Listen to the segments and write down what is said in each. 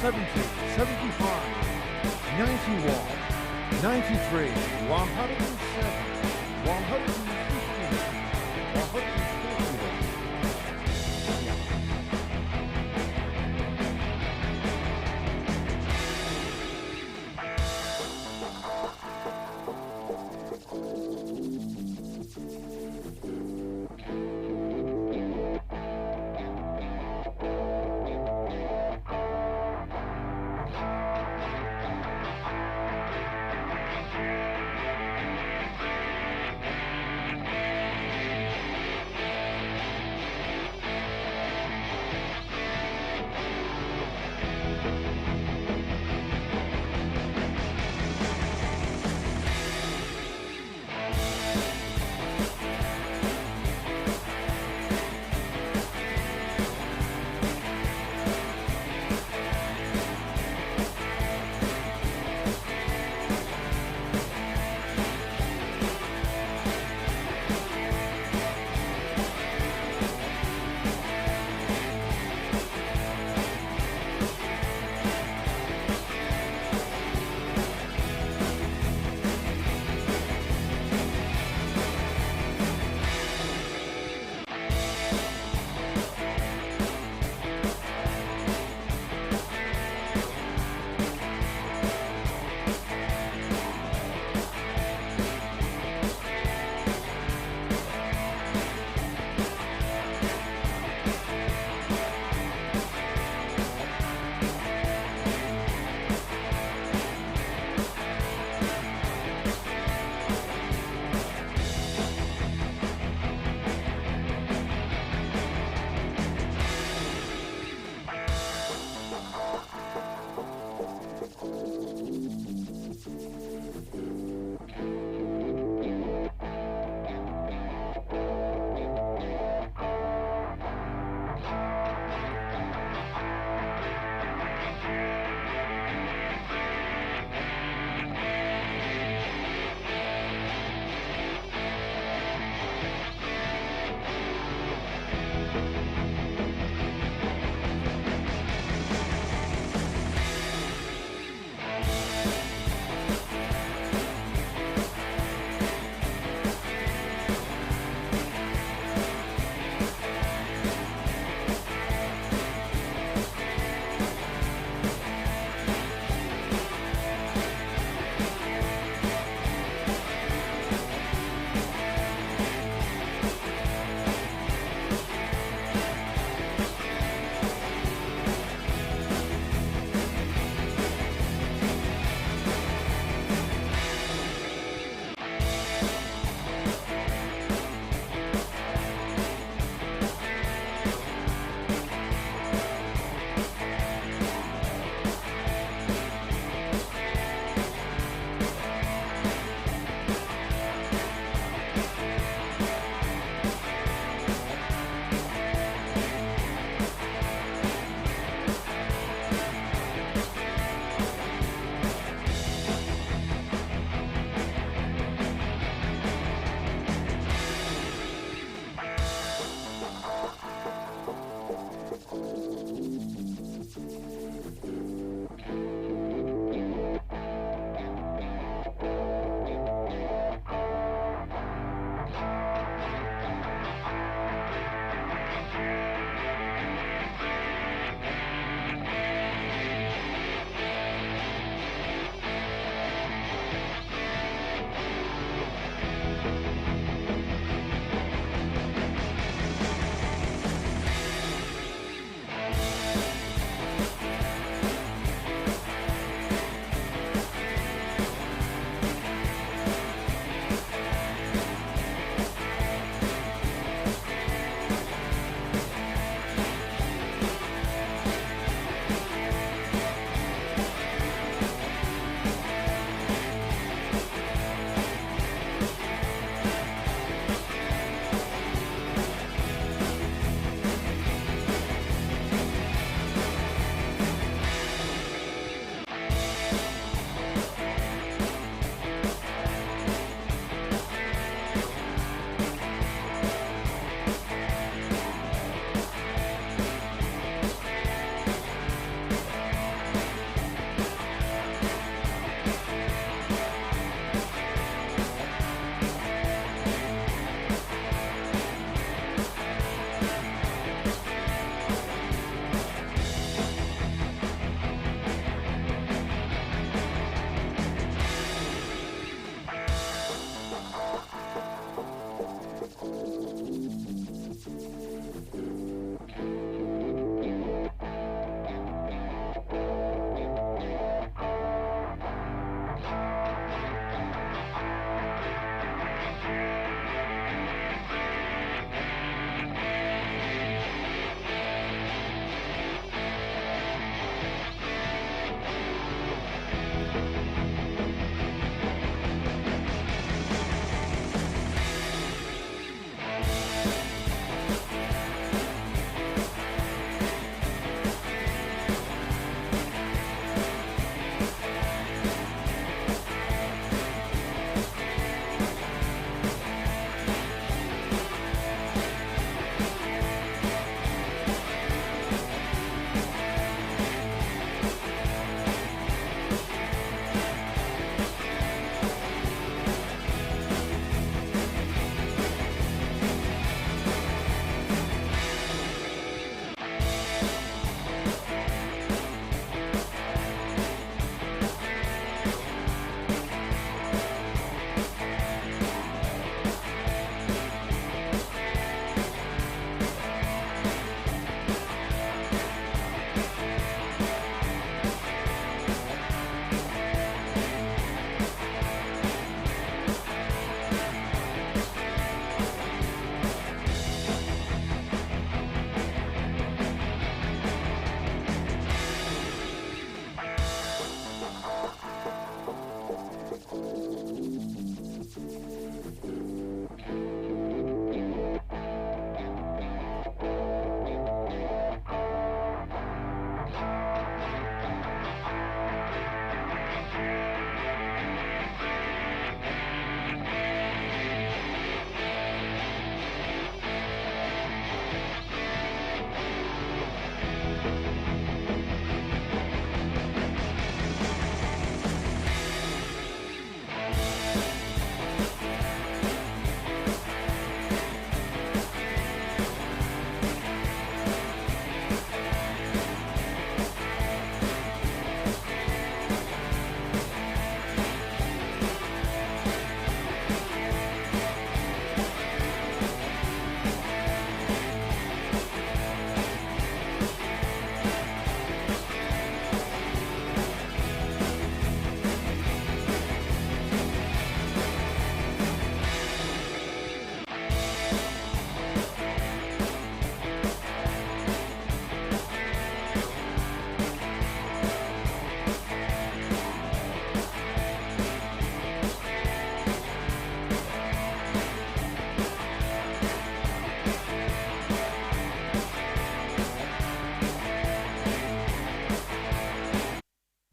70, 75, 91, 93, 107, 115, 151.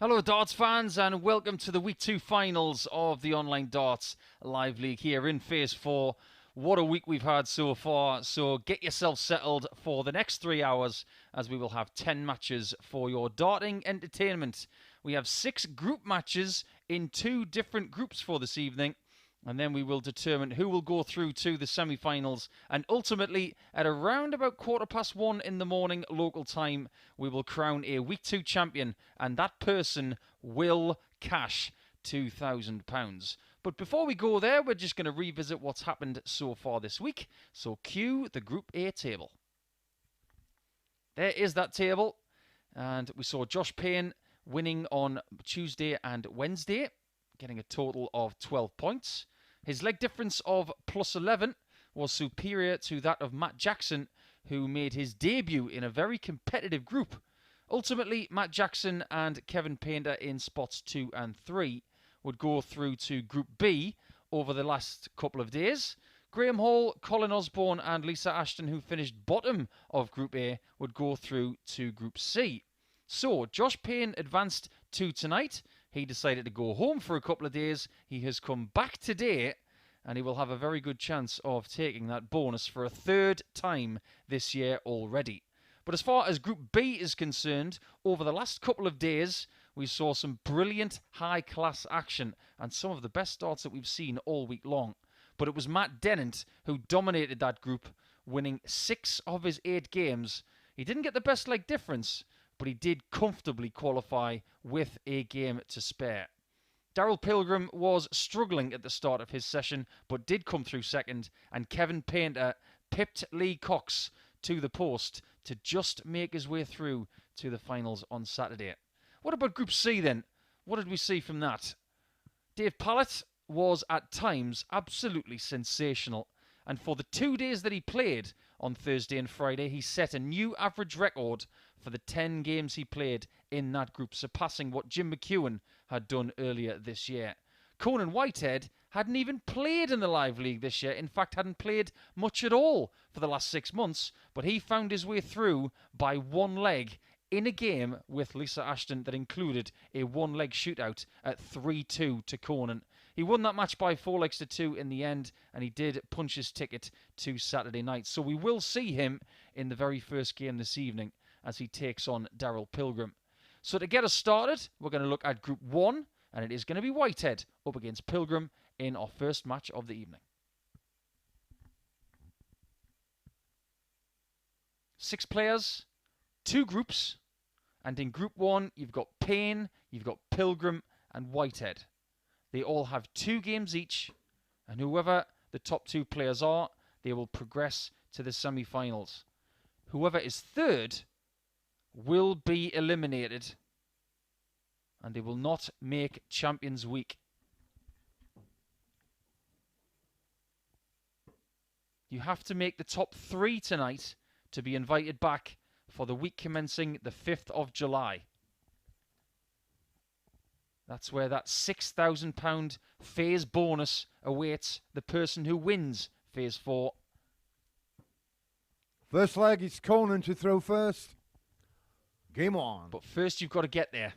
Hello darts fans and welcome to the week 2 finals of the online darts live league here in phase 4. What a week we've had so far, so get yourself settled for the next 3 hours as we will have 10 matches for your darting entertainment. We have 6 group matches in 2 different groups for this evening. And then we will determine who will go through to the semi-finals. And ultimately, at around about 1:15 in the morning local time, we will crown a Week 2 champion. And that person will cash £2,000. But before we go there, we're just going to revisit what's happened so far this week. So cue the Group A table. There is that table. And we saw Josh Payne winning on Tuesday and Wednesday, getting a total of 12 points. His leg difference of plus 11 was superior to that of Matt Jackson, who made his debut in a very competitive group. Ultimately, Matt Jackson and Kevin Painter in spots 2 and 3 would go through to Group B over the last couple of days. Graham Hall, Colin Osborne and Lisa Ashton, who finished bottom of Group A, would go through to Group C. So, Josh Payne advanced to tonight. He decided to go home for a couple of days. He has come back today, and he will have a very good chance of taking that bonus for a 3rd time this year already. But as far as Group B is concerned, over the last couple of days, we saw some brilliant high-class action and some of the best starts that we've seen all week long. But it was Matt Dennant who dominated that group, winning 6 of his 8 games. He didn't get the best leg difference, but he did comfortably qualify with a game to spare. Darryl Pilgrim was struggling at the start of his session, but did come through second, and Kevin Painter pipped Lee Cox to the post to just make his way through to the finals on Saturday. What about Group C then? What did we see from that? Dave Pallett was at times absolutely sensational, and for the 2 days that he played on Thursday and Friday, he set a new average record for the 10 games he played in that group, surpassing what Jim McEwen had done earlier this year. Conan Whitehead hadn't even played in the live league this year, in fact hadn't played much at all for the last 6 months, but he found his way through by 1 leg in a game with Lisa Ashton that included a 1-leg shootout at 3-2 to Conan. He won that match by 4 legs to 2 in the end, and he did punch his ticket to Saturday night. So we will see him in the very first game this evening as he takes on Darryl Pilgrim. So to get us started, we're going to look at Group 1, and it is going to be Whitehead up against Pilgrim in our first match of the evening. 6 players, 2 groups, and in Group 1, you've got Payne, you've got Pilgrim, and Whitehead. They all have 2 games each, and whoever the top 2 players are, they will progress to the semi-finals. Whoever is 3rd will be eliminated, and they will not make Champions Week. You have to make the top 3 tonight to be invited back for the week commencing the 5th of July. That's where that £6,000 phase bonus awaits the person who wins phase 4. First leg, it's Conan to throw first. Game on. But first you've got to get there.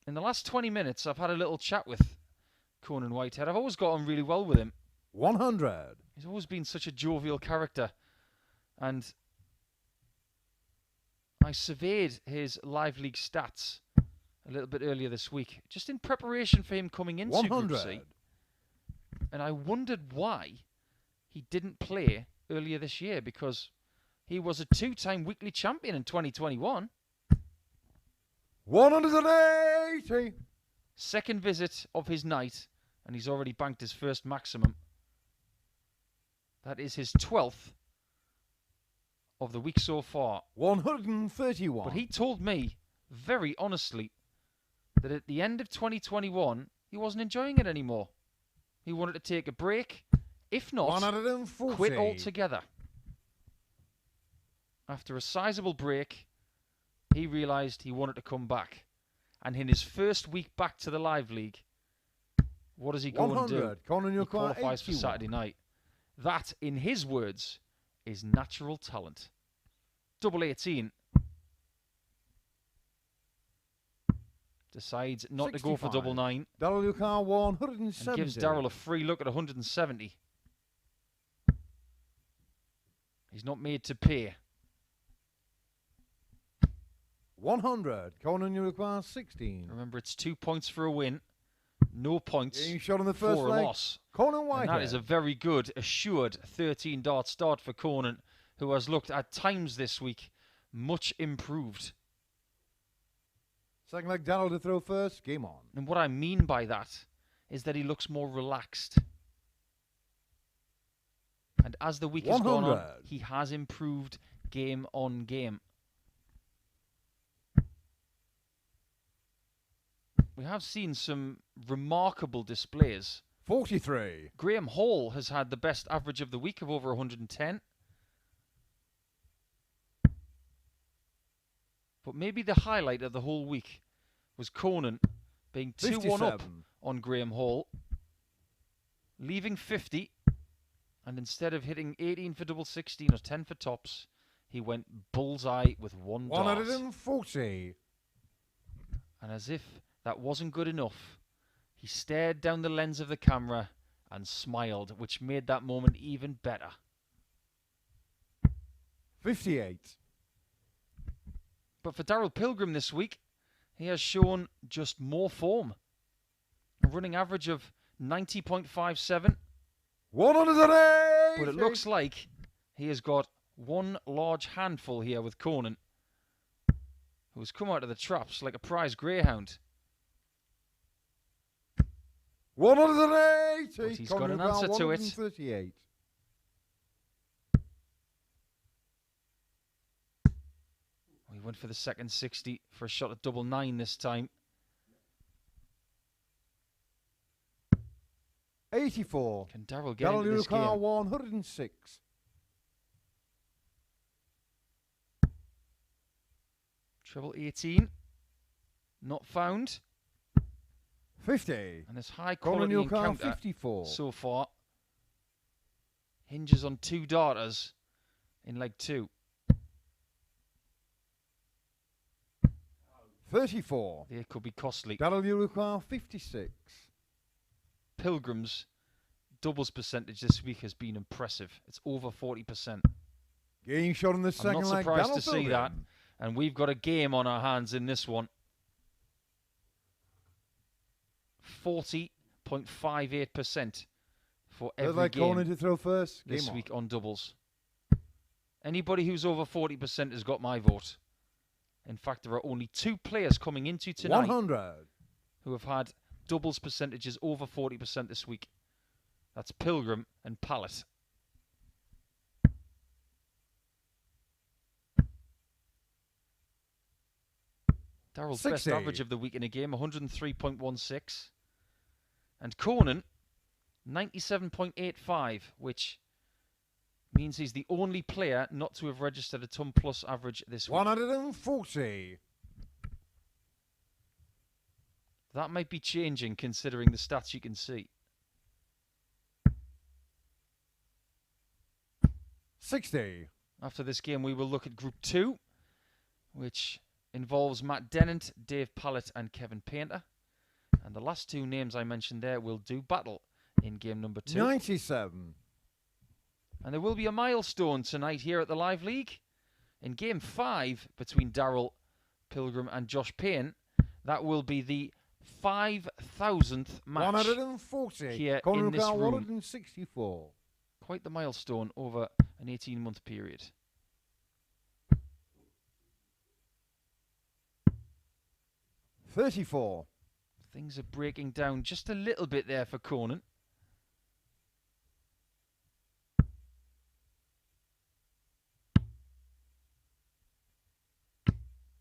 In the last 20 minutes, I've had a little chat with Conan Whitehead. I've always got on really well with him. 100. He's always been such a jovial character. And I surveyed his live league stats a little bit earlier this week, just in preparation for him coming into 100. Group C. And I wondered why he didn't play earlier this year, because he was a 2-time weekly champion in 2021. 180. Second visit of his night, and he's already banked his first maximum. That is his 12th of the week so far. 131. But he told me, very honestly, that at the end of 2021, he wasn't enjoying it anymore. He wanted to take a break, if not, 140. quit altogether. After a sizable break, he realised he wanted to come back. And in his first week back to the live league, what does he go and do? Conan, He qualifies for Saturday night. That, in his words, is natural talent. Double 18. decides not to go for double 9. Darryl Lucar 170. And gives Darryl a free look at 170. He's not made to pay. 100. Conan, you require 16. Remember, it's 2 points for a win. No points Getting shot on the first for a leg. loss. Conan Whitehead. And that is a very good, assured 13 dart start for Conan, who has looked at times this week much improved. Second leg, Darryl to throw first. Game on. And what I mean by that is that he looks more relaxed. And as the week has gone on, he has improved game on game. We have seen some remarkable displays. 43. Graham Hall has had the best average of the week of over 110. But maybe the highlight of the whole week was Conan being 2-1 up on Graham Hall, leaving 50, and instead of hitting 18 for double 16 or 10 for tops, he went bullseye with 1 dart. 140. And as if that wasn't good enough, he stared down the lens of the camera and smiled, which made that moment even better. 58. But for Darryl Pilgrim this week, he has shown just more form. A running average of 90.57. 180. But it looks like he has got one large handful here with Conan, who has come out of the traps like a prize greyhound. 180. But he's got an answer to it. 138. He went for the second 60 for a shot at double 9 this time. 84. Can Darryl get into this game? 106. Treble 18. Not found. 50. And this high quality encounter 54. so far hinges on 2 darters in leg 2. 34. They could be costly. Darryl 56. Pilgrim's doubles percentage this week has been impressive. It's over 40%. Getting shot in the I'm second not leg. surprised Darryl to see that. Pilgrim. And we've got a game on our hands in this one. 40.58% for every game Conan to throw first. this Game week on doubles. Anybody who's over 40% has got my vote. In fact, there are only 2 players coming into tonight 100. who have had doubles percentages over 40% this week. That's Pilgrim and Pallett. Darryl's best average of the week in a game, 103.16. And Conan, 97.85, which means he's the only player not to have registered a ton plus average this week. 140. That might be changing considering the stats you can see. 60. After this game, we will look at Group 2, which involves Matt Dennant, Dave Pallett and Kevin Painter. And the last 2 names I mentioned there will do battle in game number 2. 97. And there will be a milestone tonight here at the Live League. In game 5 between Darryl Pilgrim and Josh Payne, that will be the 5,000th match 140. here Conan in this room. 164. Quite the milestone over an 18-month period. $34. Things are breaking down just a little bit there for Conan.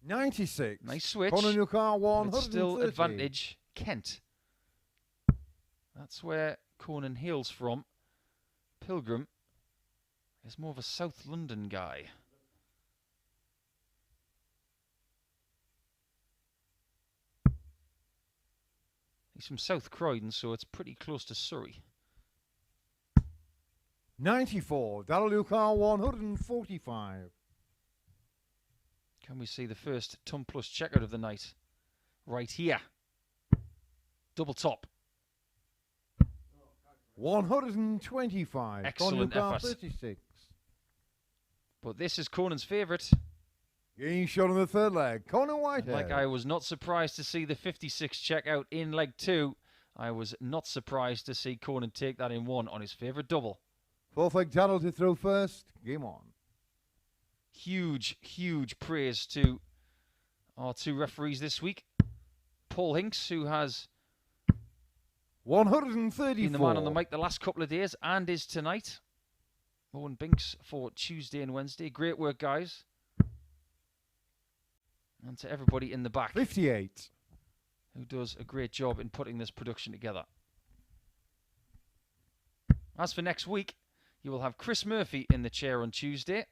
$96. Nice switch. Conan But 130. it's still advantage Kent. That's where Conan hails from. Pilgrim is more of a South London guy. He's from South Croydon, so it's pretty close to Surrey. 94. Darryl 145. Can we see the first ton plus checkout of the night? right here. Double top. 125. Excellent Conan effort. 36. But this is Conan's favourite. Getting shot on the third leg. Conan Whitehead. Like I was not surprised to see the 56 check out in leg 2. I was not surprised to see Conan take that in 1 on his favourite double. Fourth leg Darryl to throw first. Game on. Huge, huge praise to our 2 referees this week. Paul Hinks, who has 134. been the man on the mic the last couple of days and is tonight. Owen Binks for Tuesday and Wednesday. Great work, guys. And to everybody in the back. 58. Who does a great job in putting this production together. As for next week, you will have Chris Murphy in the chair on Tuesday.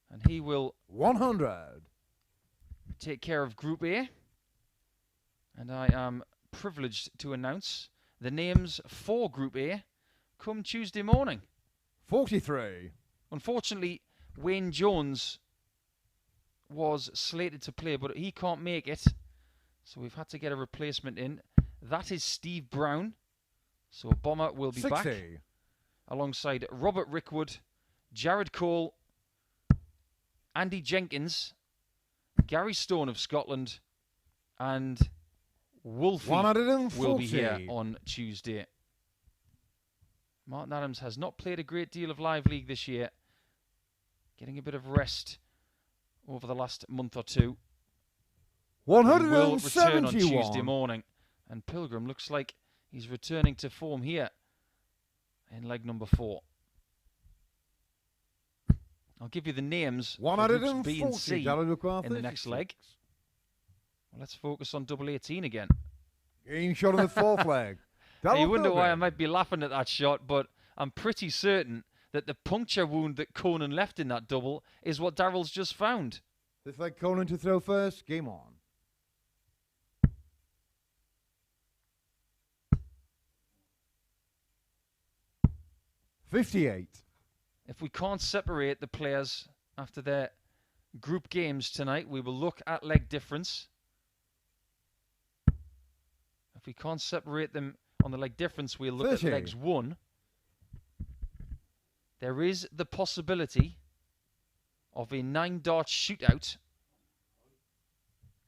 And he will 100. take care of Group A. And I am privileged to announce the names for Group A come Tuesday morning. 43. Unfortunately, Wayne Jones was slated to play, but he can't make it. So we've had to get a replacement in. That is Steve Brown. So Bomber will be 60. back alongside Robert Rickwood, Jared Cole, Andy Jenkins, Gary Stone of Scotland, and Wolfie 140. will be here on Tuesday. Martin Adams has not played a great deal of live league this year. Getting a bit of rest over the last month or two. He will return on 171. Tuesday morning. And Pilgrim looks like he's returning to form here in leg number 4. I'll give you the names for groups B and C in the next leg. Well, let's focus on double 18 again. Getting shot on the fourth leg. Now, you wonder why I Pilgrim. might be laughing at that shot, but I'm pretty certain that the puncture wound that Conan left in that double is what Darryl's just found. This leg Conan to throw first. Game on. $58. If we can't separate the players after their group games tonight, we will look at leg difference. If we can't separate them on the leg difference, we'll look 30. at legs 1. There is the possibility of a 9 darts shootout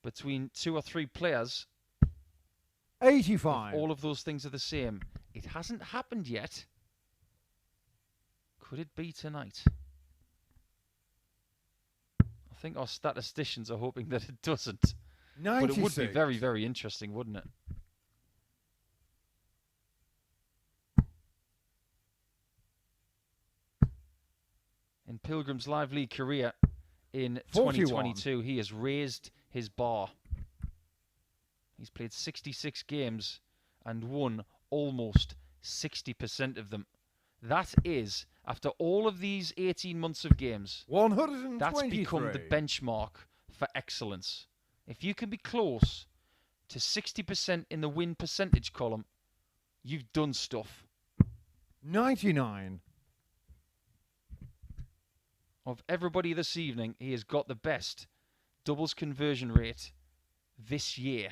between 2 or 3 players. 85. If all of those things are the same. It hasn't happened yet. Could it be tonight? I think our statisticians are hoping that it doesn't. 96. But it would be very, very interesting, wouldn't it? In Pilgrim's live league career in 2022, he has raised his bar. He's played 66 games and won almost 60% of them. That is, after all of these 18 months of games, 123. that's become the benchmark for excellence. If you can be close to 60% in the win percentage column, you've done stuff. 99. Of everybody this evening, he has got the best doubles conversion rate this year.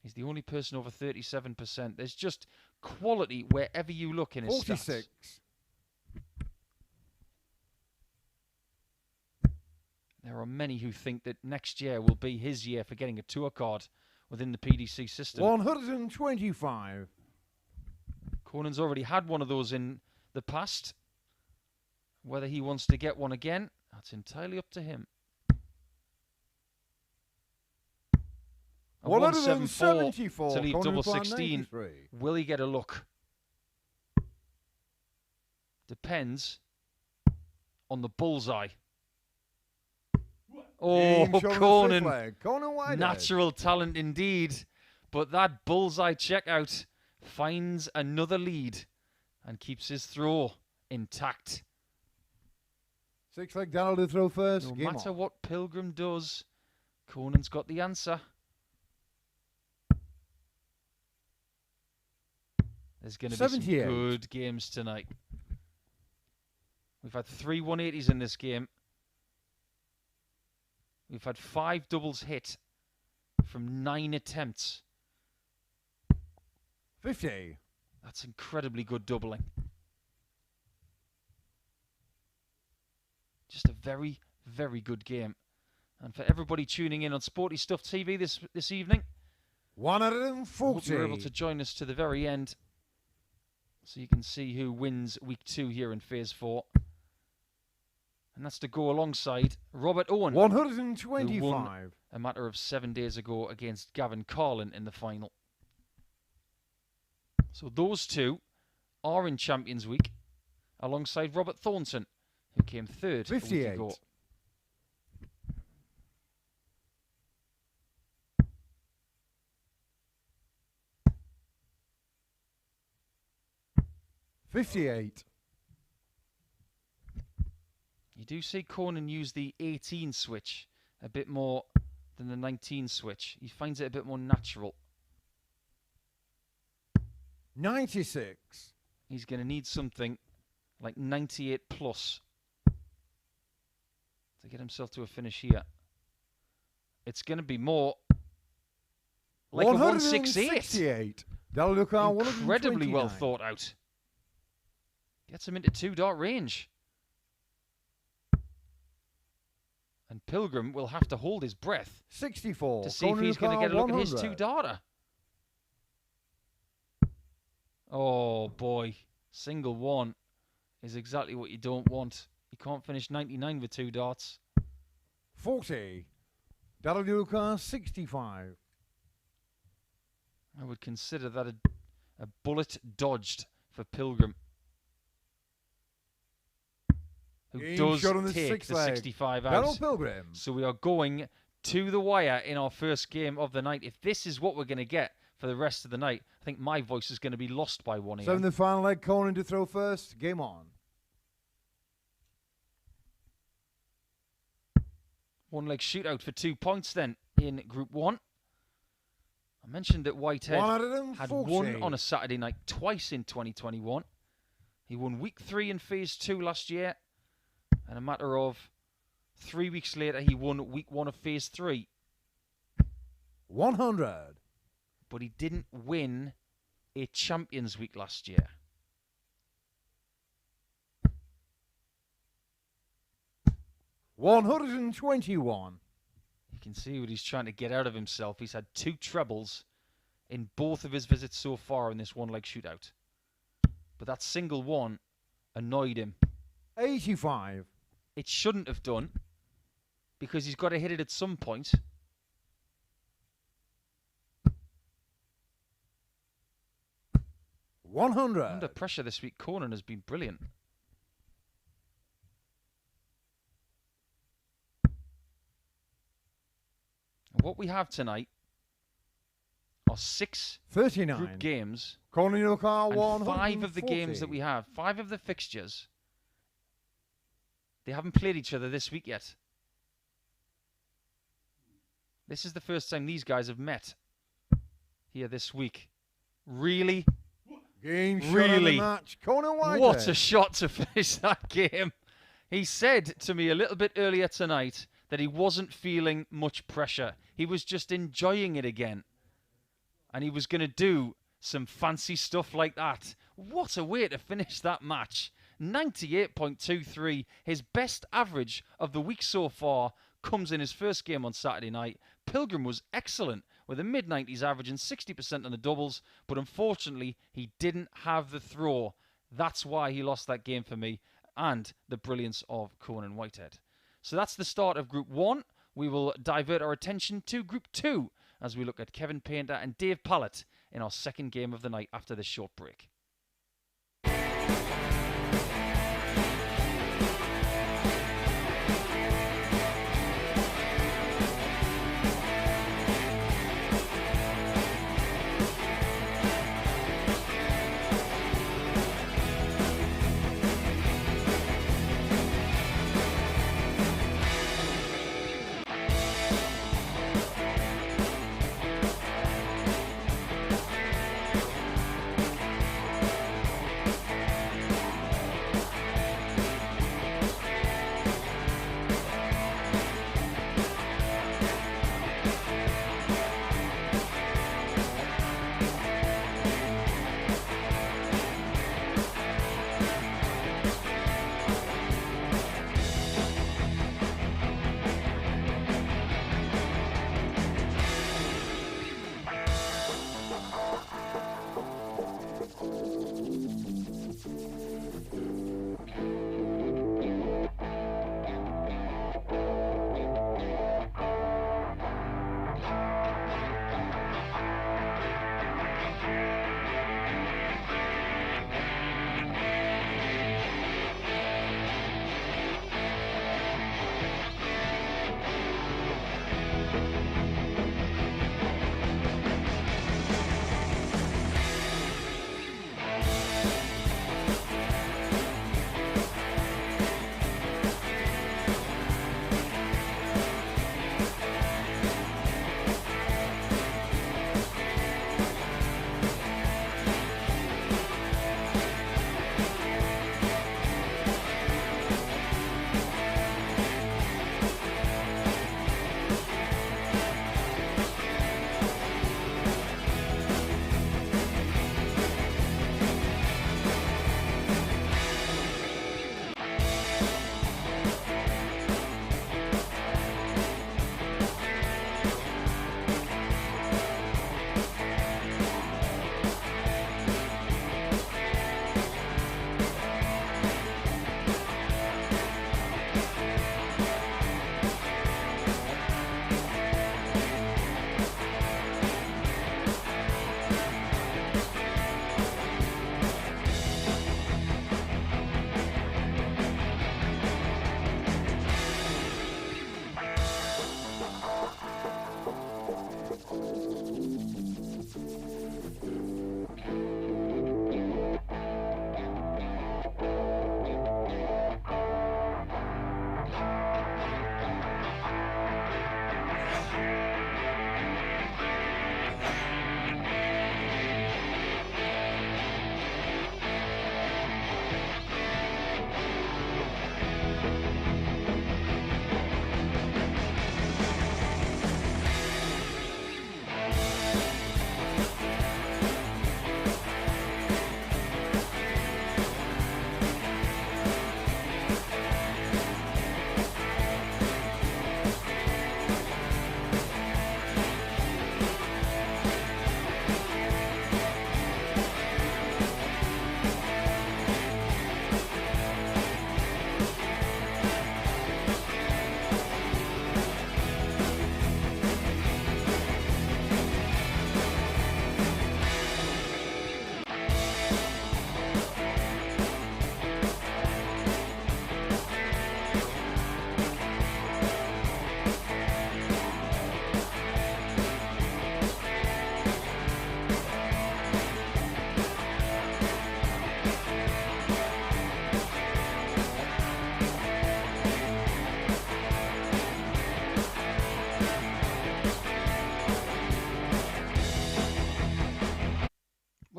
He's the only person over 37%. There's just quality wherever you look in his 46. stats. There are many who think that next year will be his year for getting a tour card within the PDC system. 125. Conan's already had one of those in the past. Whether he wants to get one again, that's entirely up to him. A 174 to leave double 16. 93. Will he get a look? Depends on the bullseye. Oh, Conan. Conan Whitehead. Natural talent indeed. But that bullseye checkout finds another lead and keeps his throw intact. 6 leg Darryl to throw first. No Game matter on. what Pilgrim does, Conan's got the answer. There's going to be some 78. good games tonight. We've had 3 180s in this game. We've had 5 doubles hit from 9 attempts. 50. That's incredibly good doubling. Just a very, very good game. And for everybody tuning in on Sporty Stuff TV this evening, 140. hope you're able to join us to the very end so you can see who wins week 2 here in Phase 4. And that's to go alongside Robert Owen, 125. who won a matter of 7 days ago against Gavin Carlin in the final. So those two are in Champions Week alongside Robert Thornton, who came third a week 58. ago. $58. You do see Conan use the 18 switch a bit more than the 19 switch. He finds it a bit more natural. 96. He's going to need something like 98 plus to get himself to a finish here. It's going to be more like a 168. That'll look incredibly well thought out. Gets him into 2-dart range. And Pilgrim will have to hold his breath 64. to see if he's going to get a look at his 2-darter. Oh boy, single one is exactly what you don't want. You can't finish 99 with 2 darts. 40. That'll do 65. I would consider that a bullet dodged for Pilgrim, who does take the 65 out. Darryl Pilgrim. So we are going to the wire in our first game of the night. If this is what we're going to get for the rest of the night, I think my voice is going to be lost by 1 a.m. 7th final leg, Conan to throw first. Game on. 1 leg shootout for 2 points then in Group 1. I mentioned that Whitehead had won on a Saturday night twice in 2021. He won week 3 in Phase 2 last year, and a matter of 3 weeks later he won week 1 of Phase 3. 100. But he didn't win a Champions Week last year. $121. You can see what he's trying to get out of himself. He's had 2 trebles in both of his visits so far in this 1 leg shootout. But that single one annoyed him. 85. It shouldn't have done, because he's got to hit it at some point. $100. Under pressure this week, Conan has been brilliant. And what we have tonight are 6 39. group games, Conan your car, and 140. 5 of the games that we have, 5 of the fixtures, they haven't played each other this week yet. This is the first time these guys have met here this week. Really? Game shot Really? of the match. Conan Whitehead. What a shot to finish that game. He said to me a little bit earlier tonight that he wasn't feeling much pressure. He was just enjoying it again. And he was going to do some fancy stuff like that. What a way to finish that match. 98.23. His best average of the week so far comes in his first game on Saturday night. Pilgrim was excellent with a mid-90s average and 60% on the doubles, but unfortunately he didn't have the throw. That's why he lost that game for me, and the brilliance of Conan Whitehead. So that's the start of Group 1. We will divert our attention to Group 2 as we look at Kevin Painter and Dave Pallett in our second game of the night after this short break.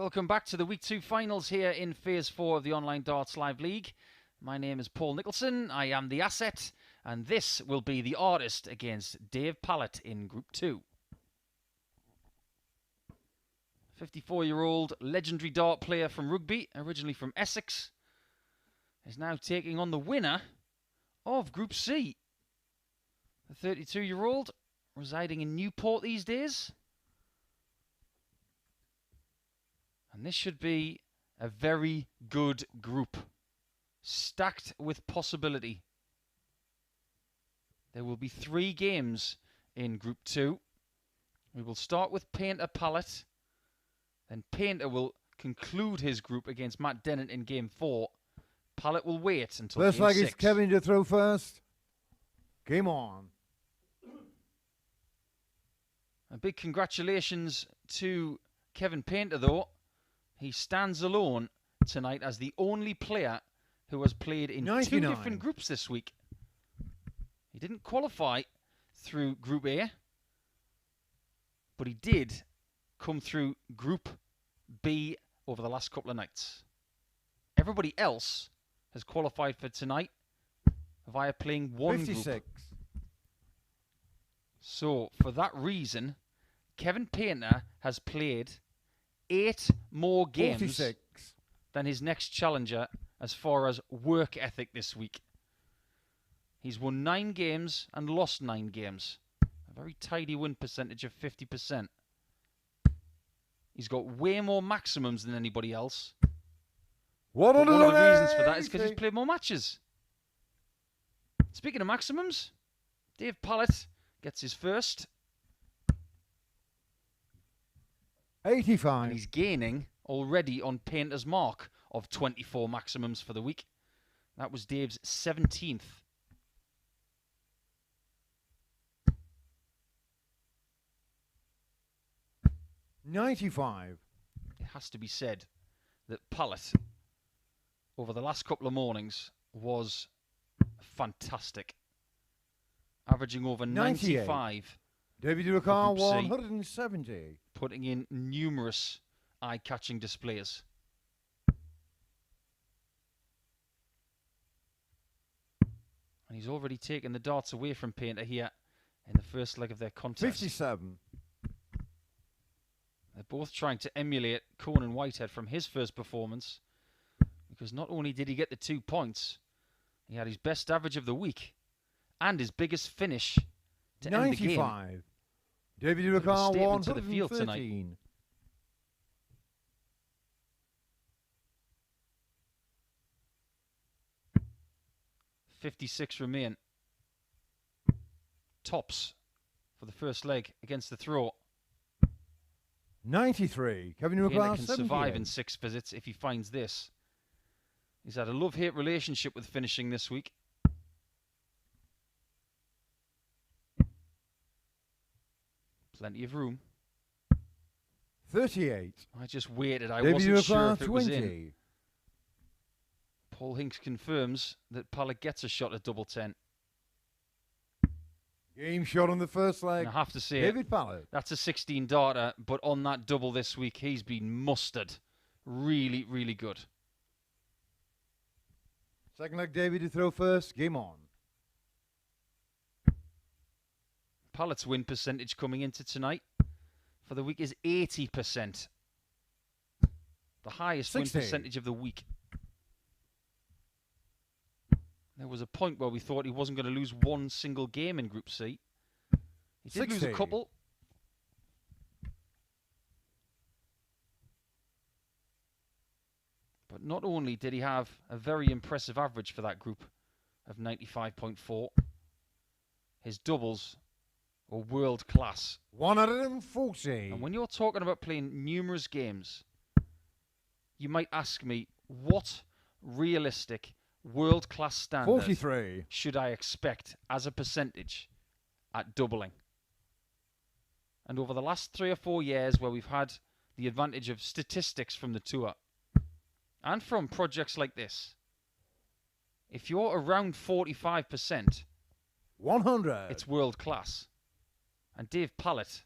Welcome back to the Week 2 finals here in Phase 4 of the Online Darts Live League. My name is Paul Nicholson, I am the asset, and this will be the artist against Dave Pallett in Group 2. 54-year-old legendary dart player from rugby, originally from Essex, is now taking on the winner of Group C. The 32-year-old, residing in Newport these days. And this should be a very good group, stacked with possibility. There will be 3 games in Group 2. We will start with Painter Pallett. Then Painter will conclude his group against Matt Dennett in Game 4. Pallett will wait until First Game leg 6. is Kevin to throw first. Game on. A big congratulations to Kevin Painter, though. He stands alone tonight as the only player who has played in 99. 2 different groups this week. He didn't qualify through Group A, but he did come through Group B over the last couple of nights. Everybody else has qualified for tonight via playing 1 56. group. So, for that reason, Kevin Painter has played 8 more games 46. than his next challenger as far as work ethic this week. He's won 9 games and lost 9 games. A very tidy win percentage of 50%. He's got way more maximums than anybody else. One But of one of the reasons for that is because he's played more matches. Speaking of maximums, Dave Pallett gets his first. 85. And he's gaining already on Painter's mark of 24 maximums for the week. That was Dave's 17th. $95. It has to be said that Pallett, over the last couple of mornings, was fantastic. Averaging over 95. David Durakar, Group C. 170. Putting in numerous eye-catching displays. And he's already taken the darts away from Painter here in the first leg of their contest. 57. They're both trying to emulate Conan Whitehead from his first performance, because not only did he get the 2 points, he had his best average of the week and his biggest finish to end the game. 95. David Bit of a Durakar, statement to the field tonight. 113. 56 remain. Tops for the first leg against the throw. 93. Kevin Painter Durakar, can survive in 78. 6 visits if he finds this. He's had a love-hate relationship with finishing this week. Plenty of room. 38. I just waited. I David wasn't sure Durakar, if it was in. 20. Paul Hinks confirms that Pallett gets a shot at double 10. Game shot on the first leg. And I have to say, David Pallett. that's a 16 darter, but on that double this week, he's been mustard. Really, really good. Second leg, David to throw first. Game on. Pallett's win percentage coming into tonight for the week is 80%. The highest 60. win percentage of the week. There was a point where we thought he wasn't going to lose one single game in Group C. He did lose a 60. couple. But not only did he have a very impressive average for that group of 95.4, his doubles were world class. 140. And when you're talking about playing numerous games, you might ask me, what realistic world-class standard 43. should I expect as a percentage at doubling? And over the last 3 or 4 years where we've had the advantage of statistics from the tour and from projects like this, if you're around 45%, 100. it's world-class. And Dave Pallett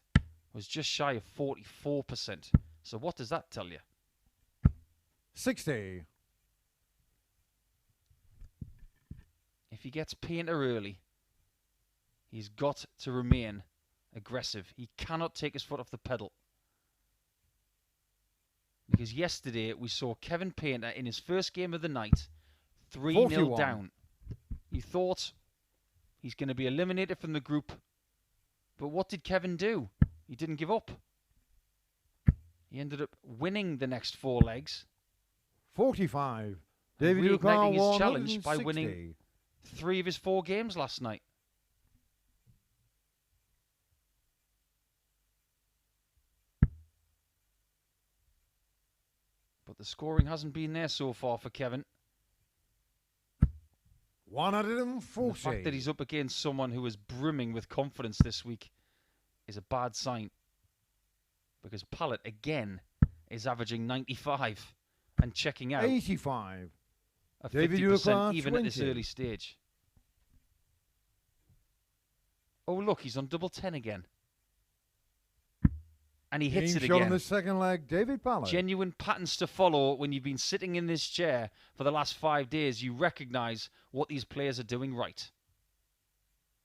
was just shy of 44%. So what does that tell you? 60. If he gets Painter early, he's got to remain aggressive. He cannot take his foot off the pedal. Because yesterday we saw Kevin Painter in his first game of the night 3-0 41. down. You thought he's going to be eliminated from the group. But what did Kevin do? He didn't give up. He ended up winning the next 4 legs. 45. and David Lucar, reigniting his 160. challenge by winning 3 of his 4 games last night. But the scoring hasn't been there so far for Kevin. 140. And the fact that he's up against someone who is brimming with confidence this week is a bad sign. Because Pallett, again, is averaging 95 and checking out 85. a David 50% Lucar, even at this 20. early stage. Oh, look, he's on double 10 again. And he hits Being it shot again. on the second leg, David Pallett. Genuine patterns to follow when you've been sitting in this chair for the last 5 days. You recognise what these players are doing right.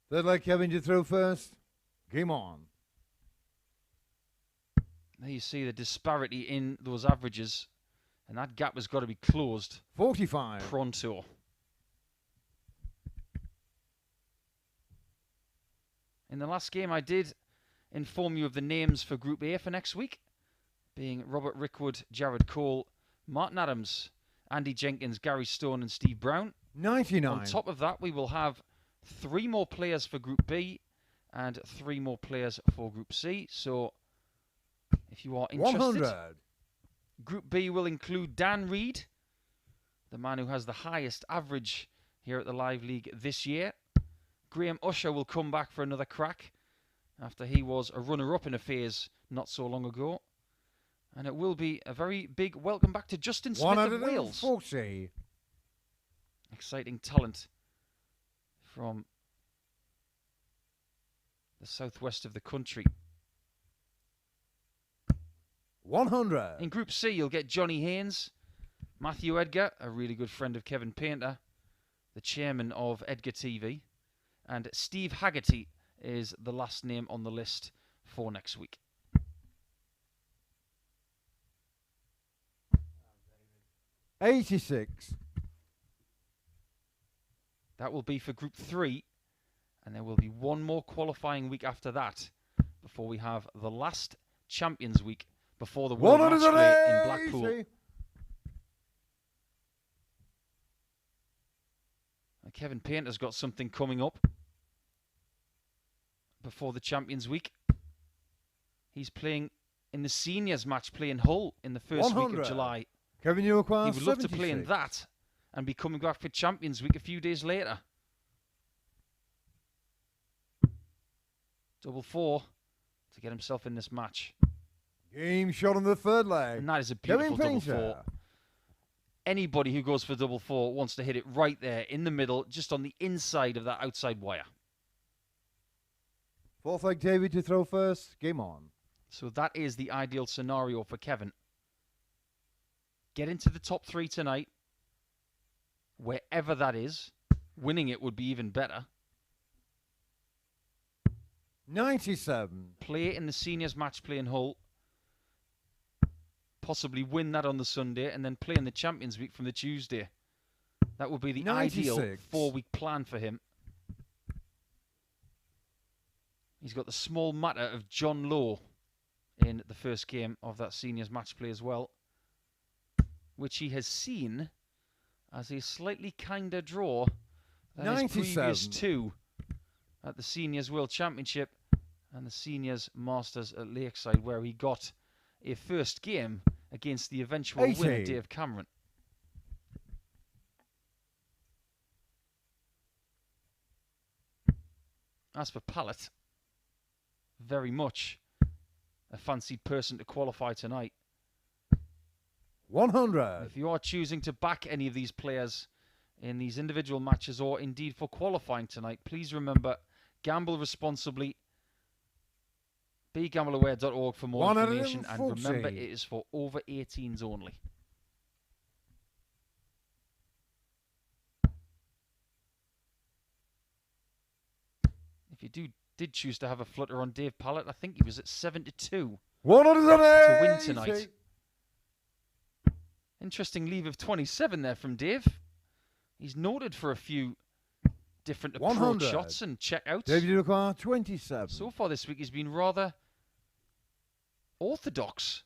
Third leg, Kevin, you throw first. Game on. There you see the disparity in those averages. And that gap has got to be closed 45. pronto. In the last game, I did inform you of the names for Group A for next week, being Robert Rickwood, Jared Cole, Martin Adams, Andy Jenkins, Gary Stone and Steve Brown. 99. On top of that, we will have 3 more players for Group B and 3 more players for Group C. So, if you are interested, 100. Group B will include Dan Reed, the man who has the highest average here at the Live League this year. Graham Usher will come back for another crack after he was a runner-up in a phase not so long ago. And it will be a very big welcome back to Justin Smith of Wales. 140. Exciting talent from the southwest of the country. 100. In Group C, you'll get Johnny Haynes, Matthew Edgar, a really good friend of Kevin Painter, the chairman of Edgar TV, and Steve Haggerty is the last name on the list for next week. $86. That will be for Group 3, and there will be one more qualifying week after that before we have the last Champions Week before the World Match Play in Blackpool. And Kevin Painter's got something coming up before the Champions Week. He's playing in the seniors match play in Hull in the first week of July. Kevin, you acquire He would love to play in that and be coming back for Champions Week a few days later. 4 to get himself in this match. Game shot on the third leg. And that is a beautiful Kevin 4. Anybody who goes for 4 wants to hit it right there in the middle, just on the inside of that outside wire. Fourth leg, David to throw first. Game on. So that is the ideal scenario for Kevin. Get into the top 3 tonight, wherever that is. Winning it would be even better. 97. Play in the seniors match play in Hull. Possibly win that on the Sunday and then play in the Champions Week from the Tuesday. That would be the 96. ideal 4-week plan for him. He's got the small matter of John Lowe in the first game of that seniors match play as well, which he has seen as a slightly kinder draw than his previous 2 at the Seniors World Championship and the Seniors Masters at Lakeside, where he got a first game against the eventual 80. winner, Dave Cameron. As for Pallett, very much a fancied person to qualify tonight. 100. If you are choosing to back any of these players in these individual matches or indeed for qualifying tonight, please remember, gamble responsibly. BeGambleAware.org for more information, and remember, it is for over 18s only. If you did choose to have a flutter on Dave Pallett, I think he was at 7-2 to 180 win tonight. Interesting leave of 27 there from Dave. He's noted for a few different approach 100. shots and checkouts. David Lucar, 27. So far this week, he's been rather orthodox.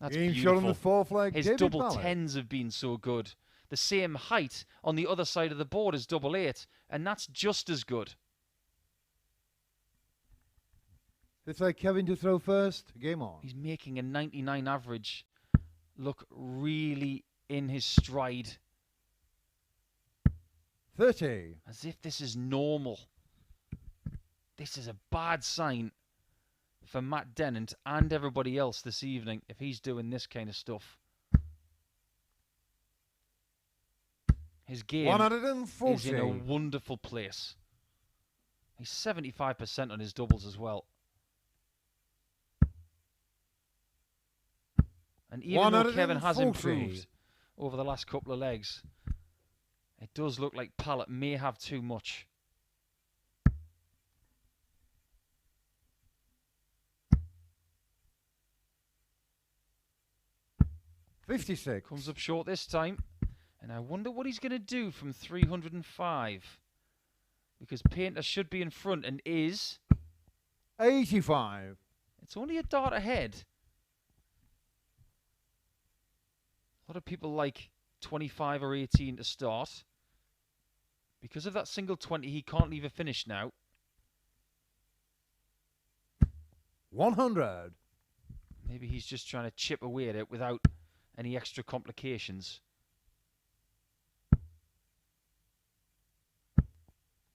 That's Game beautiful. shot on the fourth leg. His David double Pallett. tens have been so good. The same height on the other side of the board as double eight, and that's just as good. Fifth leg, Kevin to throw first. Game on. He's making a 99 average look really in his stride. 30. As if this is normal. This is a bad sign for Matt Dennant and everybody else this evening if he's doing this kind of stuff. His game 140. is in a wonderful place. He's 75% on his doubles as well. And even though Kevin has 140. improved over the last couple of legs, it does look like Pallett may have too much. $56. Comes up short this time. And I wonder what he's going to do from 305. Because Painter should be in front and is. 85. It's only a dart ahead. A lot of people like 25 or 18 to start. Because of that single 20, he can't leave a finish now. 100. Maybe he's just trying to chip away at it without any extra complications.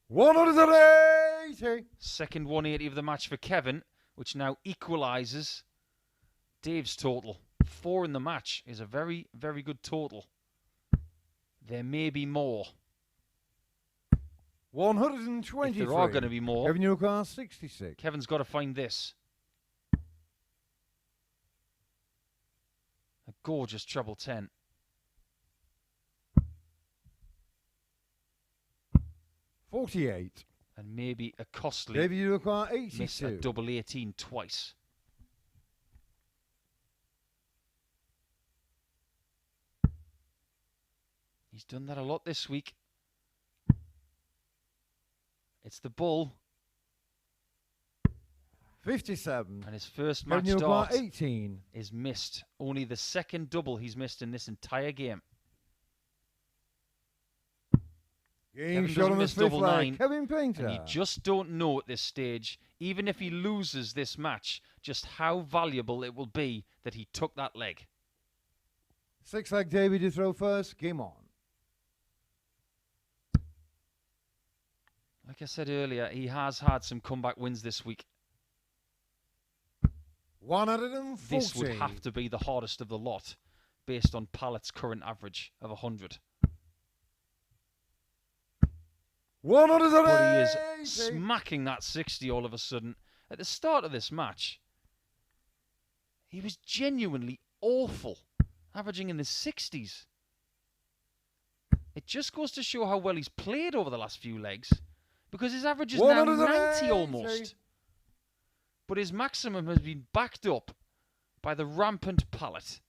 180. Second 180 of the match for Kevin, which now equalises Dave's total. 4 in the match is a very, very good total. There may be more. 123. If there are going to be more, Kevin Newcar, 66. Kevin's got to find this. A gorgeous treble 10. 48. And maybe a costly David Newcar, miss 82. at double 18 twice. He's done that a lot this week. It's the bull. 57. And his first Kevin match Newcar, start 18. is missed. Only the second double he's missed in this entire game. Game Kevin shot doesn't on the miss fifth double leg. 9. Kevin Painter. And you just don't know at this stage, even if he loses this match, just how valuable it will be that he took that leg. Sixth leg, David to throw first. Game on. Like I said earlier, he has had some comeback wins this week. 140. This would have to be the hardest of the lot, based on Pallett's current average of 100. 180. But he is smacking that 60 all of a sudden. At the start of this match, he was genuinely awful, averaging in the 60s. It just goes to show how well he's played over the last few legs, because his average is now 90 almost. But his maximum has been backed up by the rampant Pallett.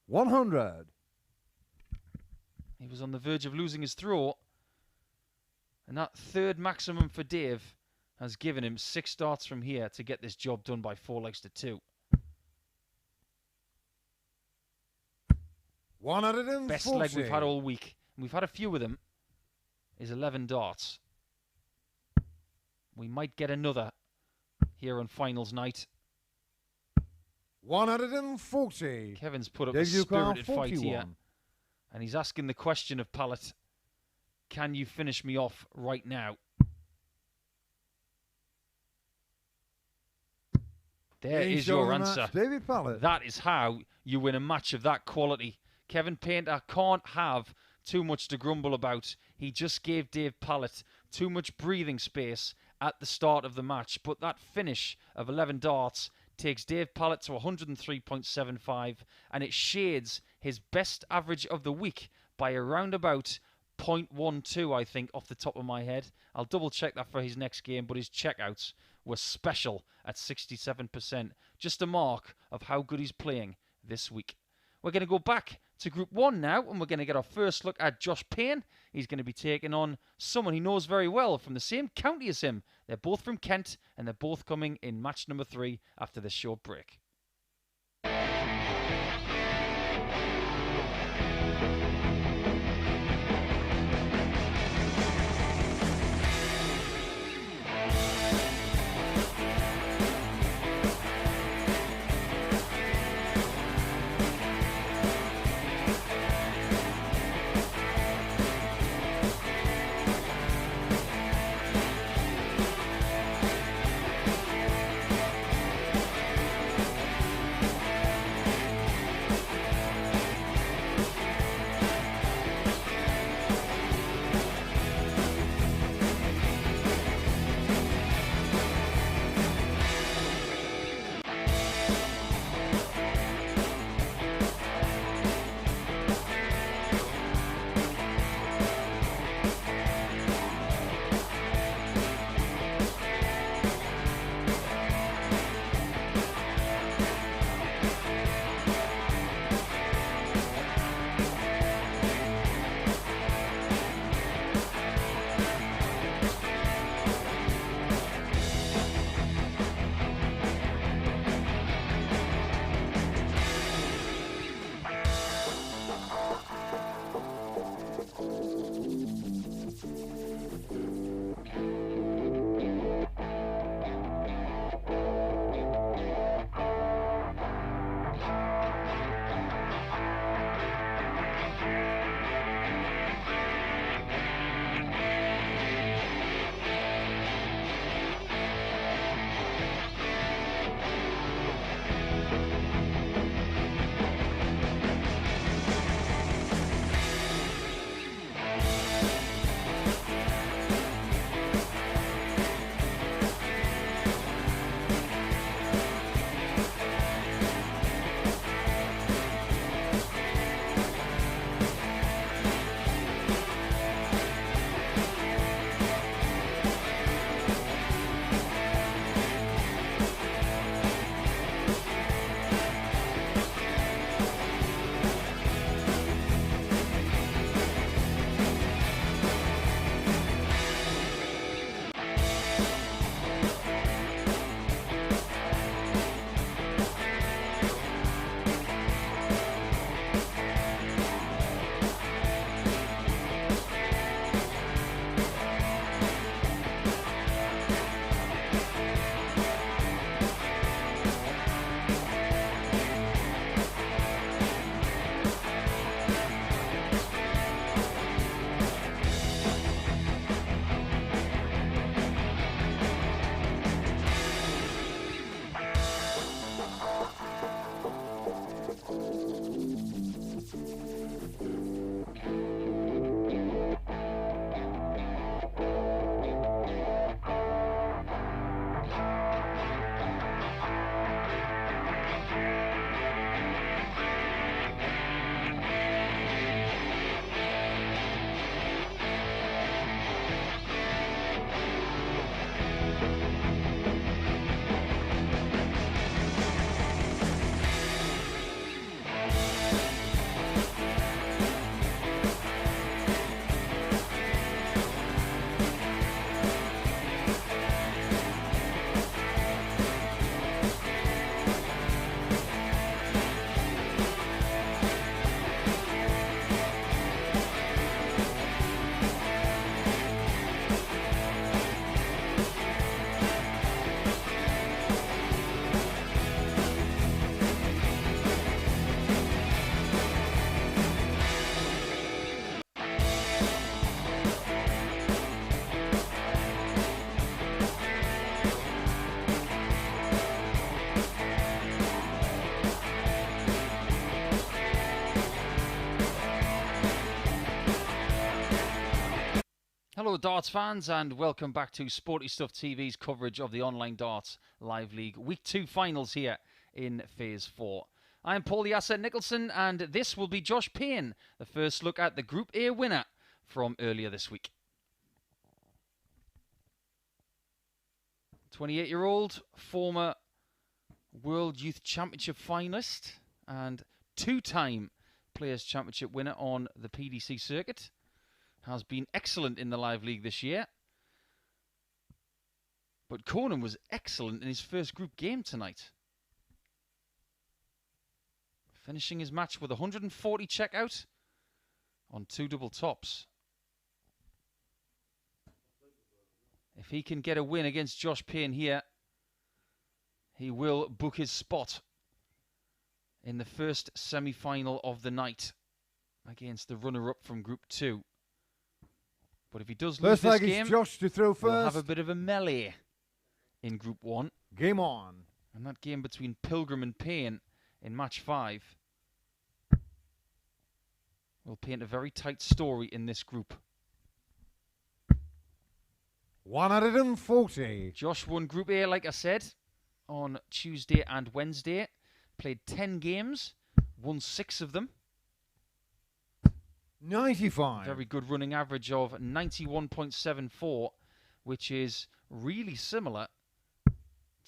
100. He was on the verge of losing his throw. And that third maximum for Dave has given him 6 starts from here to get this job done by 4 legs to 2. 140. Best leg we've had all week, and we've had a few of them, is 11 darts. We might get another here on finals night. 140. Kevin's put up a Dave Newcar, spirited fight 41. here. And he's asking the question of Pallett, can you finish me off right now? There is your answer. David Pallett. That is how you win a match of that quality. Kevin Painter can't have too much to grumble about. He just gave Dave Pallett too much breathing space at the start of the match. But that finish of 11 darts takes Dave Pallett to 103.75, and it shades his best average of the week by around about 0.12, I think, off the top of my head. I'll double check that for his next game, but his checkouts were special at 67%. Just a mark of how good he's playing this week. We're going to go back to Group 1 now, and we're going to get our first look at Josh Payne. He's going to be taking on someone he knows very well from the same county as him. They're both from Kent, and they're both coming in match number 3 after this short break. Hello darts fans and welcome back to Sporty Stuff TV's coverage of the Online Darts Live League Week 2 finals here in Phase 4. I'm Paul the Asset Nicholson and this will be Josh Payne, the first look at the Group A winner from earlier this week. 28-year-old, former World Youth Championship finalist and two-time Players' Championship winner on the PDC circuit. Has been excellent in the Live League this year. But Conan was excellent in his first group game tonight. Finishing his match with 140 checkout on 2 double tops. If he can get a win against Josh Payne here, he will book his spot in the first semi-final of the night against the runner-up from Group 2. But if he does lose this game, Josh to throw first. We'll have a bit of a melee in Group 1. Game on. And that game between Pilgrim and Payne in match 5 will paint a very tight story in this group. 140. Josh won Group A, like I said, on Tuesday and Wednesday. Played 10 games, won 6 of them. 95. Very good running average of 91.74, which is really similar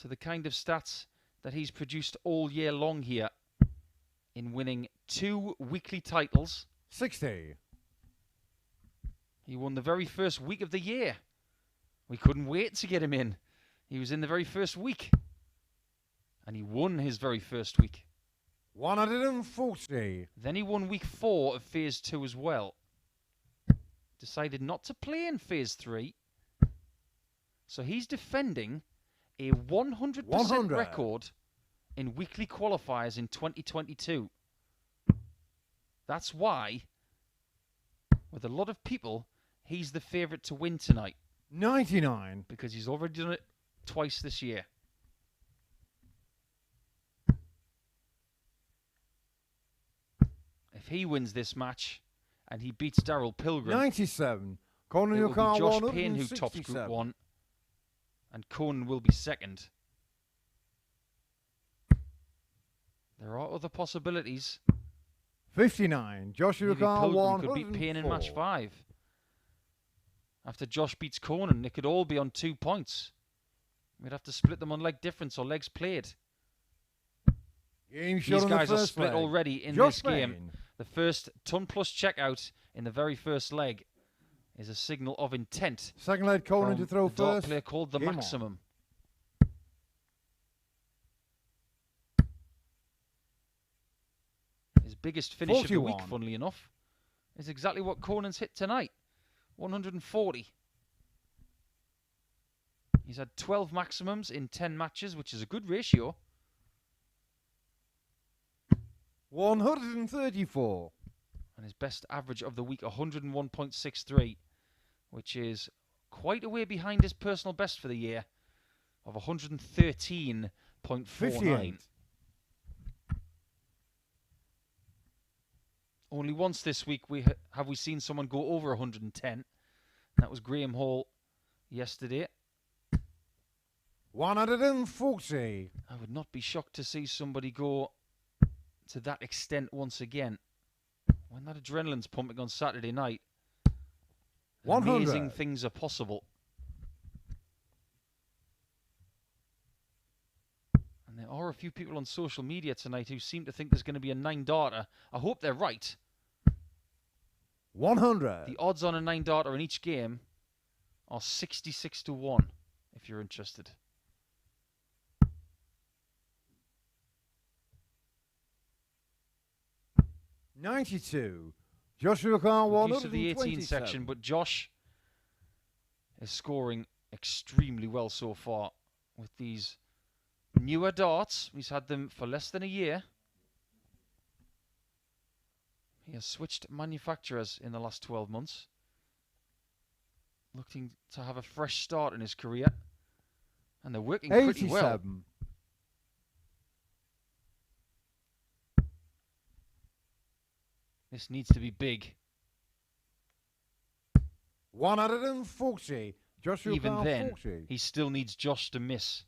to the kind of stats that he's produced all year long here in winning 2 weekly titles. 60. He won the very first week of the year. We couldn't wait to get him in. He was in the very first week. And he won his very first week. 140. Then he won week 4 of Phase 2 as well. Decided not to play in Phase 3. So he's defending a 100% record in weekly qualifiers in 2022. That's why, with a lot of people, he's the favourite to win tonight. 99. Because he's already done it twice this year. If he wins this match and he beats Darryl Pilgrim, 97. Conan it will be Josh Payne who 167. tops Group 1 and Conan will be second. There are other possibilities. 59. Joshua Maybe Khan Pilgrim could beat Payne in match 5. After Josh beats Conan, they could all be on 2 points. We'd have to split them on leg difference or legs played. Game shot These on the guys are first split leg. already in Josh this game. Payne. The first ton-plus checkout in the very first leg is a signal of intent. Second leg Conan from to throw a dart first. player called the Game on. Maximum. His biggest finish of the week, 41. funnily enough, is exactly what Conan's hit tonight. 140. He's had 12 maximums in 10 matches, which is a good ratio. 134. And his best average of the week, 101.63, which is quite a way behind his personal best for the year of 113.49. 58. Only once this week have we seen someone go over 110. That was Graham Hall yesterday. 140. I would not be shocked to see somebody go to that extent once again. When that adrenaline's pumping on Saturday night, 100. amazing things are possible. And there are a few people on social media tonight who seem to think there's going to be a 9-darter. I hope they're right. 100. The odds on a 9-darter in each game are 66 to 1, if you're interested. $92. Joshua Khan We're used to the 18 127. section, but Josh is scoring extremely well so far with these newer darts. He's had them for less than a year. He has switched manufacturers in the last 12 months. Looking to have a fresh start in his career. And they're working pretty well. 87. This needs to be big. 140. Joshua Even Carr, then, 40. he still needs Josh to miss,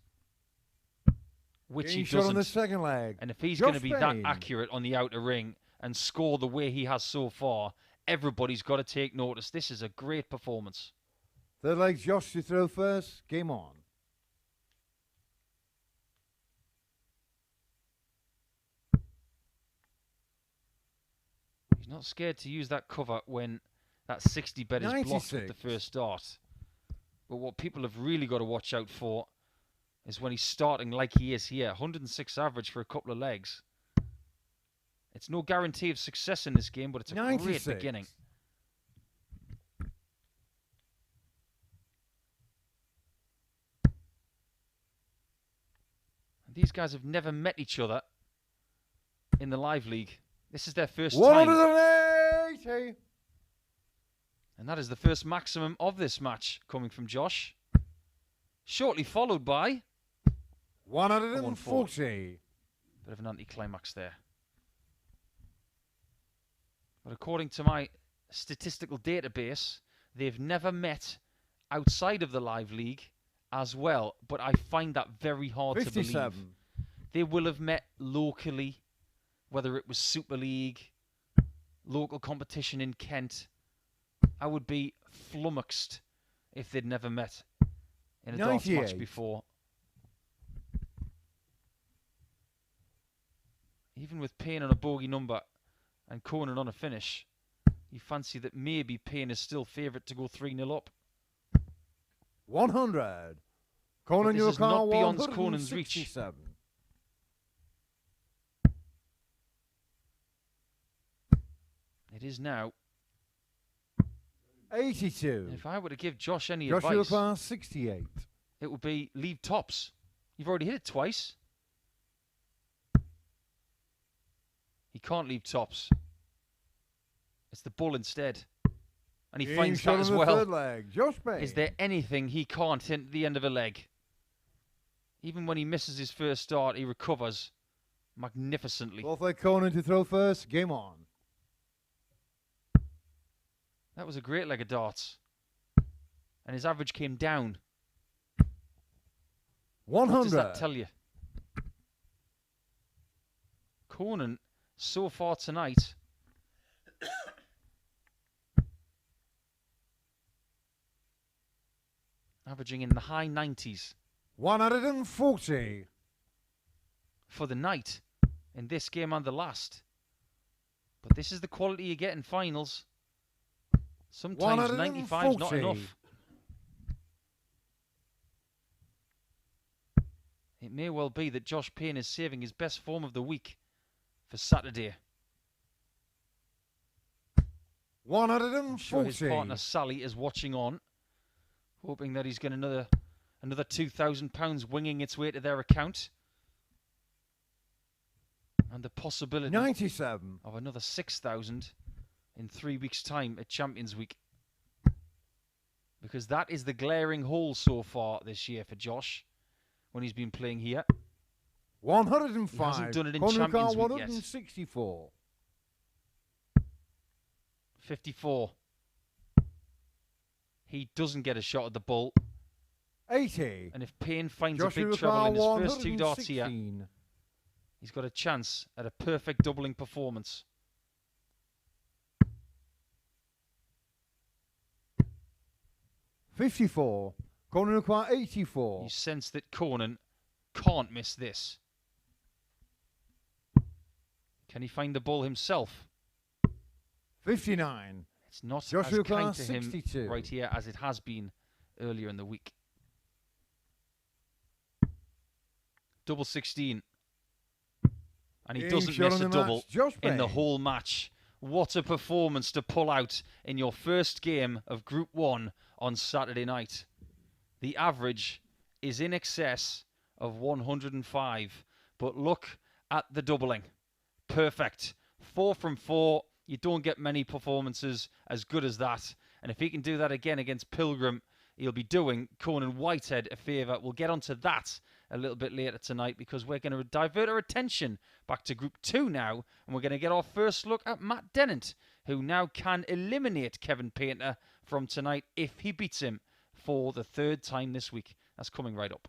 which Getting he shot on the doesn't. second leg. And if he's Josh going to be that Payne. accurate on the outer ring and score the way he has so far, everybody's got to take notice. This is a great performance. Third leg, Josh to throw first. Game on. He's not scared to use that cover when that 60 bet is blocked with the 96. first dart. But what people have really got to watch out for is when he's starting like he is here. 106 average for a couple of legs. It's no guarantee of success in this game, but it's a 96. great beginning. And these guys have never met each other in the live league. This is their first time. 180. And that is the first maximum of this match coming from Josh. Shortly followed by 140. bit of an anticlimax there. But according to my statistical database, they've never met outside of the live league as well. But I find that very hard to believe. 57. They will have met locally, whether it was Super League, local competition in Kent. I would be flummoxed if they'd never met in a darts match 98. before. Even with Payne on a bogey number and Conan on a finish, you fancy that maybe Payne is still favourite to go 3-0 up. 100. But Conan, this your is not car, beyond Conan's reach. 167. It is now. 82. And if I were to give Josh any Joshua advice, Carr, 68. it would be leave tops. You've already hit it twice. He can't leave tops. It's the bull instead. And he Getting finds shot that as on the well. third leg. Josh Payne. Is there anything he can't hit at the end of a leg? Even when he misses his first start, he recovers magnificently. Fourth leg, Conan to throw first. Game on. That was a great leg of darts. And his average came down. 100. What does that tell you? Conan, so far tonight, averaging in the high 90s 140. for the night in this game and the last. But this is the quality you get in finals. Sometimes 95 is not 140. enough. It may well be that Josh Payne is saving his best form of the week for Saturday. I'm sure his 140. partner Sally is watching on, hoping that he's got another £2,000 winging its way to their account. And the possibility 97. of another 6,000 in 3 weeks' time at Champions Week. Because that is the glaring hole so far this year for Josh when he's been playing here. 105. He hasn't done it in Conan Champions Carr, Week yet. 164. 54. He doesn't get a shot at the bull. 80. And if Payne finds Joshua a big treble in his Carr, first 2 darts here, 116. he's got a chance at a perfect doubling performance. $54. Conan require 84. You sense that Conan can't miss this. Can he find the bull himself? 59. It's not Joshua as kind Carr, to him 62. right here as it has been earlier in the week. Double 16. And he Getting doesn't shot miss in a the double match, Josh in the Payne. whole match. What a performance to pull out in your first game of Group 1 on Saturday night. The average is in excess of 105. But look at the doubling. Perfect. 4 from 4. You don't get many performances as good as that. And if he can do that again against Pilgrim, he'll be doing Conan Whitehead a favour. We'll get onto that a little bit later tonight because we're going to divert our attention back to Group 2 now. And we're going to get our first look at Matt Dennant, who now can eliminate Kevin Painter from tonight if he beats him for the third time this week. That's coming right up.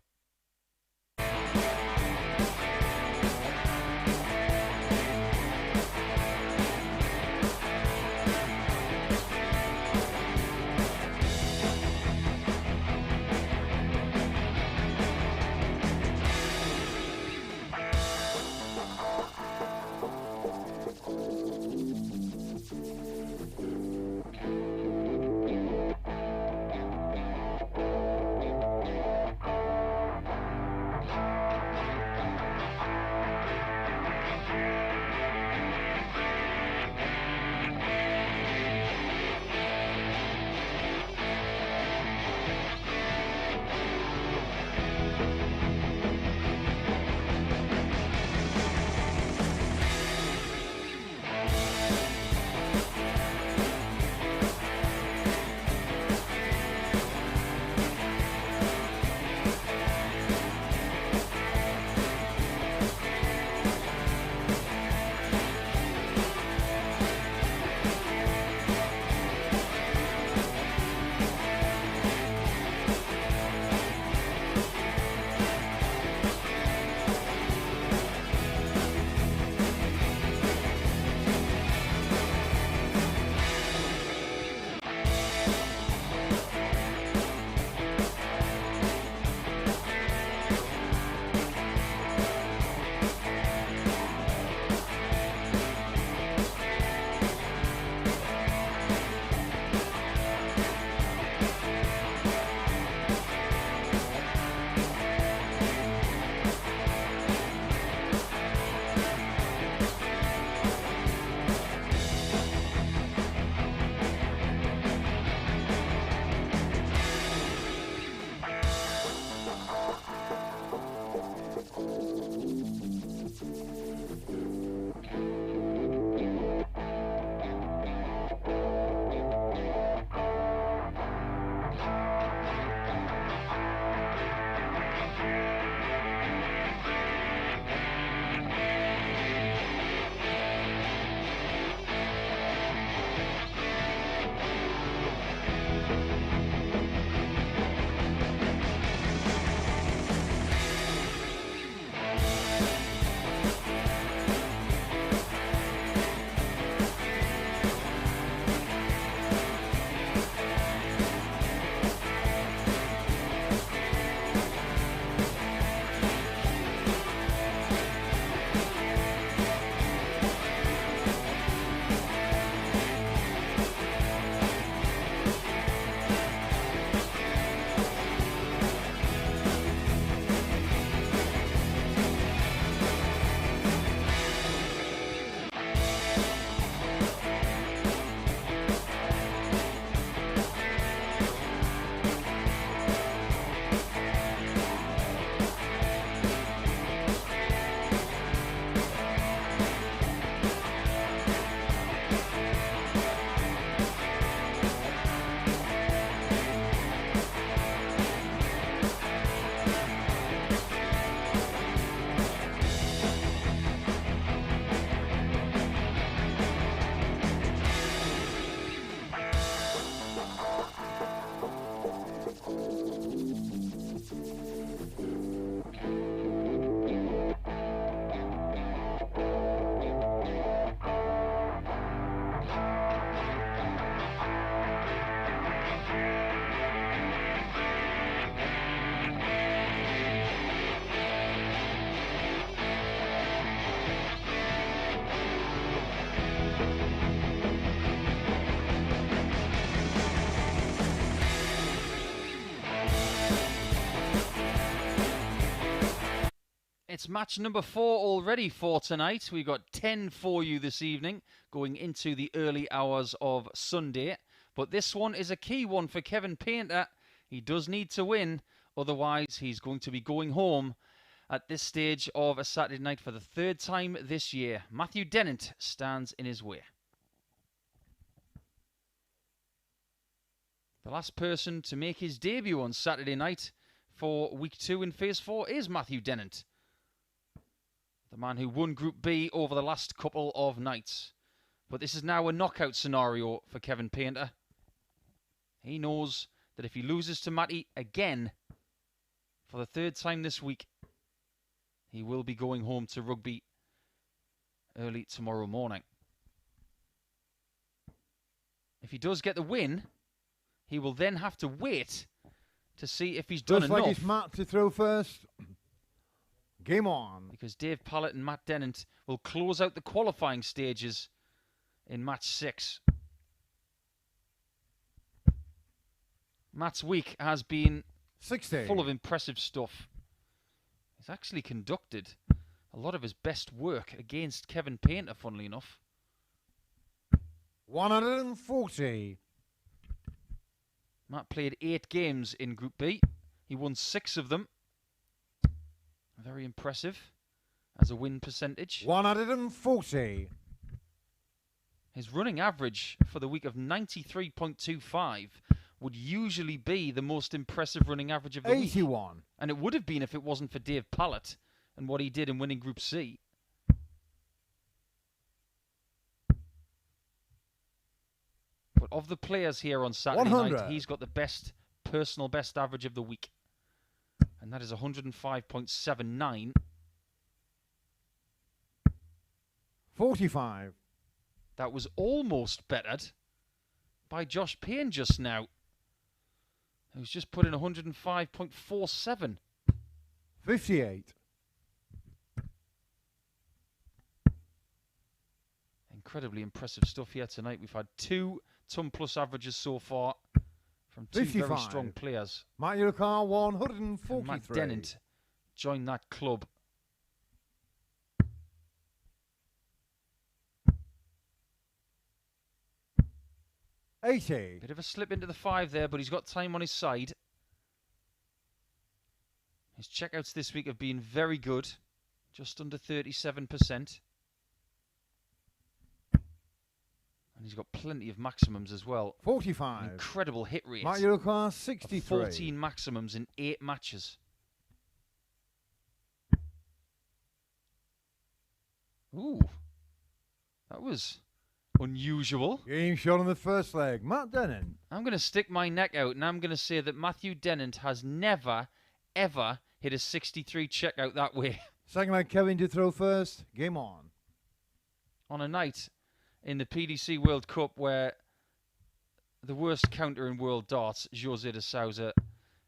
It's match number 4 already for tonight. We've got 10 for you this evening, going into the early hours of Sunday. But this one is a key one for Kevin Painter. He does need to win, otherwise he's going to be going home at this stage of a Saturday night for the third time this year. Matthew Dennant stands in his way. The last person to make his debut on Saturday night for Week 2 in Phase 4 is Matthew Dennant, the man who won Group B over the last couple of nights. But this is now a knockout scenario for Kevin Painter. He knows that if he loses to Matty again for the third time this week, he will be going home to rugby early tomorrow morning. If he does get the win, he will then have to wait to see if he's done Looks enough. like it's Matt to throw first. Game on. Because Dave Pallett and Matt Dennant will close out the qualifying stages in match 6. Matt's week has been 60. full of impressive stuff. He's actually conducted a lot of his best work against Kevin Painter, funnily enough. 140. Matt played 8 games in Group B. He won 6 of them. Very impressive as a win percentage. 140. His running average for the week of 93.25 would usually be the most impressive running average of the week. 81. And it would have been if it wasn't for Dave Pallett and what he did in winning Group C. But of the players here on Saturday 100. night, he's got the best personal best average of the week. And that is 105.79. 45. That was almost bettered by Josh Payne just now, who's just put in 105.47. 58. Incredibly impressive stuff here tonight. We've had 2 ton plus averages so far from 2 very 55. strong players. Matt Yurkar, And 143. Matt Dennant joined that club. $80. Bit of a slip into the 5 there, but he's got time on his side. His checkouts this week have been very good, just under 37%. And he's got plenty of maximums as well. 45. An incredible hit rate. Matt Yurkar, Of 63. 14 maximums in 8 matches. Ooh, that was unusual. Game shot on the first leg. Matt Dennant. I'm going to stick my neck out and I'm going to say that Matthew Dennant has never, ever hit a 63 checkout that way. Second leg, Kevin to throw first. Game on. On a night in the PDC World Cup where the worst counter in world darts, Jose de Souza,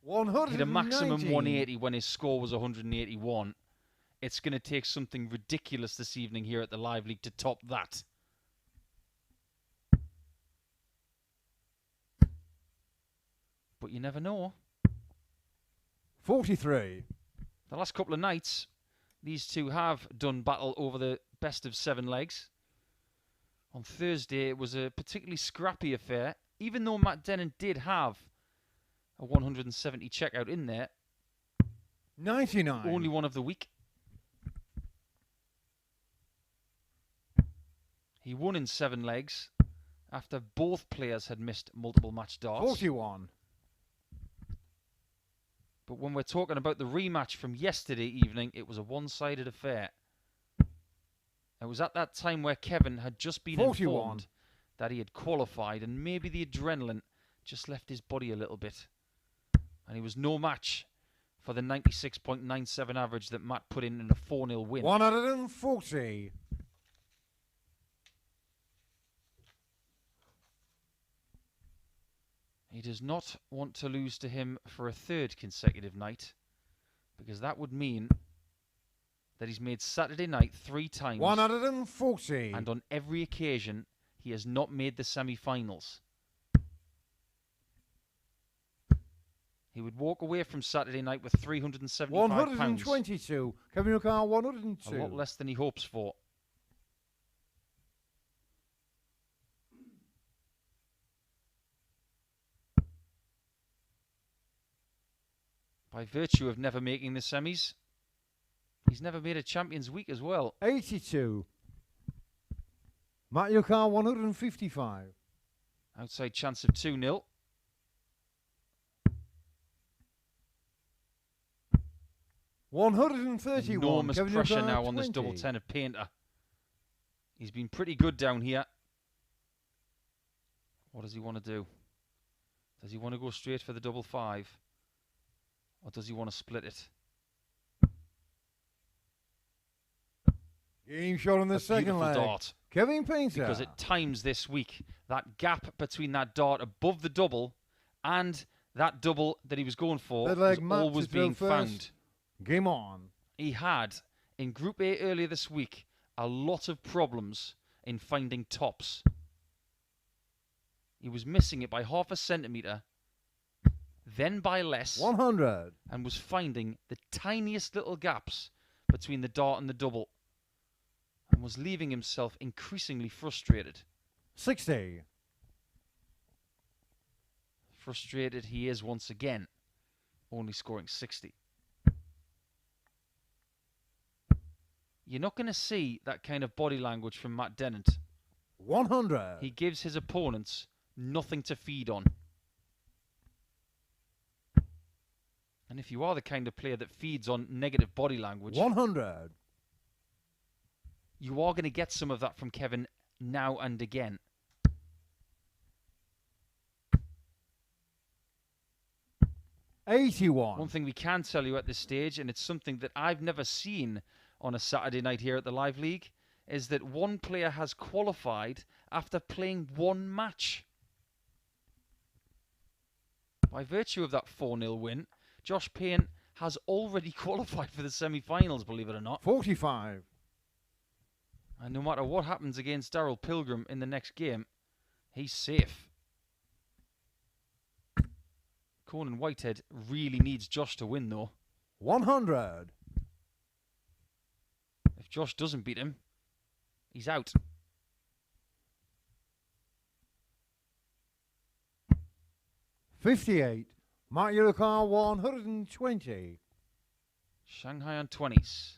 190. hit a maximum 180 when his score was 181. It's going to take something ridiculous this evening here at the Live League to top that. But you never know. 43. The last couple of nights, these two have done battle over the best of 7 legs. On Thursday, it was a particularly scrappy affair. Even though Matt Dennant did have a 170 checkout in there, 99. only one of the week. He won in 7 legs after both players had missed multiple match darts. 41. But when we're talking about the rematch from yesterday evening, it was a one-sided affair. It was at that time where Kevin had just been 41. informed that he had qualified, and maybe the adrenaline just left his body a little bit. And he was no match for the 96.97 average that Matt put in a 4-0 win. 140. He does not want to lose to him for a 3rd consecutive night, because that would mean that he's made Saturday night 3 times. 140. And on every occasion, he has not made the semi-finals. He would walk away from Saturday night with £375. 122. Kevin Yurkar, 102. A lot less than he hopes for. By virtue of never making the semis, he's never made a Champions Week as well. 82. Matt Yurkar, 155. Outside chance of 2-0. $131. Enormous Kevin pressure Yurkar, now on this 20. double 10 of Painter. He's been pretty good down here. What does he want to do? Does he want to go straight for the double 5? Or does he want to split it? Game shot on the second leg. Dart. Kevin Payne. Because at times this week, that gap between that dart above the double and that double that he was going for was always being found. Game on. He had, in Group A earlier this week, a lot of problems in finding tops. He was missing it by half a centimetre, then by less, 100, and was finding the tiniest little gaps between the dart and the double, and was leaving himself increasingly frustrated. 60. Frustrated he is once again, only scoring 60. You're not going to see that kind of body language from Matt Dennant. 100. He gives his opponents nothing to feed on. And if you are the kind of player that feeds on negative body language, 100. You are going to get some of that from Kevin now and again. $81. One thing we can tell you at this stage, and it's something that I've never seen on a Saturday night here at the Live League, is that one player has qualified after playing one match. By virtue of that 4-0 win, Josh Payne has already qualified for the semi-finals, believe it or not. 45. And no matter what happens against Darryl Pilgrim in the next game, he's safe. Conan Whitehead really needs Josh to win, though. 100. If Josh doesn't beat him, he's out. $58. Mark your car 120. Shanghai on 20s.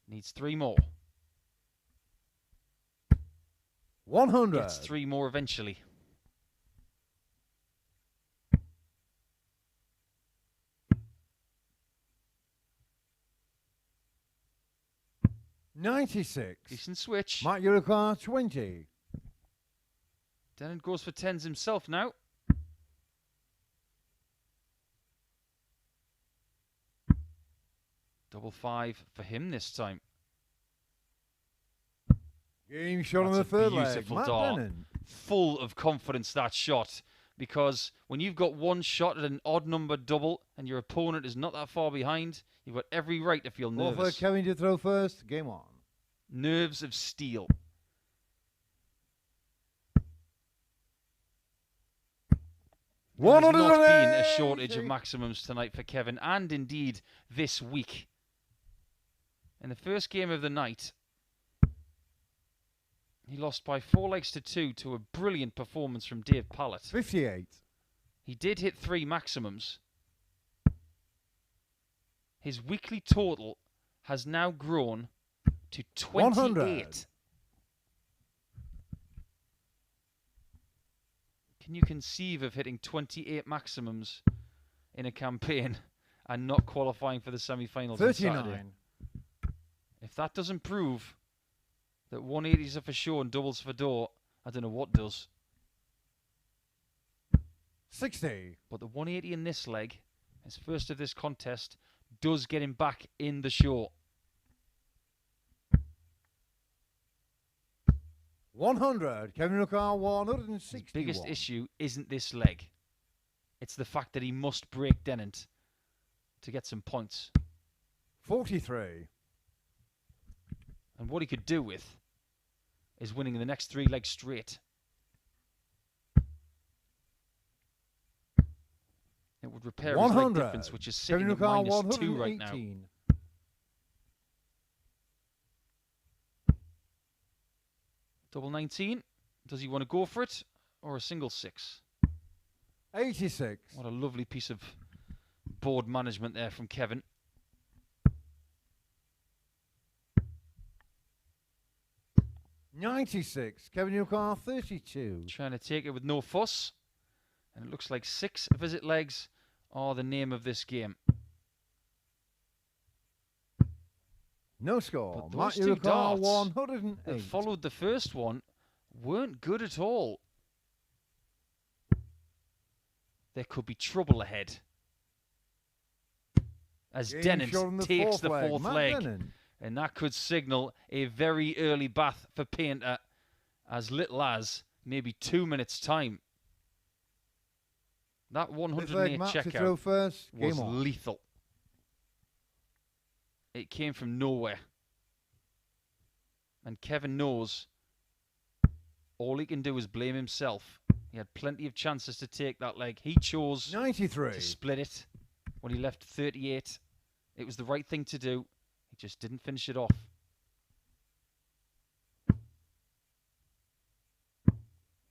Needs 3 more. 100. Gets 3 more eventually. $96. Decent switch. Mark your car 20. Dennett goes for 10s himself now. Double 5 for him this time. Game shot on That's the a third leg. beautiful Matt dart. Dennett. Full of confidence, that shot. Because when you've got one shot at an odd number double and your opponent is not that far behind, you've got every right to feel Ball nervous. for Kevin to throw first. Game on. Nerves of steel. There's not been a shortage of maximums tonight for Kevin, and indeed this week. In the first game of the night, he lost by 4 legs to 2 to a brilliant performance from Dave Pallett. 58. He did hit 3 maximums. His weekly total has now grown to 28. 100. Can you conceive of hitting 28 maximums in a campaign and not qualifying for the semi-finals on Saturday? 39. If that doesn't prove that 180s are for sure and doubles for door, I don't know what does. 60. But the 180 in this leg, his first of this contest, does get him back in the show. 100. Kevin O'Carr 161. His biggest issue isn't this leg. It's the fact that he must break Dennant to get some points. 43. And what he could do with is winning the next 3 legs straight. It would repair his leg difference, which is sitting Kevin at O'Carr minus 2 right now. 118. Double 19. Does he want to go for it or a single 6? 86. What a lovely piece of board management there from Kevin. $96. Kevin O'Carr 32. Trying to take it with no fuss. And it looks like 6 visit legs are the name of this game. No score. But those 2 O'Carr darts 108. that followed the first one weren't good at all. there could be trouble ahead. As Game Dennant shot on the takes fourth the leg. fourth Matt leg. Dennant. And that could signal a very early bath for Payne as little as maybe 2 minutes' time. That Fifth 108 leg, Matt to throw checkout first. was Game on. lethal. It came from nowhere. And Kevin knows all he can do is blame himself. He had plenty of chances to take that leg. He chose 93. to split it when he left 38. It was the right thing to do. He just didn't finish it off.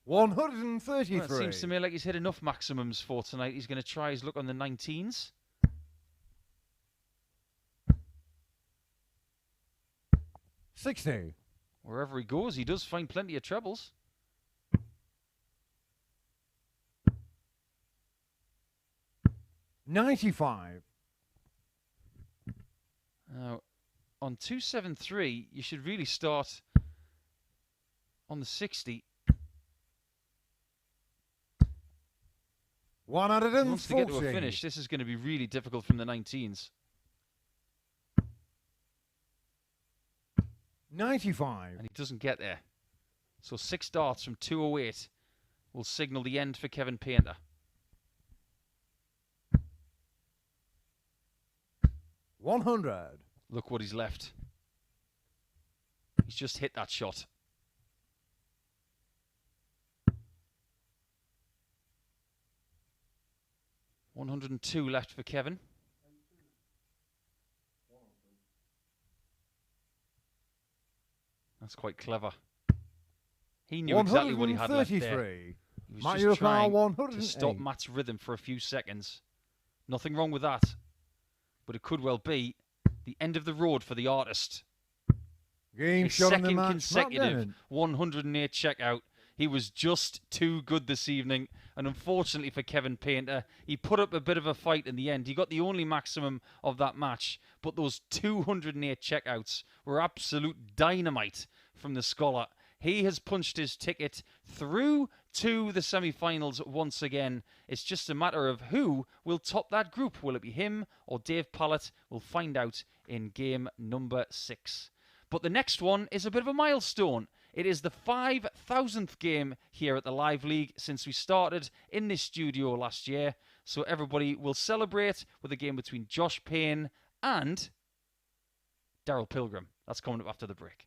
133. Well, it seems to me like he's hit enough maximums for tonight. He's going to try his luck on the 19s. 60. Wherever he goes, he does find plenty of trebles. $95. Now, on 273, you should really start on the 60. He wants to get to a 140. finish. This is going to be really difficult from the 19s. 95. And he doesn't get there. So 6 darts from 208 will signal the end for Kevin Payne. 100. Look what he's left. He's just hit that shot. $102 left for Kevin. That's quite clever. He knew exactly what he had left there. 133. He was Matt just Yukar, trying to 108. stop Matt's rhythm for a few seconds. Nothing wrong with that. But it could well be the end of the road for the artist. Game His shot in the second match. Matt consecutive Dennant. 108 checkout. He was just too good this evening. And unfortunately for Kevin Payne, he put up a bit of a fight in the end. He got the only maximum of that match. But those 208 checkouts were absolute dynamite from the scholar. He has punched his ticket through to the semi-finals once again. It's just a matter of who will top that group. Will it be him or Dave Pallett? We'll find out in game number 6. But the next one is a bit of a milestone. It is the 5,000th game here at the Live League since we started in this studio last year. So everybody will celebrate with a game between Josh Payne and Darryl Pilgrim. That's coming up after the break.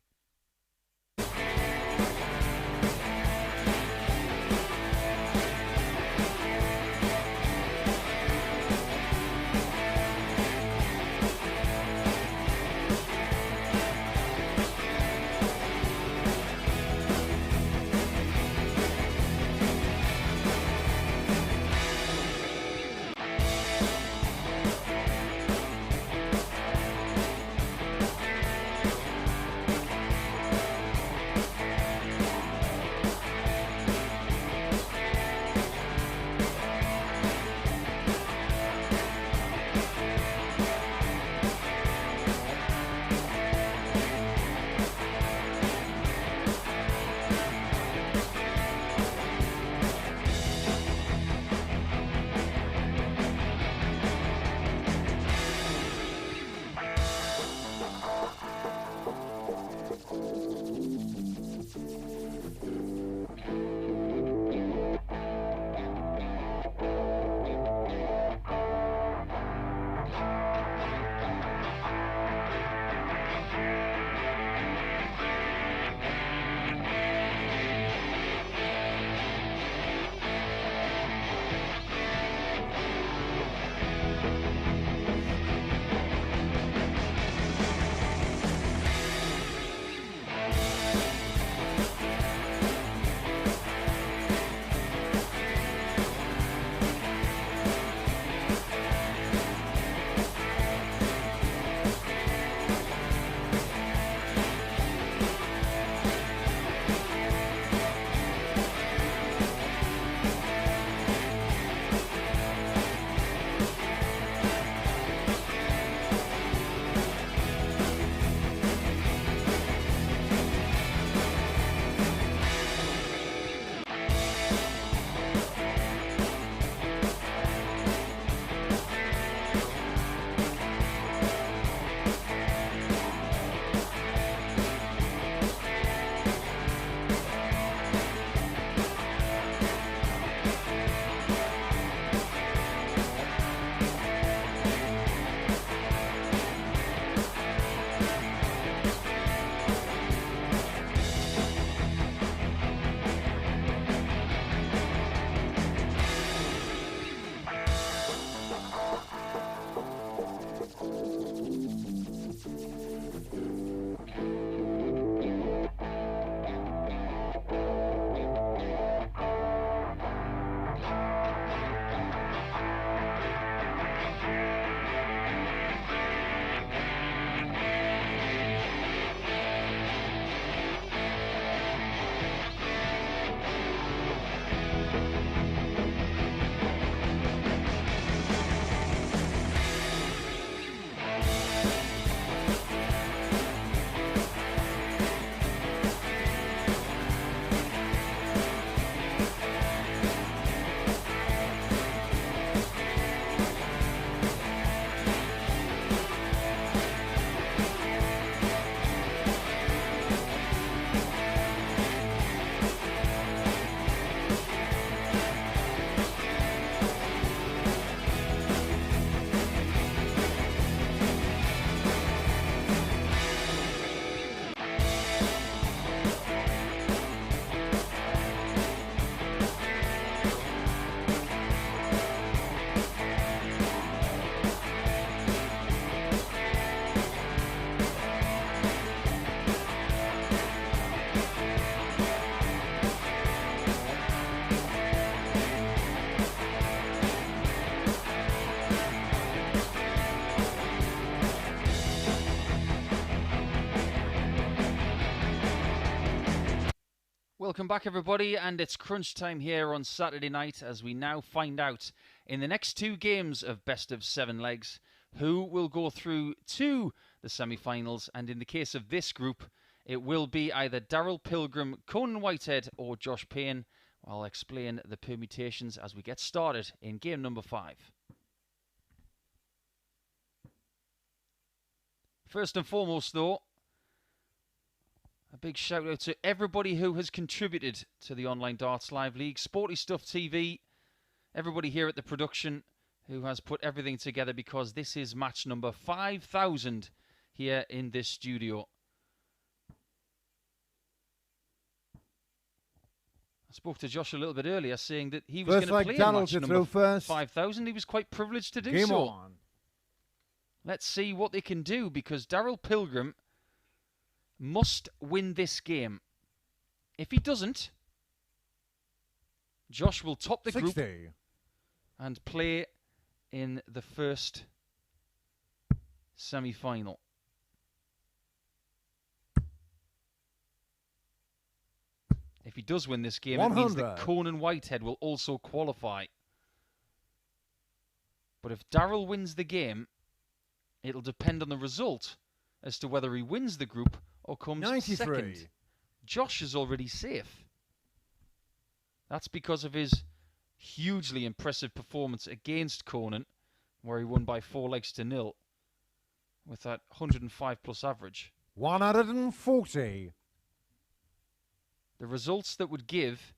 Welcome back, everybody, and it's crunch time here on Saturday night as we now find out in the next 2 games of best of 7 legs who will go through to the semi-finals, and in the case of this group, it will be either Darryl Pilgrim, Conan Whitehead or Josh Payne. I'll explain the permutations as we get started in game number 5. First and foremost, though, a big shout out to everybody who has contributed to the Online Darts Live League, Sporty Stuff TV, everybody here at the production who has put everything together, because this is match number 5,000 here in this studio. I spoke to Josh a little bit earlier saying that he was going to play match number 5,000. He was quite privileged to do Game so. on. Let's see what they can do, because Darryl Pilgrim must win this game. If he doesn't, Josh will top the 60. group and play in the first semi-final. If he does win this game, 100. it means that Conan Whitehead will also qualify. But if Darryl wins the game, it'll depend on the result as to whether he wins the group or comes 93. second. Josh is already safe. That's because of his hugely impressive performance against Conan, where he won by 4 legs to 0 with that 105 plus average. 140. The results that would give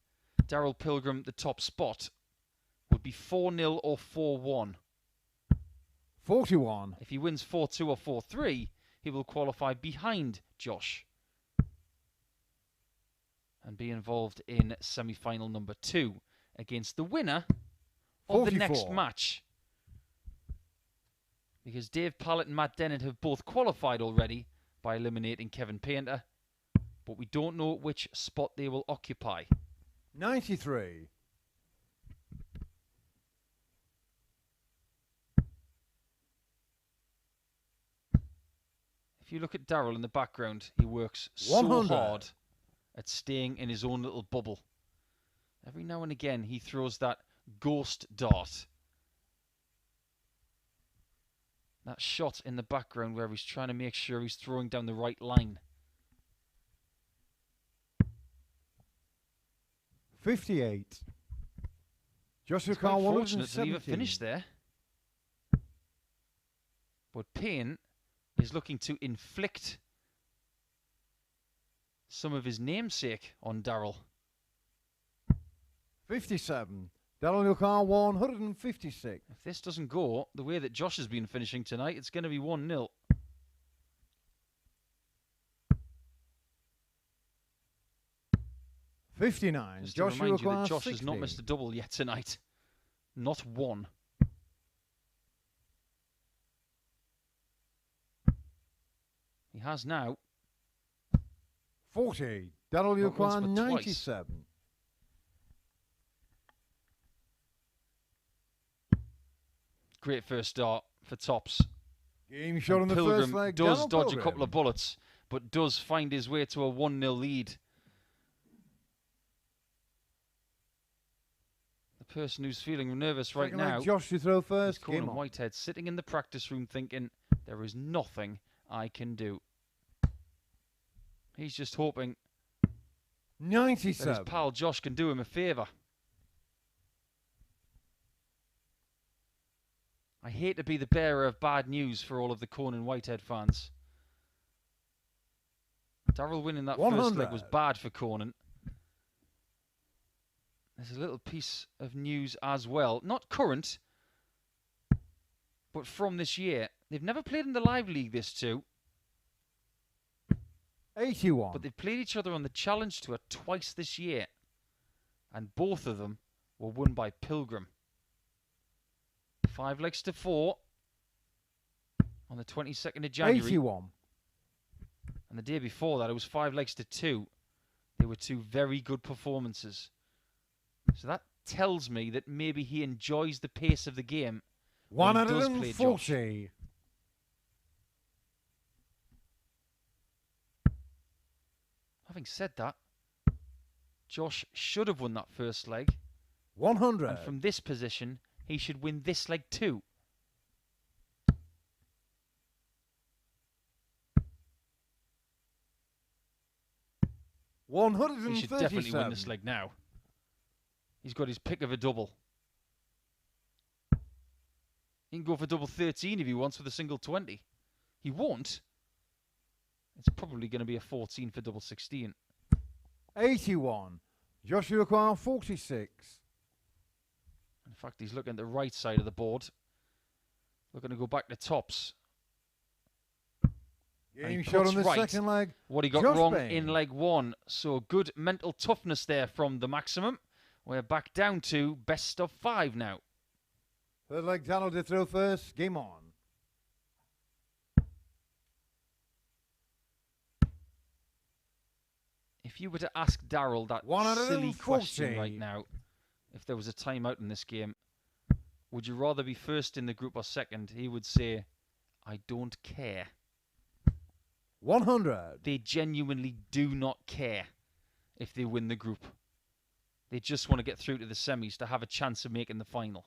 Darryl Pilgrim the top spot would be 4-0 or 4-1. 41. If he wins 4-2 or 4-3, he will qualify behind Josh and be involved in semi-final number 2 against the winner of 44. the next match. Because Dave Pallett and Matt Dennett have both qualified already by eliminating Kevin Painter, but we don't know which spot they will occupy. 93. If you look at Darryl in the background, he works so 100. hard at staying in his own little bubble. Every now and again, he throws that ghost dart. That shot in the background where he's trying to make sure he's throwing down the right line. 58. Joshua It's quite Carr fortunate to leave it 117. finished there. But Payne is looking to inflict some of his namesake on Darryl. 57. Darryl Carr 156. If this doesn't go the way that Josh has been finishing tonight, it's going to be 1-0. 59. Just to Joshua remind you that Carr Josh 60. has not missed a double yet tonight. Not one. He has now. 40. Darryl Not once, Carr but twice. 97. Great first start for tops. Game shot in And the Pilgrim first leg. does Darryl dodge Pilgrim. a couple of bullets, but does find his way to a 1-0 lead. The person who's feeling nervous right Second leg, now Josh to throw is first. Game Conan on. Whitehead, sitting in the practice room thinking, there is nothing I can do. He's just hoping that his 97. pal Josh can do him a favour. I hate to be the bearer of bad news for all of the Conan Whitehead fans. Darryl winning that first 100. leg was bad for Conan. There's a little piece of news as well. Not current, but from this year. They've never played in the Live League, this two. 81. But they've played each other on the Challenge Tour twice this year. And both of them were won by Pilgrim. 5 legs to 4 on the 22nd of January. 81. And the day before that, it was 5 legs to 2. They were 2 very good performances. So that tells me that maybe he enjoys the pace of the game when he does play Josh. 140. Having said that, Josh should have won that first leg. 100. And from this position, he should win this leg too. He should definitely win this leg now. He's got his pick of a double. He can go for double 13 if he wants with a single 20. He won't. It's probably going to be a 14 for double 16. 81. Joshua require 46. In fact, he's looking at the right side of the board. Looking to go back to tops. Game shot on the second leg. What he got Josh wrong Payne. in leg one. So good mental toughness there from the maximum. We're back down to best of 5 now. Third leg, Darryl to throw first. Game on. If you were to ask Darryl that silly question right now, if there was a timeout in this game, would you rather be first in the group or second? He would say, I don't care. 100. They genuinely do not care if they win the group. They just want to get through to the semis to have a chance of making the final.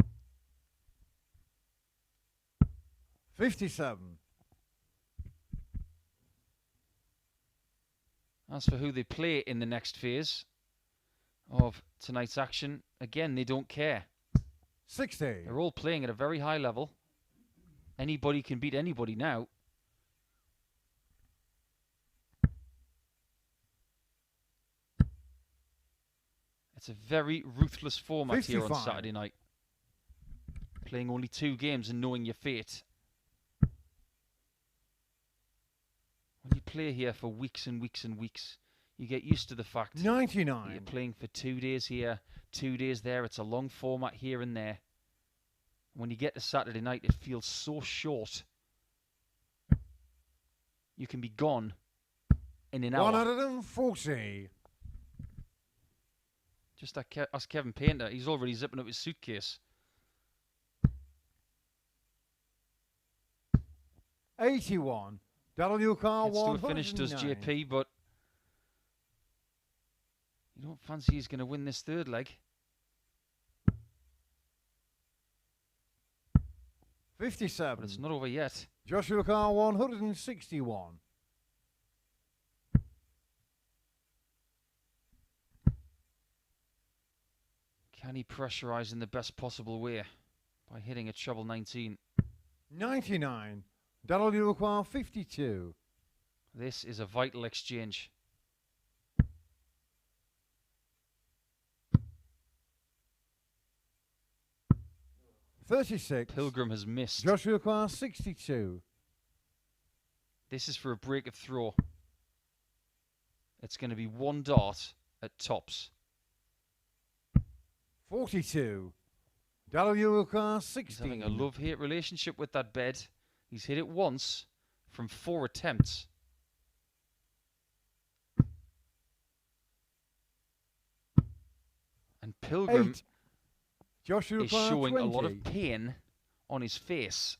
57. As for who they play in the next phase of tonight's action, again, they don't care. 60. They're all playing at a very high level. Anybody can beat anybody now. It's a very ruthless format 55. here on Saturday night. Playing only 2 games and knowing your fate. When you play here for weeks and weeks and weeks, you get used to the fact 99. that you're playing for 2 days here, 2 days there. It's a long format here and there. When you get to Saturday night, it feels so short. You can be gone in an hour. 140. Just ask Kevin Payne. He's already zipping up his suitcase. 81. Darryl car Gets to a finish, does JP, but you don't fancy he's going to win this third leg. 57. But it's not over yet. Joshua car 161. Can he pressurise in the best possible way by hitting a treble 19? 99. Darryl require 52. This is a vital exchange. $36. Pilgrim has missed. Joshua require 62. This is for a break of throw. It's going to be 1 dart at tops. 42. Darryl require 16. He's having a love-hate relationship with that bed. He's hit it once from 4 attempts. And Pilgrim 8. Joshua is showing 20. a lot of pain on his face.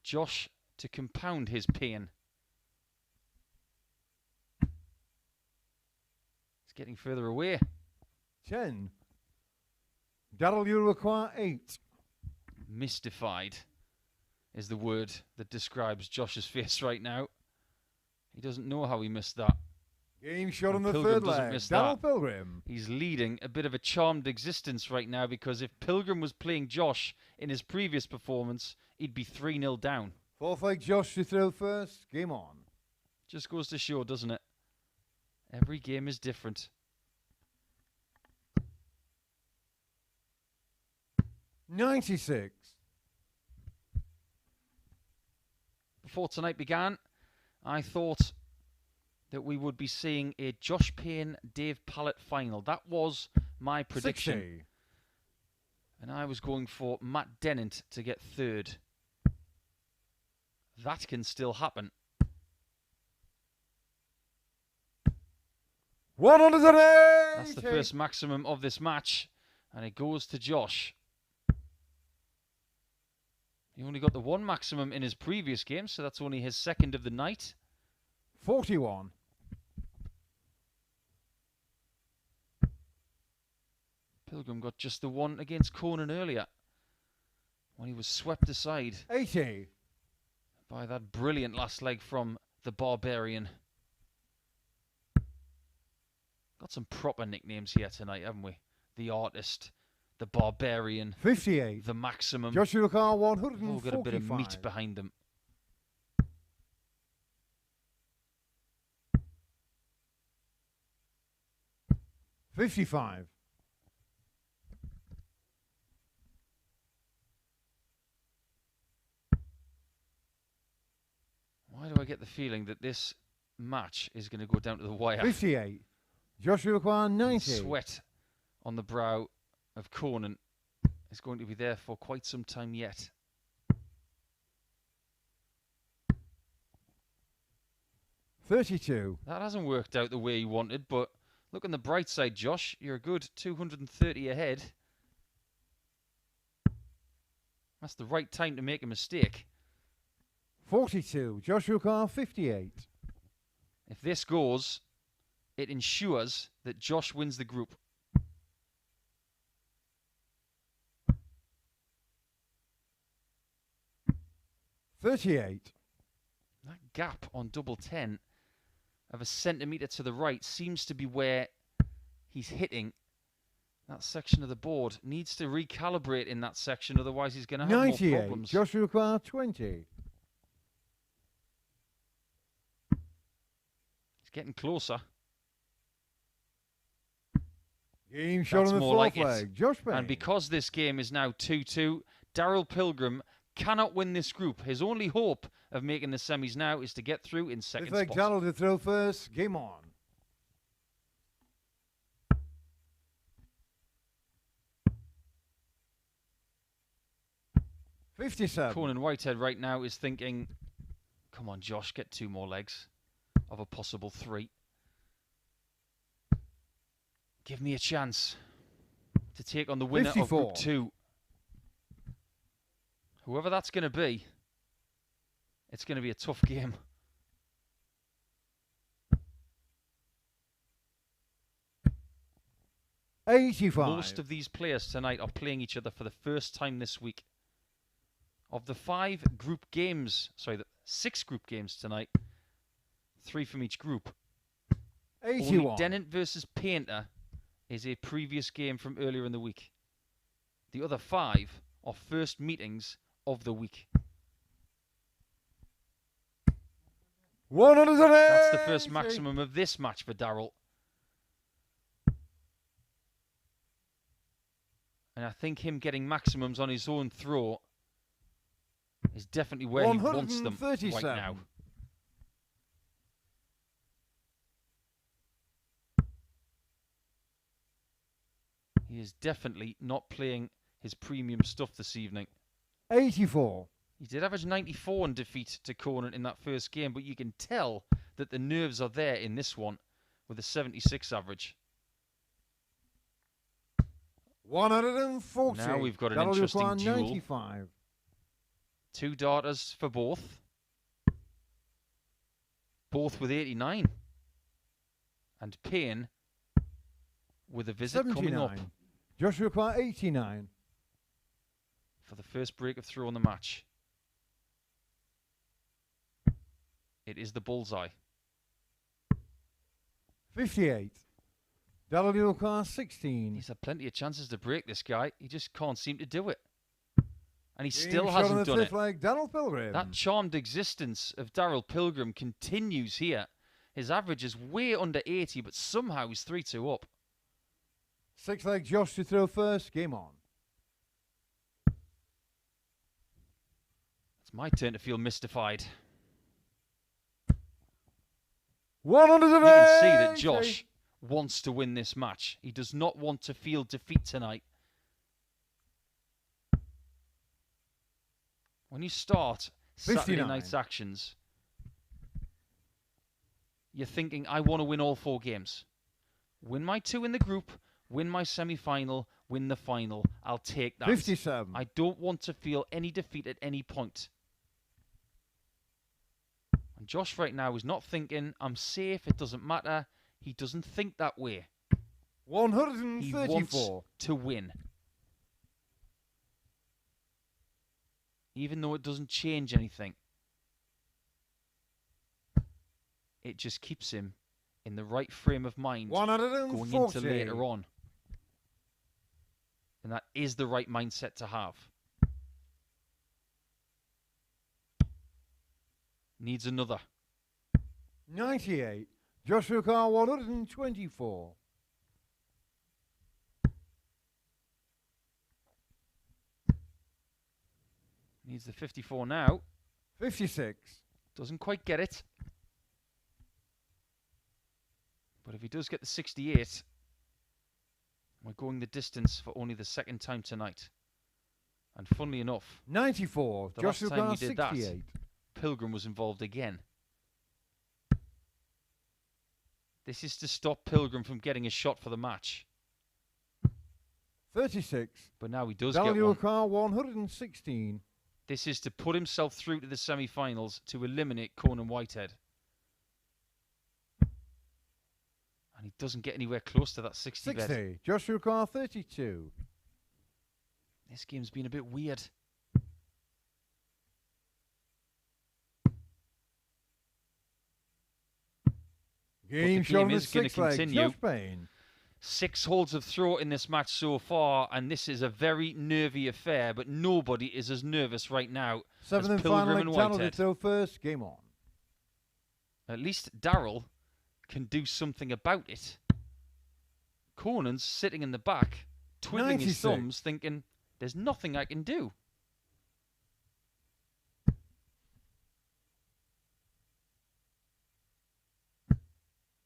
Josh to compound his pain. It's getting further away. 10. Darryl require 8. Mystified is the word that describes Josh's face right now. He doesn't know how he missed that. Game shot on the Pilgrim third doesn't leg. miss Darryl that. Pilgrim. He's leading a bit of a charmed existence right now, because if Pilgrim was playing Josh in his previous performance, he'd be 3-0 down. Fourth leg, Josh to throw first. Game on. Just goes to show, doesn't it? Every game is different. 96. Before tonight began, I thought that we would be seeing a Josh Payne, Dave Pallett final. That was my prediction. 60. And I was going for Matt Dennant to get third. That can still happen. 180. That's the first maximum of this match. And it goes to Josh. He only got the 1 maximum in his previous game, so that's only his second of the night. 41. Pilgrim got just the one against Conan earlier when he was swept aside 80. by that brilliant last leg from the Barbarian. Got some proper nicknames here tonight, haven't we? The Artist, the Barbarian, 58. the Maximum. Joshua Carr, All 145. got a bit of meat behind them. 55. Why do I get the feeling that this match is going to go down to the wire? 58. Joshua Carr, 90. Sweat on the brow of Conan is going to be there for quite some time yet. 32. That hasn't worked out the way he wanted, but look on the bright side, Josh. You're a good 230 ahead. That's the right time to make a mistake. 42. Joshua Carr, 58. If this goes, it ensures that Josh wins the group. $38. That gap on double 10 of a centimetre to the right seems to be where he's hitting that section of the board. Needs to recalibrate in that section, otherwise he's going to have 98. more problems. Joshua Carr, 20. He's getting closer. Game shot That's on the more fourth like it. leg. Josh Payne. And because this game is now 2-2, Darryl Pilgrim cannot win this group. His only hope of making the semis now is to get through in second Fifth leg, spot. Darryl to throw first. Game on. $57. Conan Whitehead right now is thinking, come on, Josh, get 2 more legs of a possible 3. Give me a chance to take on the winner 54. of Group 2. Whoever that's going to be, it's going to be a tough game. $85. Most of these players tonight are playing each other for the first time this week. Of the 6 group games tonight, 3 from each group. 81. Only Dennant versus Payne is a previous game from earlier in the week. The other 5 are first meetings of the week. 180. That's the first maximum of this match for Darryl. And I think him getting maximums on his own throw is definitely where he wants them right now. He is definitely not playing his premium stuff this evening. 84. He did average 94 in defeat to Conan in that first game, but you can tell that the nerves are there in this one with a 76 average. 140. Now we've got an That'll interesting require duel. 95. 2 darters for both. Both with 89. And Payne with a visit coming up 79. Joshua Carr, 89. for the first break of throw on the match. It is the bullseye. 58. Darryl Carr, 16. He's had plenty of chances to break this guy. He just can't seem to do it. And he Game still shot on hasn't the done fifth it. leg, Darryl Pilgrim. That charmed existence of Darryl Pilgrim continues here. His average is way under 80, but somehow he's 3-2 up. Sixth leg, Josh to throw first. Game on. It's my turn to feel mystified. 180. You can see that Josh wants to win this match. He does not want to feel defeat tonight. When you start Saturday 59. night's actions, you're thinking, I want to win all 4 games. Win my 2 in the group, win my semi-final, win the final. I'll take that. 57. I don't want to feel any defeat at any point. And Josh right now is not thinking, I'm safe, it doesn't matter. He doesn't think that way. He wants 134. to win. Even though it doesn't change anything. It just keeps him in the right frame of mind going 140. into later on. And that is the right mindset to have. Needs another. 98. Joshua Carr 124. Needs the 54 now. 56. Doesn't quite get it. But if he does get the 68, we're going the distance for only the second time tonight. And funnily enough, 94. the Joshua last time Carr he did 68. that, Pilgrim was involved again. This is to stop Pilgrim from getting a shot for the match. 36. But now he does get one. Darryl Carr 116. This is to put himself through to the semi-finals to eliminate Conan Whitehead. And he doesn't get anywhere close to that 60 bet. 60. Joshua Carr 32. This game's been a bit weird. Game game shown is as gonna 6 legs. continue. Josh Payne. 6 holds of throw in this match so far, and this is a very nervy affair, but nobody is as nervous right now as 7th and Pilgrim final and leg. Darryl to Whitehead. throw first. Game on. At least Darryl can do something about it. Conan's sitting in the back, twiddling his 96. thumbs, thinking, there's nothing I can do.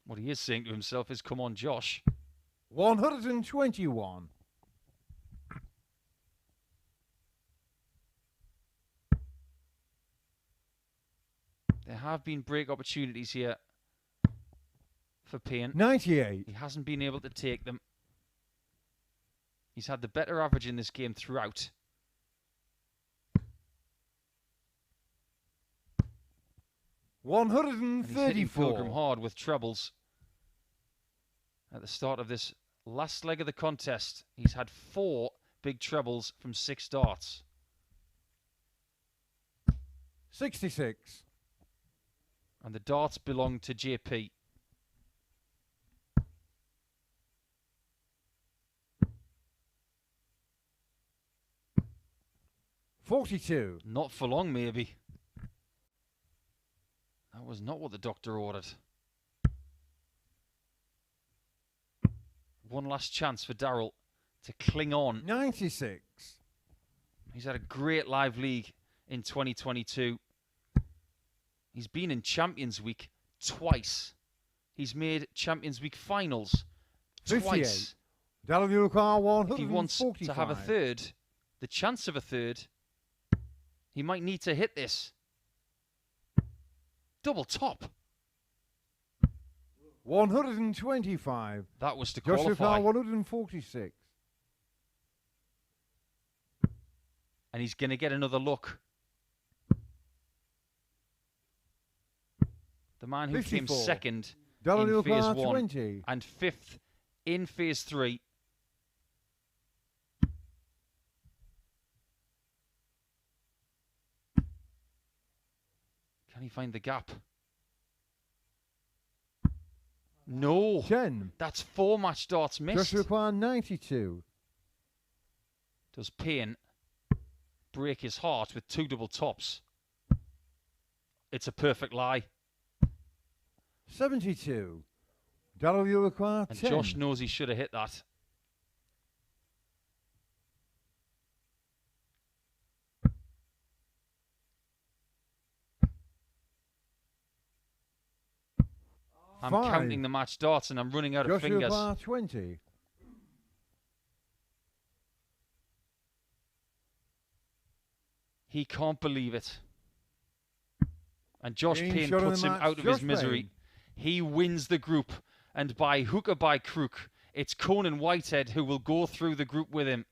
What he is saying to himself is, come on, Josh. 121. There have been break opportunities here for Payne. 98. He hasn't been able to take them. He's had the better average in this game throughout. And he's hitting Pilgrim 134. hard with trebles. At the start of this last leg of the contest, he's had 4 big trebles from 6 darts. 66. And the darts belong to JP. $42. Not for long, maybe. That was not what the doctor ordered. One last chance for Darryl to cling on. 96. He's had a great live league in 2022. He's been in Champions Week twice. He's made Champions Week finals 58. twice. Darryl Carr If he 145. wants to have a third, the chance of a third, he might need to hit this. Double top. 125. That was to Joshua qualify. Carr 146. And he's going to get another look. The man who came 54. second Darryl in phase Carr 1 20. and 5th in phase 3. Can he find the gap? No. 10. That's 4 match darts missed. Joshua Carr 92. Does Payne break his heart with 2 double tops? It's a perfect lie. 72. Darryl Carr And 10. Josh knows he should have hit that. I'm 5. counting the match darts and I'm running out of Joshua fingers. Carr 20. He can't believe it. And Josh Game Payne shot in puts the him match, out of Josh his misery. Payne. He wins the group. And by hook or by crook, it's Conan Whitehead who will go through the group with him.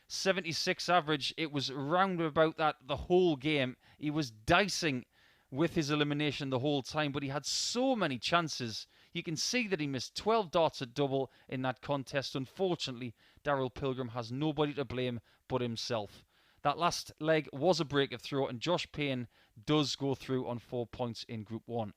76 average. It was round about that the whole game. He was dicing with his elimination the whole time, but he had so many chances. You can see that he missed 12 darts at double in that contest. Unfortunately, Darryl Pilgrim has nobody to blame but himself. That last leg was a break of throw, and Josh Payne does go through on 4 points in Group 1.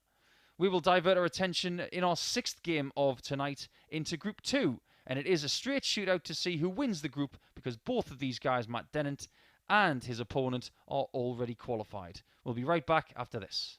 We will divert our attention in our 6th game of tonight into Group 2, and it is a straight shootout to see who wins the group, because both of these guys, Matt Dennant and his opponent, are already qualified. We'll be right back after this.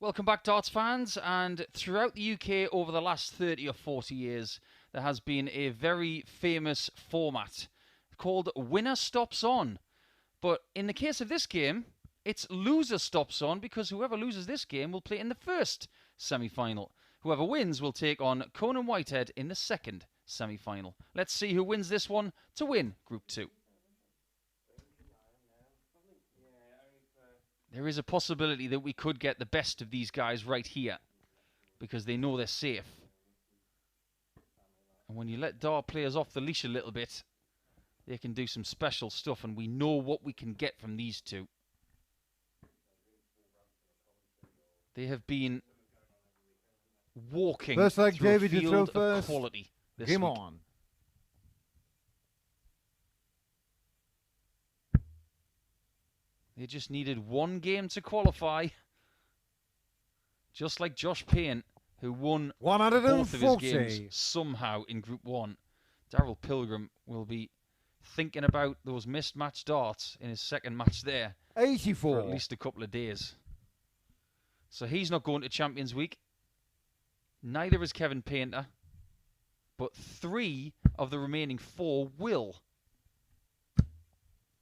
Welcome back, darts fans. And throughout the UK over the last 30 or 40 years, there has been a very famous format called Winner Stops On. But in the case of this game, its loser stops on, because whoever loses this game will play in the first semi-final. Whoever wins will take on Conan Whitehead in the second semi-final. Let's see who wins this one to win Group 2. There is a possibility that we could get the best of these guys right here, because they know they're safe. And when you let Dart players off the leash a little bit, they can do some special stuff, and we know what we can get from these two. They have been walking First leg, through David, a you throw field of first. quality this Game week. on. They just needed one game to qualify. Just like Josh Payne, who won both of his 140. games somehow in Group 1. Darryl Pilgrim will be thinking about those missed match darts in his second match there 84. for at least a couple of days. So he's not going to Champions Week. Neither is Kevin Painter. But 3 of the remaining 4 will.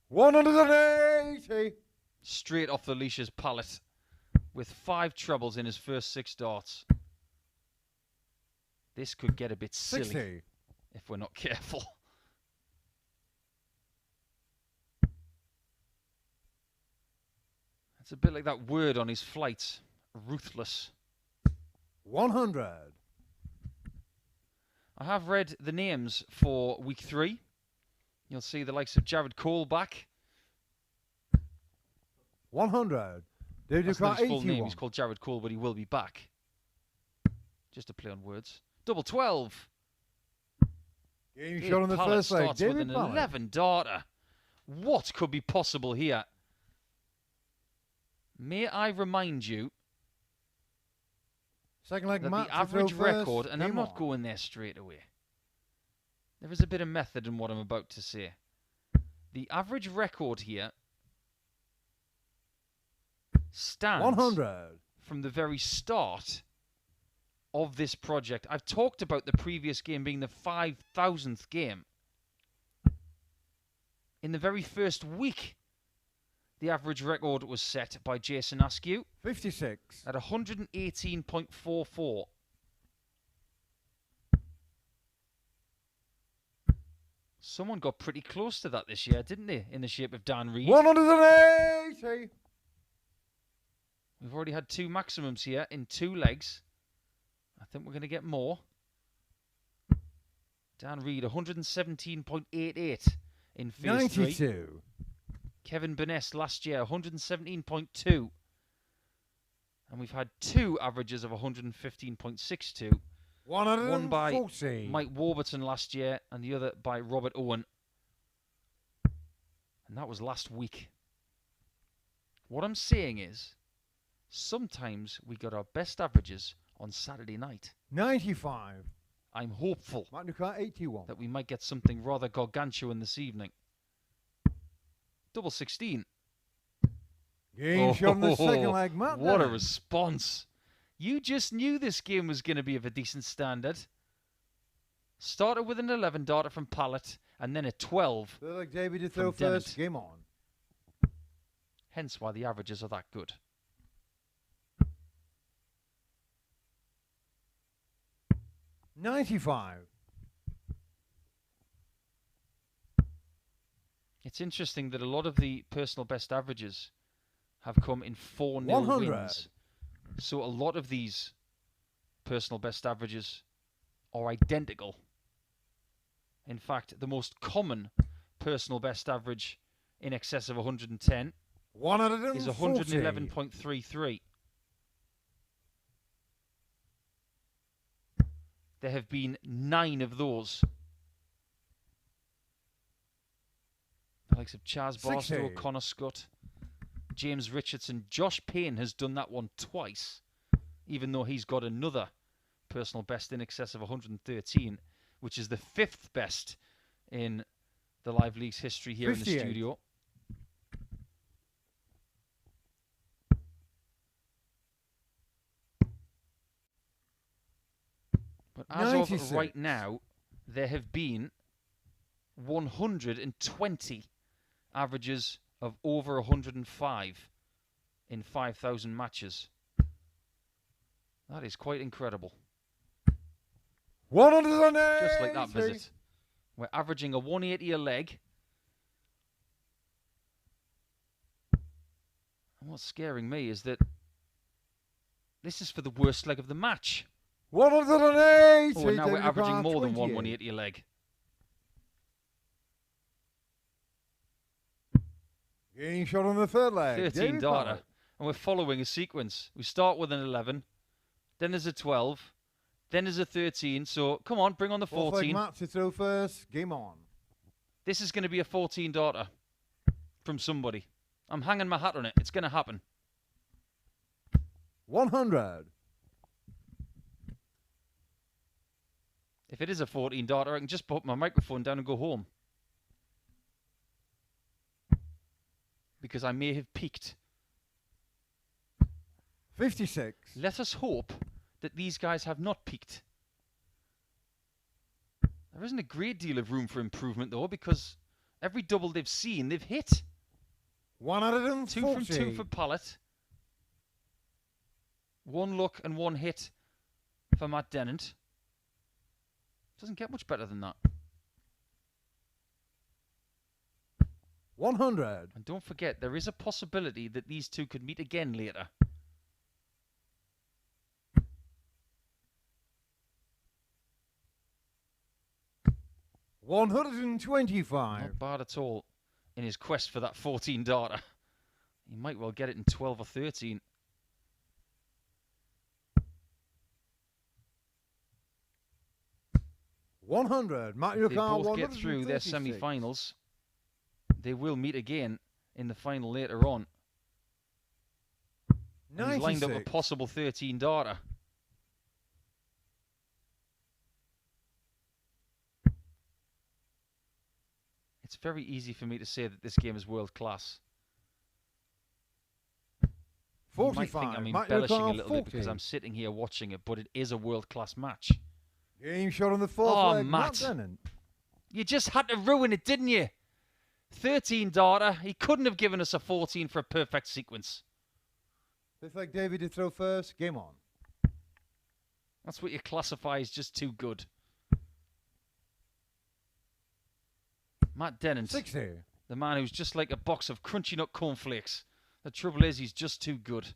180. Straight off the leash is Pallett, with 5 trebles in his first 6 darts. This could get a bit silly 60. if we're not careful. It's a bit like that word on his flight, ruthless. 100. I have read the names for week 3. You'll see the likes of Jared Cole back. 100. David, That's you not got his full 81. name. He's called Jared Cole, but he will be back. Just a play on words. Double 12. Game Dave shot on the Pallett first leg. starts with David an Pallett. 11 darter. What could be possible here? May I remind you Second leg, that Matt the to throw average first. record, and I'm Game not on. going there straight away. There is a bit of method in what I'm about to say. The average record here stands 100. from the very start of this project. I've talked about the previous game being the 5,000th game. In the very first week, the average record was set by Jason Askew 56. at 118.44. Someone got pretty close to that this year, didn't they? In the shape of Dan Reed. 180. We've already had 2 maximums here in 2 legs. I think we're going to get more. Dan Reed, 117.88 in phase 3. 92. Kevin Burness last year, 117.2. And we've had 2 averages of 115.62. 140. One by Mike Warburton last year and the other by Robert Owen. And that was last week. What I'm saying is, sometimes we got our best averages on Saturday night. 95. I'm hopeful Matt Nuka, 81. that we might get something rather gargantuan this evening. Double 16. Game shot on the second leg, Matt. What a Dennett. response. You just knew this game was going to be of a decent standard. Started with an 11 darter from Pallett and then a 12. Third leg, David, to throw from Dennett. first. Game on. Hence why the averages are that good. $95. It's interesting that a lot of the personal best averages have come in 4-0 100. wins. So a lot of these personal best averages are identical. In fact, the most common personal best average in excess of 110 is 111.33. There have been 9 of those. The likes of Chaz Barstow, 60. Connor Scott, James Richardson. Josh Payne has done that one twice, even though he's got another personal best in excess of 113, which is the 5th best in the Live League's history here 58. in the studio. But as 96. of right now, there have been 120 averages of over 105 in 5,000 matches. That is quite incredible. 180. Just like that visit. We're averaging a 180 a leg. And what's scaring me is that this is for the worst leg of the match. 180. Oh, and now we're David averaging O'Connor, more than 28. 180 a leg. Getting shot on the third leg. 13 David darter. Pallett. And we're following a sequence. We start with an 11. Then there's a 12. Then there's a 13. So, come on, bring on the Fourth leg 14. Matt to throw first. Game on. This is going to be a 14 darter from somebody. I'm hanging my hat on it. It's going to happen. 100. If it is a 14 darter, I can just put my microphone down and go home. Because I may have peaked. 56. Let us hope that these guys have not peaked. There isn't a great deal of room for improvement, though, because every double they've seen, they've hit. 140. 2 from 2 for Pallett. 1 look and 1 hit for Matt Dennant. Doesn't get much better than that. 100. And don't forget, there is a possibility that these two could meet again later. $125. Not bad at all in his quest for that 14 darter. He might well get it in 12 or 13. $100. Matt If they O'Connor, both get through their 136. semi-finals, they will meet again in the final later on. And he's lined up a 96. possible 13 darter. It's very easy for me to say that this game is world class. You might 45. think I'm Matt embellishing a O'Connor, little bit because 40. I'm sitting here watching it, but it is a world class match. Game shot on the fourth Oh, leg. Matt. Dennant. You just had to ruin it, didn't you? 13 darter. He couldn't have given us a 14 for a perfect sequence. Fifth leg David to throw first. Game on. That's what you classify as just too good. Matt Dennant, 60. the man who's just like a box of crunchy nut cornflakes. The trouble is, he's just too good.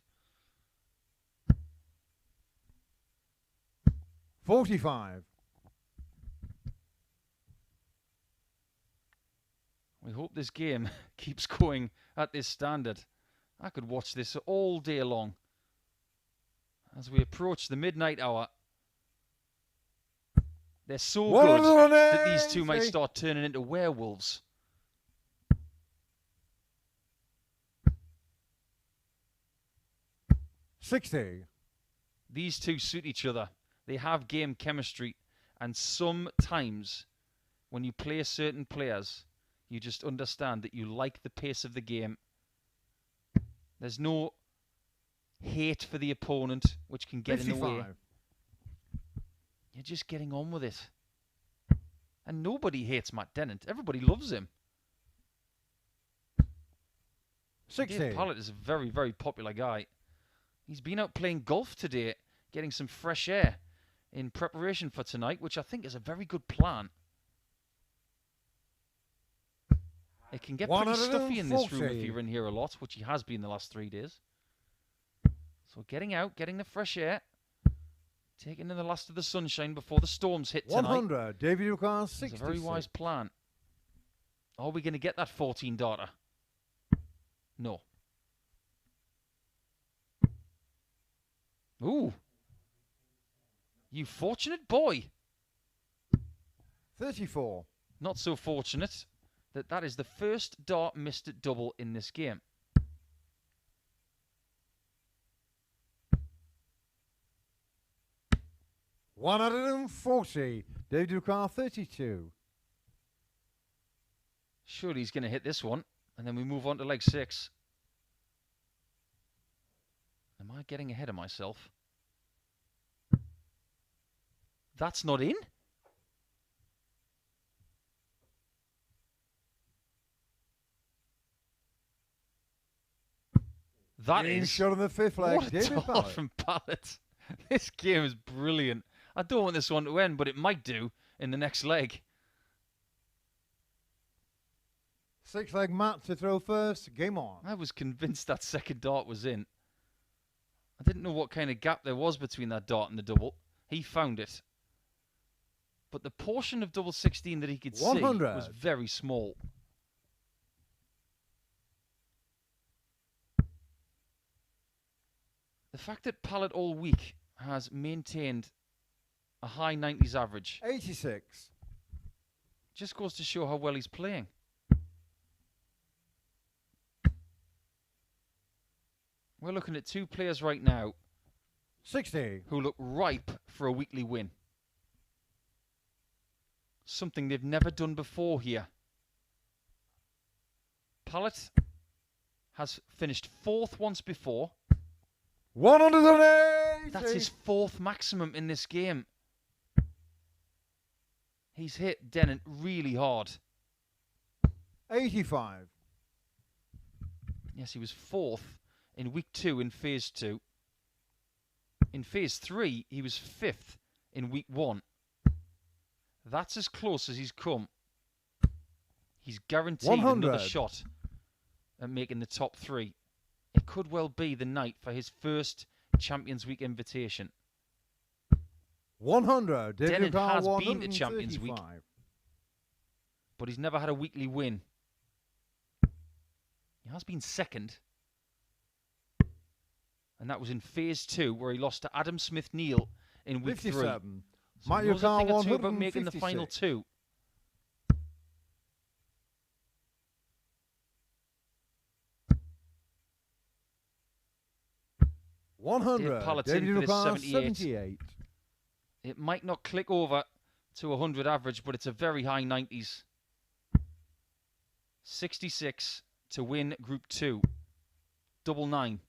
45. We hope this game keeps going at this standard. I could watch this all day long. As we approach the midnight hour, they're so good that these two might start turning into werewolves. $60. These two suit each other. They have game chemistry. And sometimes, when you play certain players, you just understand that you like the pace of the game. There's no hate for the opponent, which can get 55. in the way. You're just getting on with it. And nobody hates Matt Dennant. Everybody loves him. 60. Dave Pallett is a very, very popular guy. He's been out playing golf today, getting some fresh air in preparation for tonight, which I think is a very good plan. It can get pretty stuffy in this room if you're in here a lot, which he has been the last 3 days. So getting out, getting the fresh air, taking in the last of the sunshine before the storms hit tonight. 100. David O'Connor, 66. It's a very wise plan. Are we going to get that 14 darter? No. Ooh. You fortunate boy. 34. Not so fortunate that that is the first dart missed at double in this game. $140. David O'Connor, 32. Surely he's going to hit this one. And then we move on to leg 6. Am I getting ahead of myself? That's not in? That Game is shot on the fifth leg. what a David dart Pallett. from Pallett. This game is brilliant. I don't want this one to end, but it might do in the next leg. Sixth leg Matt to throw first. Game on. I was convinced that second dart was in. I didn't know what kind of gap there was between that dart and the double. He found it. But the portion of double 16 that he could see 100. was very small. The fact that Pallett all week has maintained a high 90s average 86. just goes to show how well he's playing. We're looking at two players right now 60. who look ripe for a weekly win. Something they've never done before here. Pallett has finished fourth once before. 180. That's his fourth maximum in this game. He's hit Dennant really hard. 85. Yes, he was fourth in week 2 in phase 2. In phase 3, he was fifth in week 1. That's as close as he's come. He's guaranteed 100. another shot at making the top 3. It could well be the night for his first Champions Week invitation. 100. David Dennett has Pallett, been to Champions Week, 135. but he's never had a weekly win. He has been second, and that was in phase 2, where he lost to Adam Smith-Neal in week 3. 57. So Matt he knows a thing Yukar, or two about making the final 156. 2. Dave 100. Pallett's in David for this Yukar, 78. 78. It might not click over to 100 average, but it's a very high 90s. 66 to win Group 2. Double 9.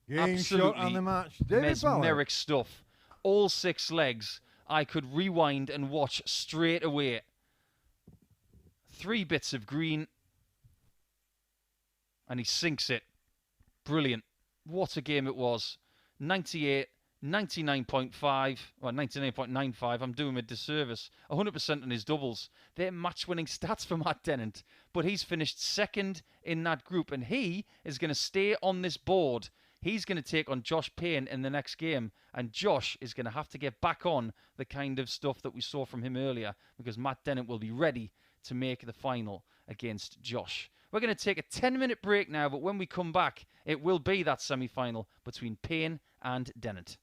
Game shot on the match. David Pallett. Mesmeric stuff. All 6 legs I could rewind and watch straight away. 3 bits of green. And he sinks it. Brilliant. What a game it was. 98, 99.5, well, 99.95. I'm doing him a disservice. 100% on his doubles. They're match-winning stats for Matt Dennant. But he's finished second in that group, and he is going to stay on this board. He's going to take on Josh Payne in the next game, and Josh is going to have to get back on the kind of stuff that we saw from him earlier, because Matt Dennant will be ready to make the final against Josh. We're going to take a 10-minute break now, but when we come back, it will be that semi-final between Payne and Dennant.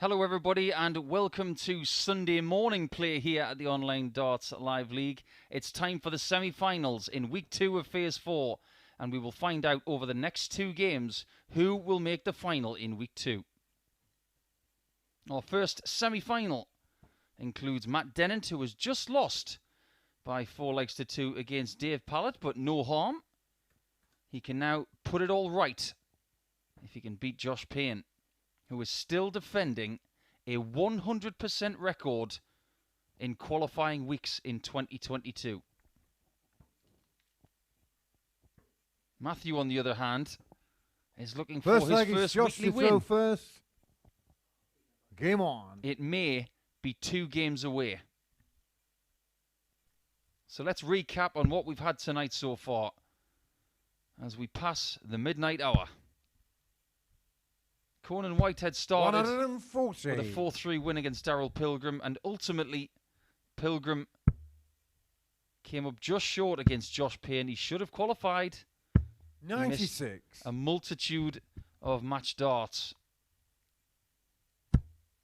Hello everybody and welcome to Sunday morning play here at the Online Darts Live League. It's time for the semi-finals in week 2 of phase 4 and we will find out over the next 2 games who will make the final in week 2. Our first semi-final includes Matt Dennant, who has just lost by 4-2 against Dave Pallett, but no harm. He can now put it all right if he can beat Josh Payne, who is still defending a 100% record in qualifying weeks in 2022. Matthew, on the other hand, is looking for his first weekly win. First. Game on. It may be 2 games away. So let's recap on what we've had tonight so far as we pass the midnight hour. Conan Whitehead started 140. with a 4-3 win against Darryl Pilgrim, and ultimately Pilgrim came up just short against Josh Payne. He should have qualified. 96. A multitude of match darts.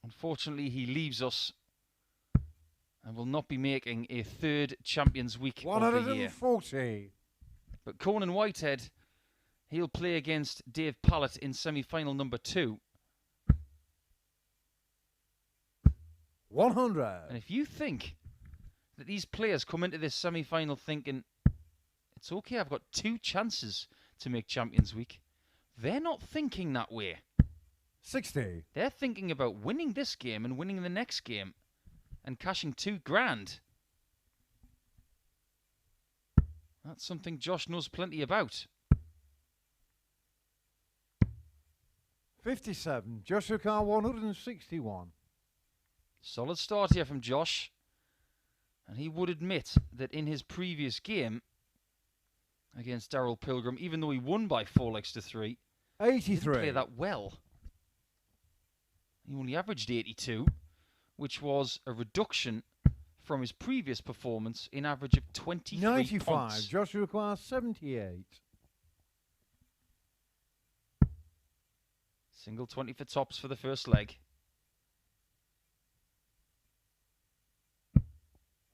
Unfortunately, he leaves us and will not be making a 3rd Champions Week of the year. 140. But Conan Whitehead, he'll play against Dave Pallett in semi-final number 2. 100. And if you think that these players come into this semi-final thinking, it's okay, I've got 2 chances to make Champions Week, they're not thinking that way. 60. They're thinking about winning this game and winning the next game and cashing $2,000. That's something Josh knows plenty about. 57. Joshua Carr 161. Solid start here from Josh. And he would admit that in his previous game against Darryl Pilgrim, even though he won by 4-3, 83. he didn't play that well. He only averaged 82, which was a reduction from his previous performance in average of 23 95. points. Joshua Carr 78. Single 20 for tops for the first leg.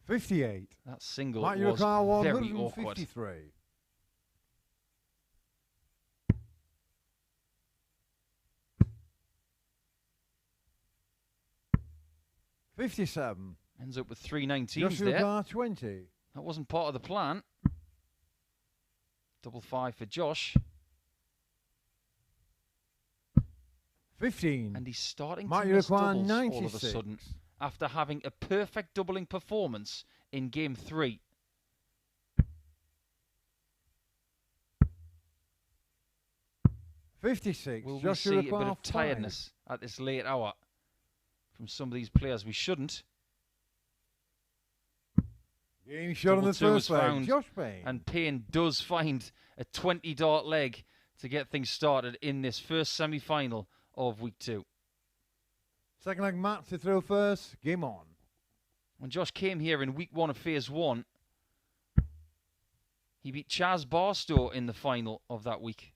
58. That single Matt was Carr very awkward. 153. 57. Ends up with 3 19s Joshua there. Carr 20. That wasn't part of the plan. 5-5 for Josh. 15. And he's starting Matt to miss Carr doubles 96. all of a sudden after having a perfect doubling performance in game 3. $56. Will we Joshua see a Carr bit of 5. tiredness at this late hour from some of these players? We shouldn't. Game shot on Double the two was first leg. found, Josh Payne. and Payne does find a 20 dart leg to get things started in this first semi-final of week 2. Second leg, Matt to throw first. Game on. When Josh came here in week 1 of phase 1, he beat Chaz Barstow in the final of that week.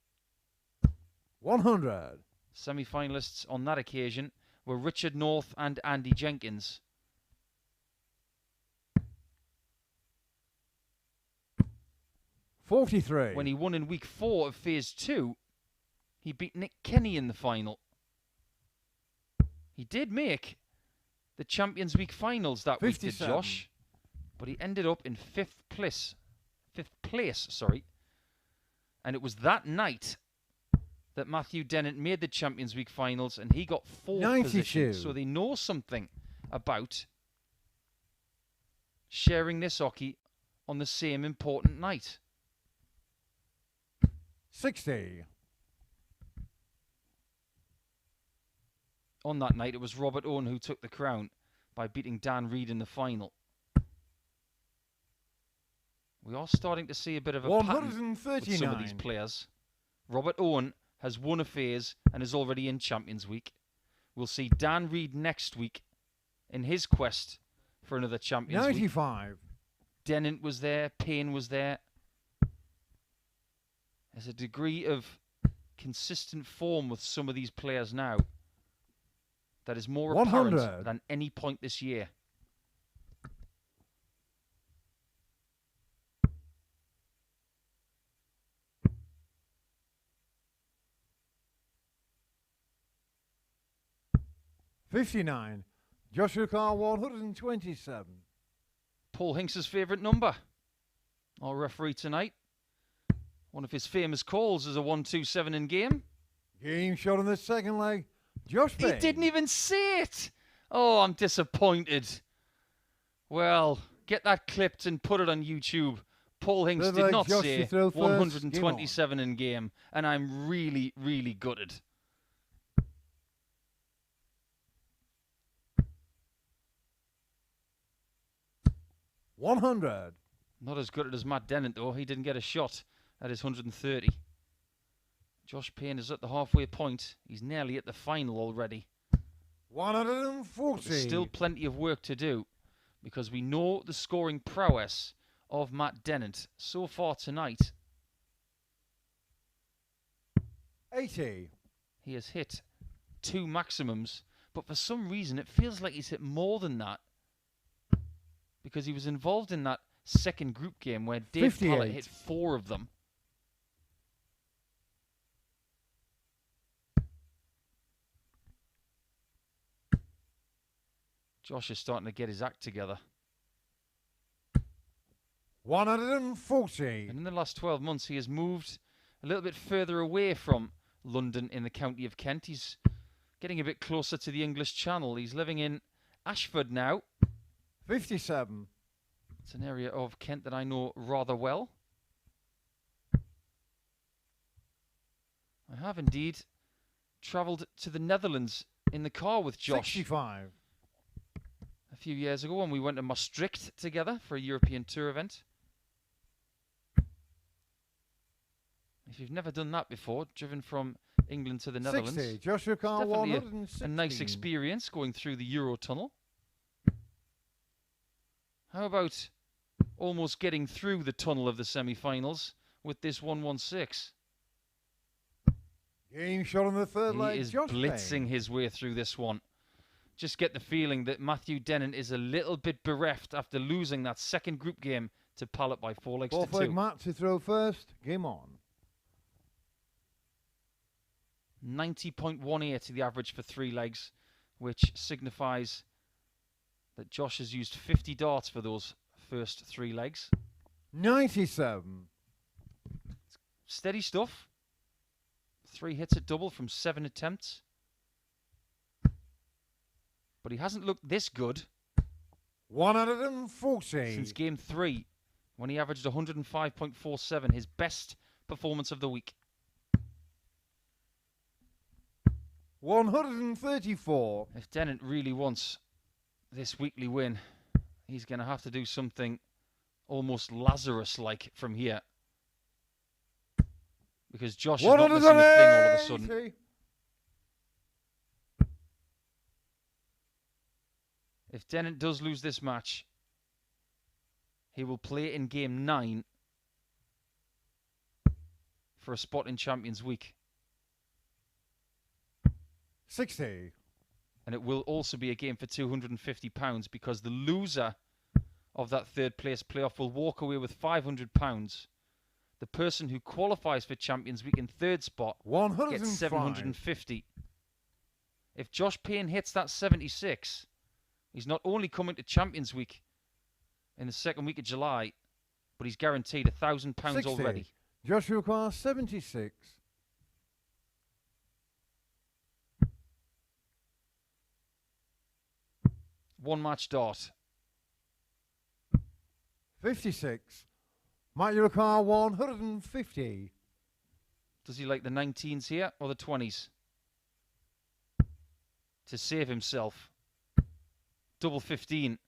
100. Semi-finalists on that occasion were Richard North and Andy Jenkins. 43. When he won in week 4 of phase 2, he beat Nick Kenny in the final. He did make the Champions Week finals that week, did Josh, but he ended up in 5th place. And it was that night that Matthew Dennett made the Champions Week finals, and he got 4th position. So they know something about sharing this hockey on the same important night. 60. On that night, it was Robert Owen who took the crown by beating Dan Reed in the final. We are starting to see a bit of a pattern with some of these players. Robert Owen has won a phase and is already in Champions Week. We'll see Dan Reed next week in his quest for another Champions 95. Week. Dennant was there. Payne was there. There's a degree of consistent form with some of these players now. that is more 100. apparent than any point this year. $59. Joshua Carr 127. Paul Hinks's favourite number. Our referee tonight. One of his famous calls is a 1-2-7 in game. Game shot in the second leg. Josh Payne. He didn't even see it. Oh, I'm disappointed. Well, get that clipped and put it on YouTube. Paul Hinks Third did leg, not Josh say to throw first. 127 in game, and I'm really, really gutted. $100. Not as good as Matt Dennant, though. He didn't get a shot at his 130. Josh Payne is at the halfway point. He's nearly at the final already. 140. There's still plenty of work to do because we know the scoring prowess of Matt Dennant so far tonight. 80. He has hit 2 maximums, but for some reason it feels like he's hit more than that because he was involved in that second group game where Dave Pallett hit 4 of them. Josh is starting to get his act together. 140. And in the last 12 months, he has moved a little bit further away from London in the county of Kent. He's getting a bit closer to the English Channel. He's living in Ashford now. 57. It's an area of Kent that I know rather well. I have indeed travelled to the Netherlands in the car with Josh 65. a few years ago when we went to Maastricht together for a European tour event. If you've never done that before, driven from England to the Netherlands, 60. Joshua Carr it's definitely 116. a nice experience going through the Eurotunnel. How about almost getting through the tunnel of the semi-finals with this 116? Game shot on the third leg. He is Josh blitzing Payne. his way through this one. Just get the feeling that Matthew Dennant is a little bit bereft after losing that second group game to Pallett by 4 legs to 2. Matt to throw first. Game on. 90.18 the average for 3 legs, which signifies that Josh has used 50 darts for those first 3 legs. 97. Steady stuff. 3 hits at double from 7 attempts. But he hasn't looked this good 140. since game 3, when he averaged 105.47, his best performance of the week. 134. If Dennant really wants this weekly win, he's going to have to do something almost Lazarus-like from here. Because Josh is not missing a thing all of a sudden. If Dennant does lose this match, he will play in game 9 for a spot in Champions Week. 60. And it will also be a game for £250 because the loser of that third place playoff will walk away with £500. The person who qualifies for Champions Week in third spot gets 750. If Josh Payne hits that 76, he's not only coming to Champions Week in the second week of July, but he's guaranteed £1,000 already. Joshua Carr 76. One match dart. 56. Matthew Carr 150. Does he like the 19s here or the 20s? To save himself. Double 15.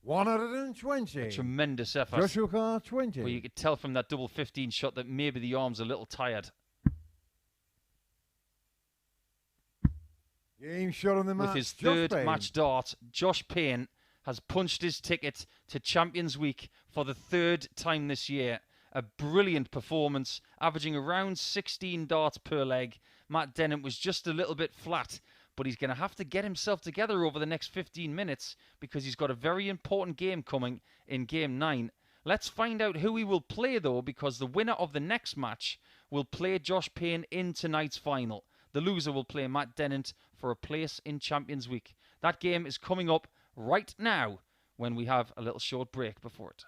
120. A tremendous effort. Joshua Carr 20. Well, you could tell from that double 15 shot that maybe the arm's a little tired. Game shot on the match. With his Josh third Payne. match dart, Josh Payne has punched his ticket to Champions Week for the 3rd time this year. A brilliant performance, averaging around 16 darts per leg. Matt Dennant was just a little bit flat, but he's going to have to get himself together over the next 15 minutes because he's got a very important game coming in Game 9. Let's find out who he will play, though, because the winner of the next match will play Josh Payne in tonight's final. The loser will play Matt Dennant for a place in Champions Week. That game is coming up right now when we have a little short break before it.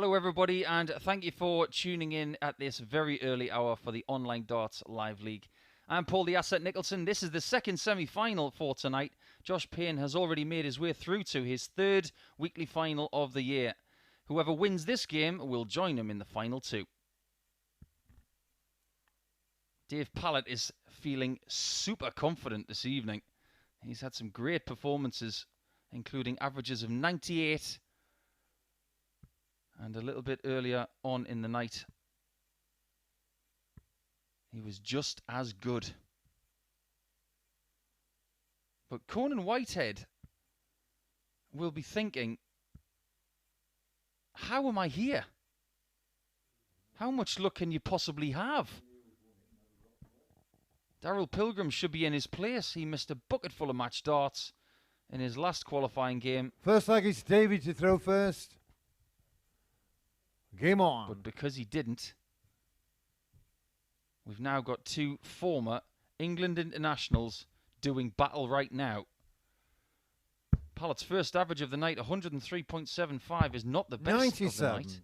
Hello everybody, and thank you for tuning in at this very early hour for the Online Darts Live League. I'm Paul the Asset Nicholson. This is the second semi-final for tonight. Josh Payne has already made his way through to his third weekly final of the year. Whoever wins this game will join him in the final two. Dave Pallett is feeling super confident this evening. He's had some great performances, including averages of 98. And a little bit earlier on in the night, he was just as good. But Conan Whitehead will be thinking, how am I here? How much luck can you possibly have? Darryl Pilgrim should be in his place. He missed a bucket full of match darts in his last qualifying game. First leg is Davey to throw first. Game on. But because he didn't, we've now got two former England internationals doing battle right now. Pallett's first average of the night, 103.75, is not the best 97. of the night.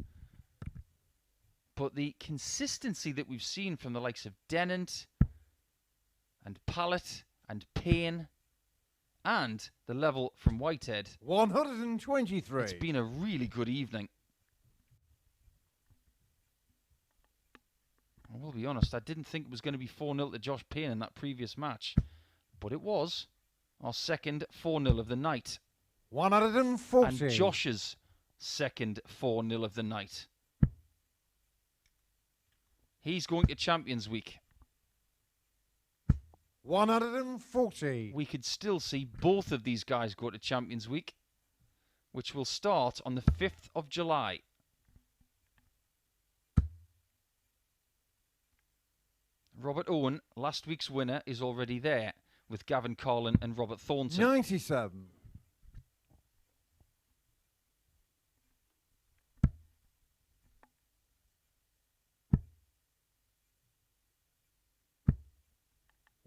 But the consistency that we've seen from the likes of Dennant and Pallett and Payne and the level from Whitehead, 123. it's been a really good evening. I will be honest, I didn't think it was going to be 4-0 to Josh Payne in that previous match. But it was our second 4-0 of the night. 140. And Josh's second 4-0 of the night. He's going to Champions Week. 140. We could still see both of these guys go to Champions Week, which will start on the 5th of July. Robert Owen, last week's winner, is already there with Gavin Carlin and Robert Thornton. 97.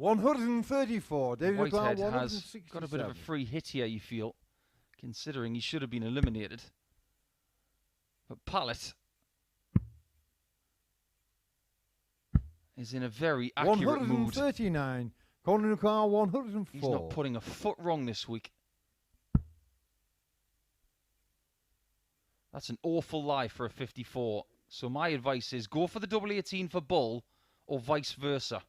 $134. David Whitehead O'Connor, has got a bit of a free hit here, you feel, considering he should have been eliminated. But Pallett is in a very accurate mood. 139. Conan O'Connor, 104. He's not putting a foot wrong this week. That's an awful lie for a 54. So my advice is go for the double 18 for Bull or vice versa.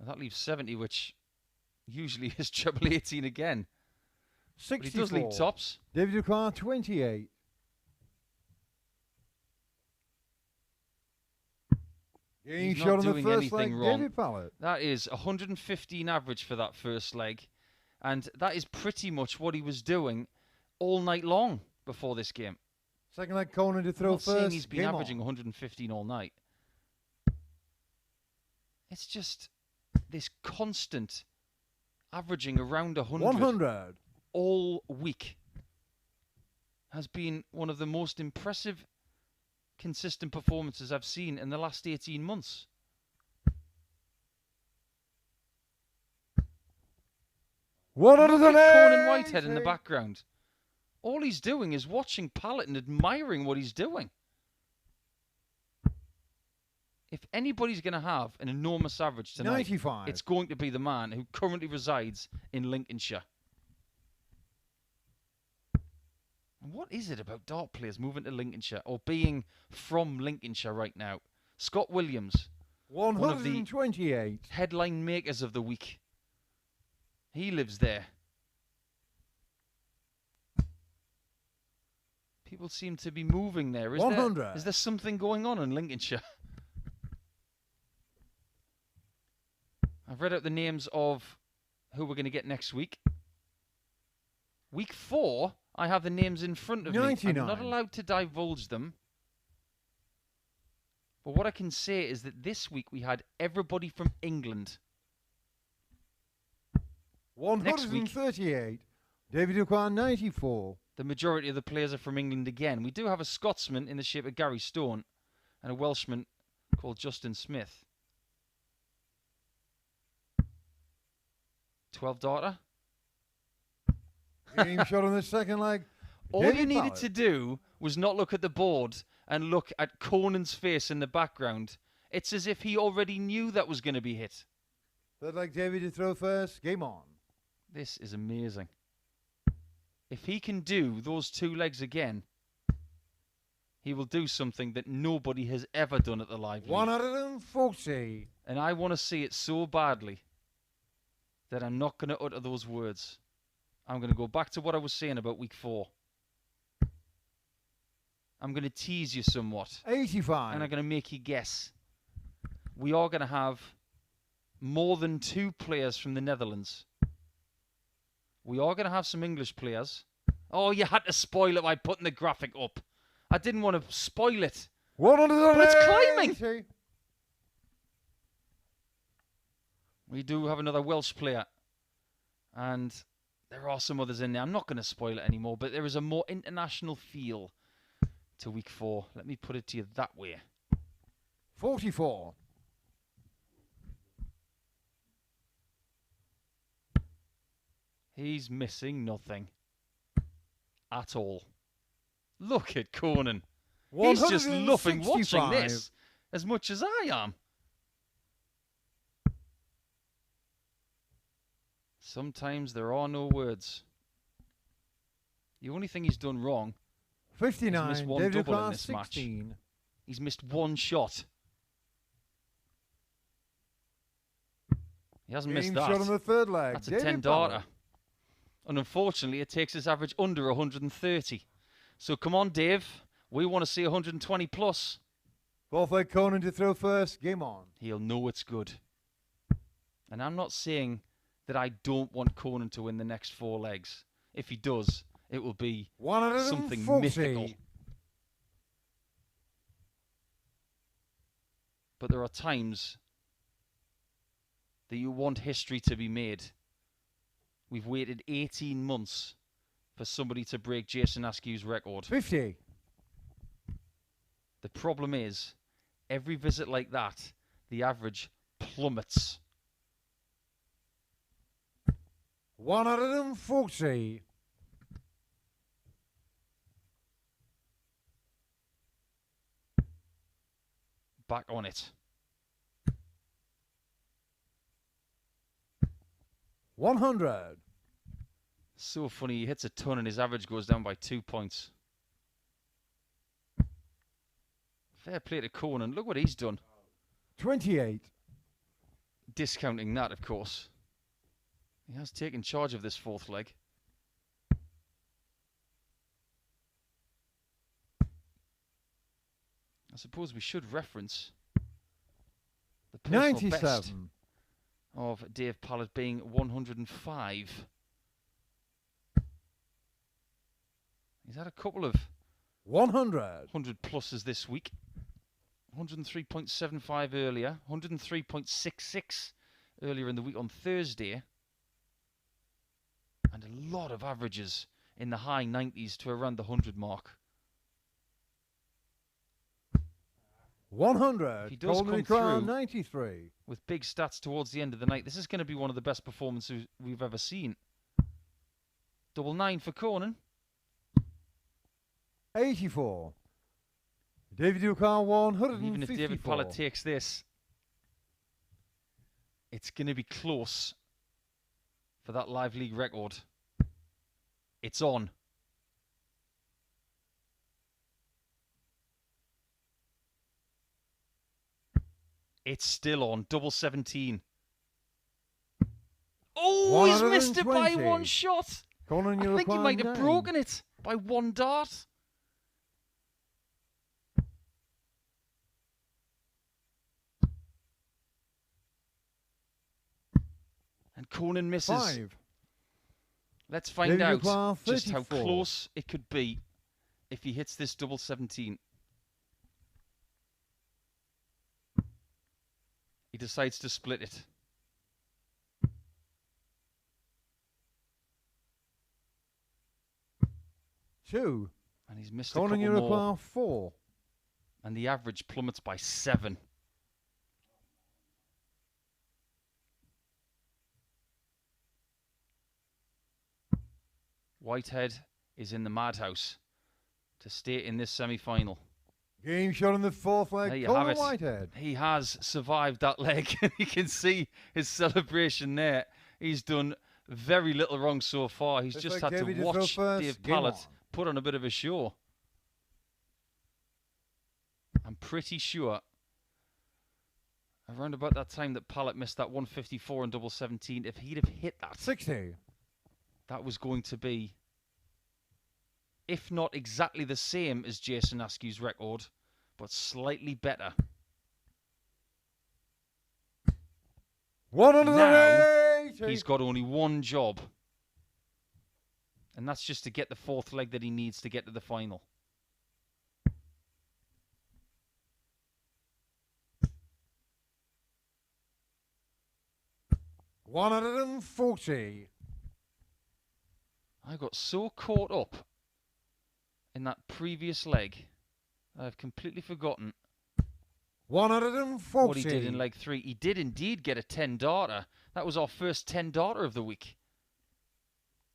And that leaves 70, which usually is treble 18 again. 64. But he does leave tops. David O'Connor, 28. Game He's shot not on the doing first anything leg, wrong. David Pallett. That is 115 average for that first leg. And that is pretty much what he was doing all night long before this game. Second leg, Conan to I'm throw not first. saying he's been Game averaging on. 115 all night. It's just this constant averaging around 100 100. all week has been one of the most impressive consistent performances I've seen in the last 18 months. Look at Conan Whitehead in the background. All he's doing is watching Pallett and admiring what he's doing. If anybody's going to have an enormous average tonight, 95. it's going to be the man who currently resides in Lincolnshire. What is it about dart players moving to Lincolnshire or being from Lincolnshire right now? Scott Williams, 128. one of the headline makers of the week. He lives there. People seem to be moving there. 100. Is there something going on in Lincolnshire? I've read out the names of who we're going to get next week. Week 4, I have the names in front of 99. me. I'm not allowed to divulge them. But what I can say is that this week we had everybody from England. 138. David O'Connor, 94. The majority of the players are from England again. We do have a Scotsman in the shape of Gary Stone and a Welshman called Justin Smith. 12 darter. Game shot on the second leg. All David you needed Pallett. to do was not look at the board and look at Conan's face in the background. It's as if he already knew that was going to be hit. Third leg, David to throw first. Game on. This is amazing. If he can do those 2 legs again, he will do something that nobody has ever done at the Live League. 140. And I want to see it so badly that I'm not going to utter those words. I'm going to go back to what I was saying about week 4. I'm going to tease you somewhat. 85. And I'm going to make you guess. We are going to have more than 2 players from the Netherlands. We are going to have some English players. Oh, you had to spoil it by putting the graphic up. I didn't want to spoil it. 180. But it's climbing. We do have another Welsh player. And there are some others in there. I'm not going to spoil it anymore, but there is a more international feel to week 4. Let me put it to you that way. 44. He's missing nothing at all. Look at Conan. He's just loving watching this as much as I am. Sometimes there are no words. The only thing he's done wrong 59. He's missed one David double in Clark, this 16. match. He's missed 1 shot. He hasn't missed that. Shot on the 3rd leg. That's a David 10 darter. And unfortunately, it takes his average under 130. So come on, Dave. We want to see 120 plus. 4th leg Conan to throw first. Game on. He'll know it's good. And I'm not saying that I don't want Conan to win the next 4 legs. If he does, it will be 140. something mythical. But there are times that you want history to be made. We've waited 18 months for somebody to break Jason Askew's record. 50. The problem is, every visit like that, the average plummets. 140. Back on it. 100. So funny, he hits a ton and his average goes down by 2 points. Fair play to Conan. Look what he's done. 28. Discounting that, of course. He has taken charge of this 4th leg. I suppose we should reference the personal 97. best of Dave Pallett being 105. He's had a couple of 100. 100 pluses this week. 103.75 earlier, 103.66 earlier in the week on Thursday. And a lot of averages in the high 90s to around the 100 mark. 100. He does Golden come Crown, through 93. with big stats towards the end of the night. This is going to be one of the best performances we've ever seen. 99 for Conan. 84. David Ducan, 154. Even if David Pallett takes this, it's going to be close for that Live League record. It's on. It's still on. Double 17. Oh, he's missed it by 1 shot. Conan, I think he might have broken it by 1 dart. And Conan misses. 5. Let's find out Duclair, just how 34. close it could be if he hits this double 17. He decides to split it. Two. And he's missed Conan, a couple more. Duclair, 4. And the average plummets by 7. Whitehead is in the madhouse to stay in this semi-final. Game shot in the 4th leg. There you Conan have it. Whitehead. He has survived that leg. You can see his celebration there. He's done very little wrong so far. He's Looks just like had Davey to to throw watch first. Dave Game Pallett on. put on a bit of a show. I'm pretty sure around about that time that Pallett missed that 154 and double 17, if he'd have hit that, 60. that was going to be, if not exactly the same as Jason Askew's record, but slightly better. 180. He's got only one job, and that's just to get the fourth leg that he needs to get to the final. $140. I got so caught up in that previous leg, I've completely forgotten 140. what he did in leg 3. He did indeed get a 10 darter. That was our first 10 darter of the week.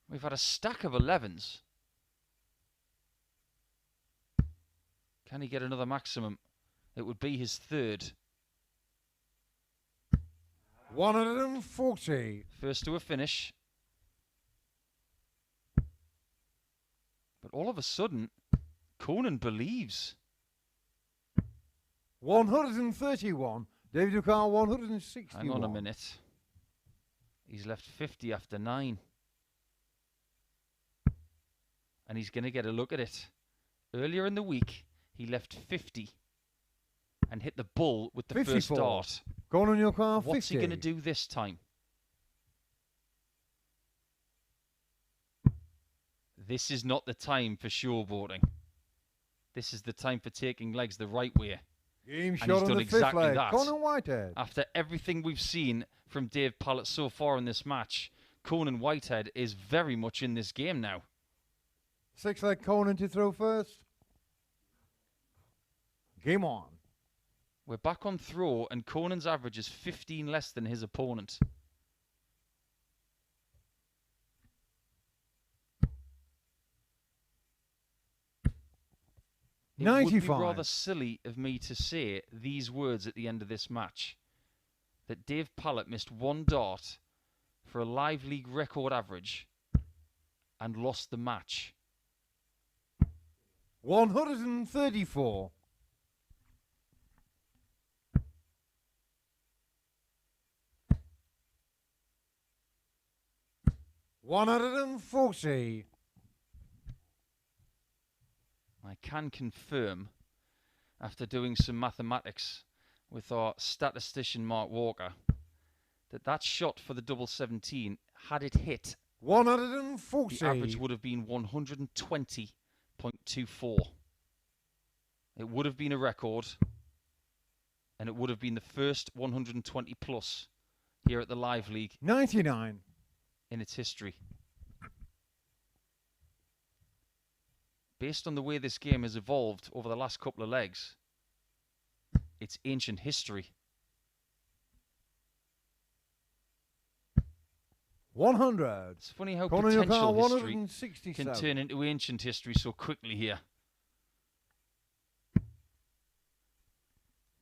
We've had a stack of 11s. Can he get another maximum? It would be his third. 140. First to a finish. But all of a sudden, Conan believes. 131. David Ducal, 161. Hang on a minute. He's left 50 after 9. And he's going to get a look at it. Earlier in the week, he left 50 and hit the bull with the 54. first dart. Conan your car, 50. What's he going to do this time? This is not the time for showboating. This is the time for taking legs the right way. Game And shot he's on done the fifth exactly leg. that. Conan Whitehead. After everything we've seen from Dave Pallett so far in this match, Conan Whitehead is very much in this game now. 6 leg Conan to throw first. Game on. We're back on throw, and Conan's average is 15 less than his opponent. It would be 95. rather silly of me to say these words at the end of this match. That Dave Pallett missed one dart for a live league record average and lost the match. 134. $140. I can confirm, after doing some mathematics with our statistician Mark Walker, that that shot for the double 17, had it hit, 140. the average would have been 120.24. It would have been a record, and it would have been the first 120 plus here at the Live League 99. in its history. Based on the way this game has evolved over the last couple of legs, it's ancient history. 100. It's funny how Conan your car, potential history 167. can turn into ancient history so quickly here.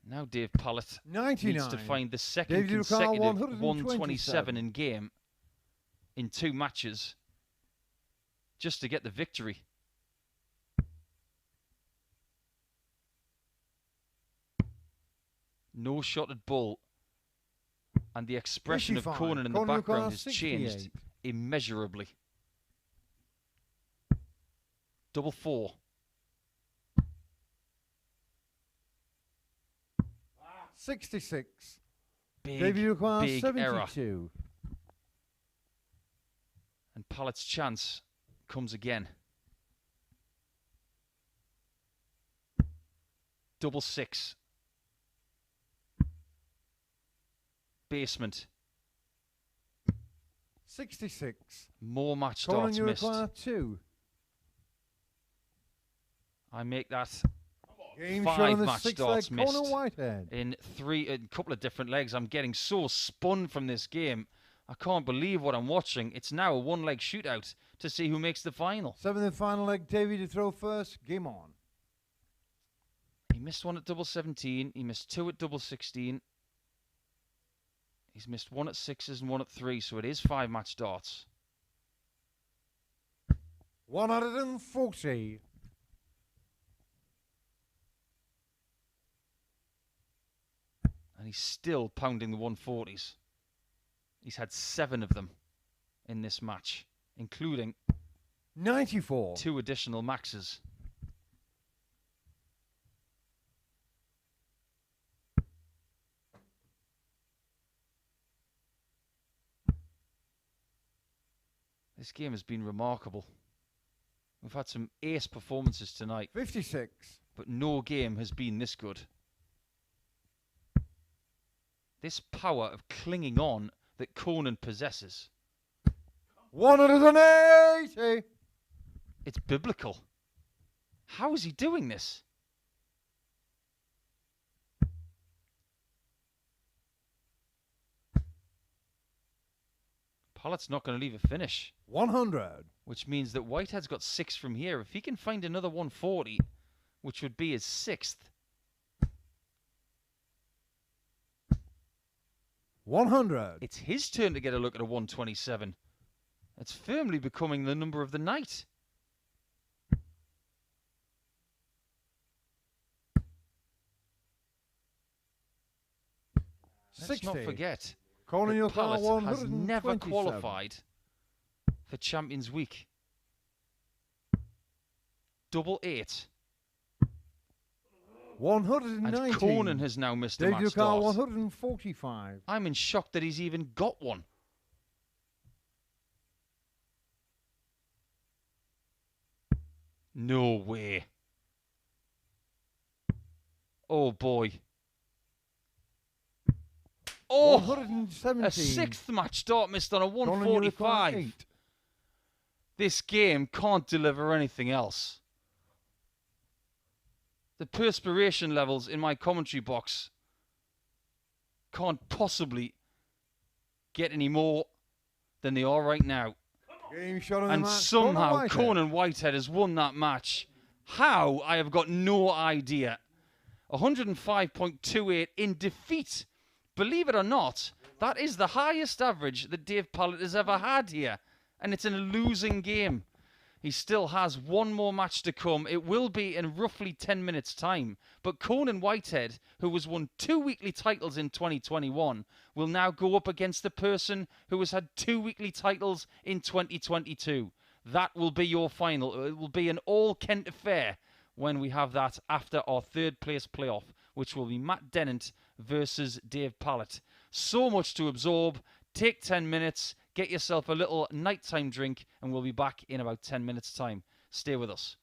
Now Dave Pallett 99. needs to find the second David Ducal, consecutive 127 127 in game in 2 matches just to get the victory. No shot at bull, and the expression 55. of Conan in the Conan background Ducal, has changed 68. immeasurably. Double 4. $66. Big, David Ducal, big error. 72. And Pallett's chance comes again. Double 6. Basement. 66. More match Conan starts you missed. require 2. I make that Game 5 shot on the match 6th starts leg. missed Conan Whitehead. in a couple of different legs. I'm getting so spun from this game. I can't believe what I'm watching. It's now a 1-leg shootout to see who makes the final. 7th and final leg. Davey to throw first. Game on. He missed 1 at double 17. He missed 2 at double 16. He's missed one at 6s and one at 3, so it is 5-match darts. 140. And he's still pounding the 140s. He's had 7 of them in this match, including 94. 2 additional maxes. This game has been remarkable. We've had some ace performances tonight, 56. but no game has been this good. This power of clinging on that Conan possesses. 180. It's biblical. How is he doing this? Pallett's not going to leave a finish. 100. Which means that Whitehead's got 6 from here. If he can find another 140, which would be his 6th. 100. It's his turn to get a look at a 127. It's firmly becoming the number of the night. Let's not forget, Conan, your car Pallett has never 127. qualified for Champions Week. 888. 190. And Conan has now missed a match Dave car start. 145. I'm in shock that he's even got one. No way. Oh boy. Oh, 117. a 6th match start missed on a Conan, your car 145. 8. This game can't deliver anything else. The perspiration levels in my commentary box can't possibly get any more than they are right now. Game shot on the And match. somehow Conan Conan Whitehead has won that match. How? I have got no idea. 105.28 in defeat. Believe it or not, that is the highest average that Dave Pallett has ever had here. And it's in a losing game. He still has one more match to come. It will be in roughly 10 minutes' time. But Conan Whitehead, who has won 2 weekly titles in 2021, will now go up against the person who has had 2 weekly titles in 2022. That will be your final. It will be an all-Kent affair when we have that after our 3rd place playoff, which will be Matt Dennant versus Dave Pallett. So much to absorb. Take 10 minutes. Get yourself a little nighttime drink, and we'll be back in about 10 minutes' time. Stay with us.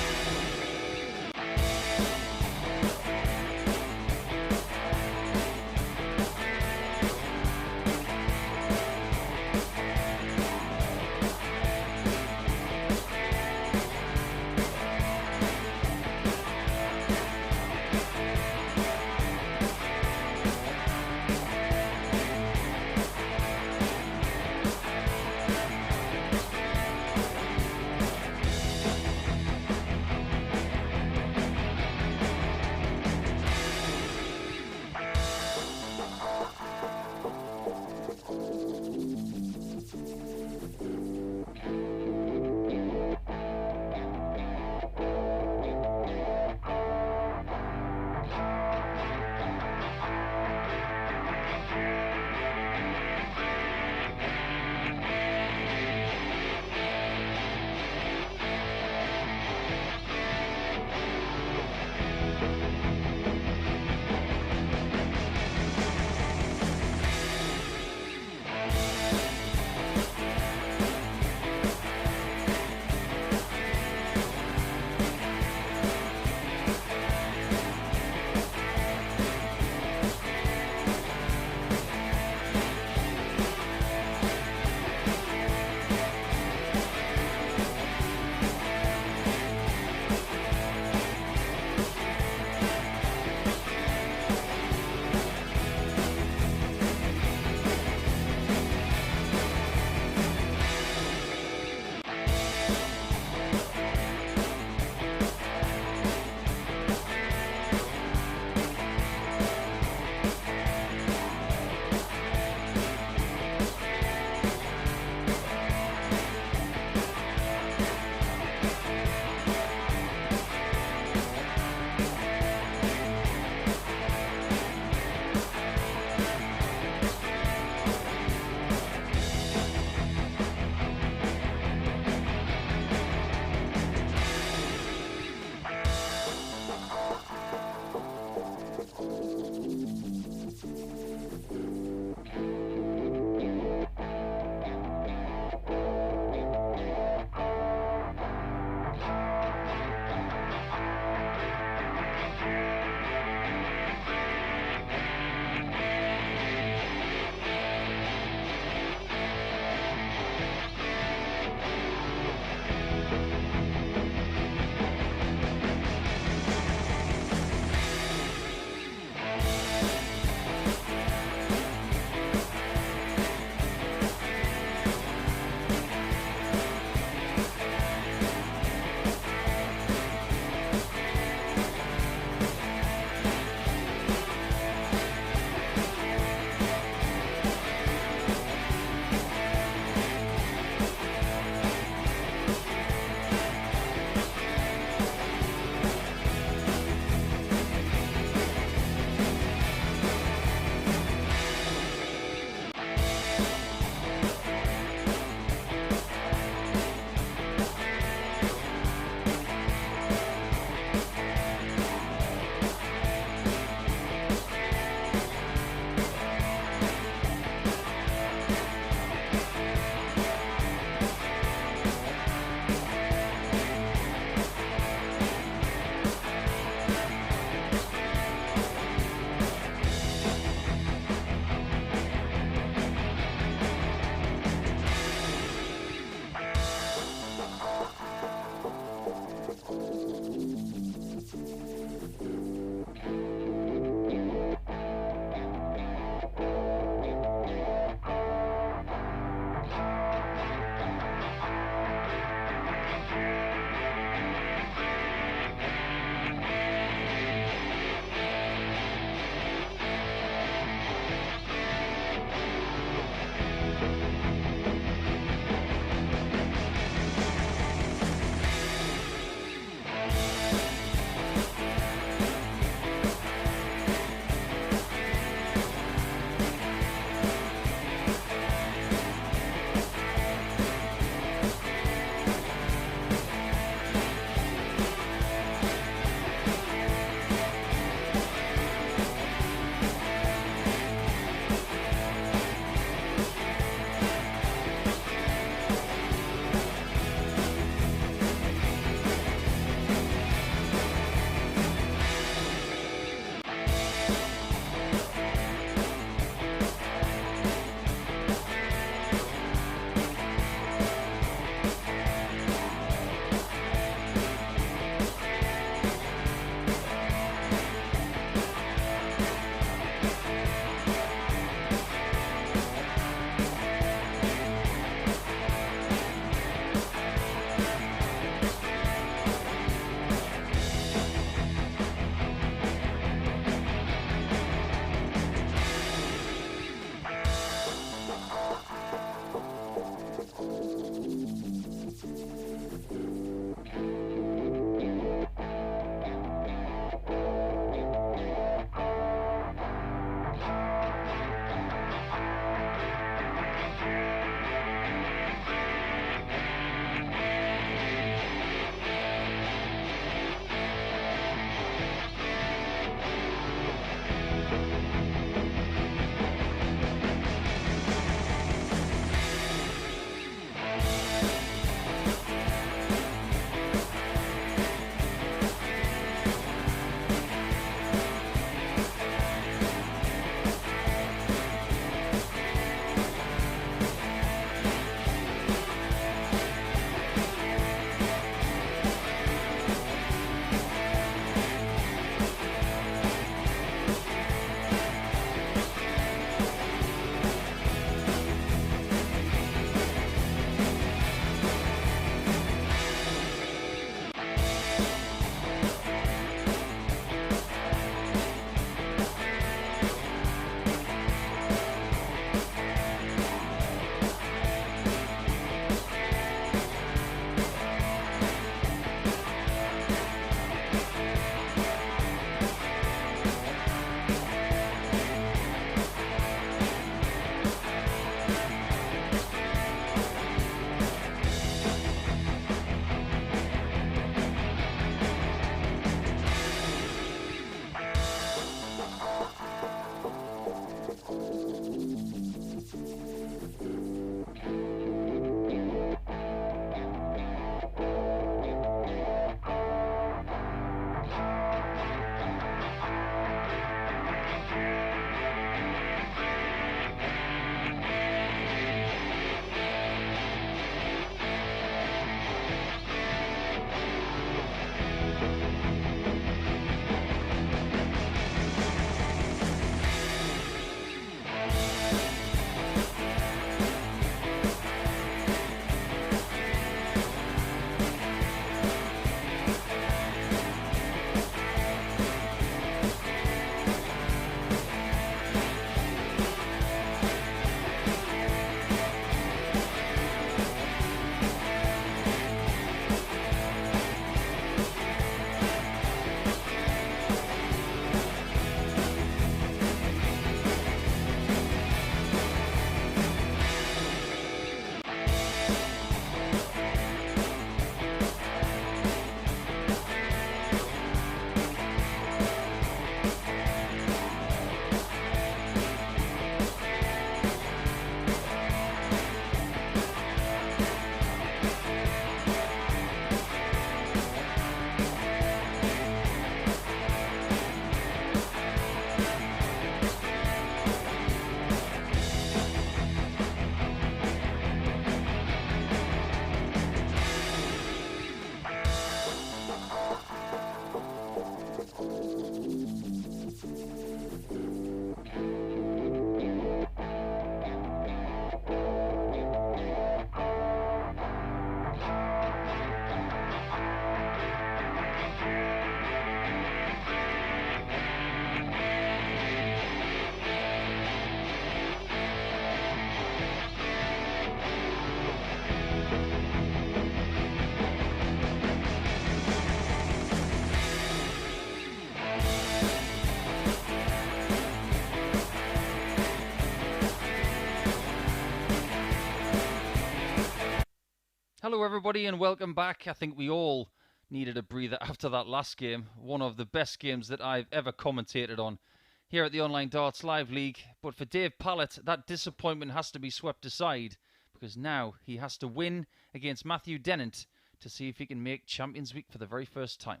Hello everybody and welcome back. I think we all needed a breather after that last game. One of the best games that I've ever commentated on here at the Online Darts Live League. But for Dave Pallett, that disappointment has to be swept aside because now he has to win against Matthew Dennant to see if he can make Champions Week for the very first time.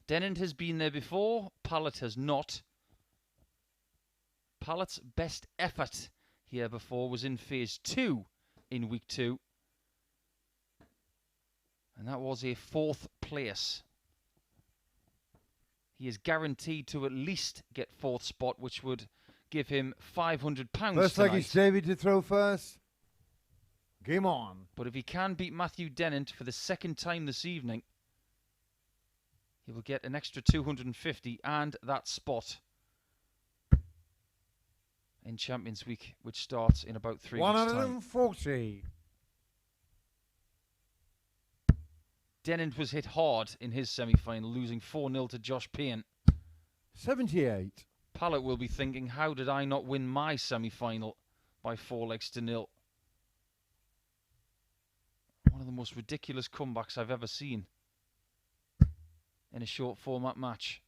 Dennant has been there before, Pallett has not. Pallett's best effort here before was in Phase 2 in Week 2. And that was a 4th place. He is guaranteed to at least get 4th spot, which would give him £500 First leg tonight. is David to throw first. Game on. But if he can beat Matthew Dennant for the second time this evening, he will get an extra 250 and that spot in Champions Week, which starts in about 3 weeks' time. 140. Dennant was hit hard in his semi-final, losing 4-0 to Josh Payne. 78. Pallett will be thinking, how did I not win my semi-final by 4-0? One of the most ridiculous comebacks I've ever seen in a short format match.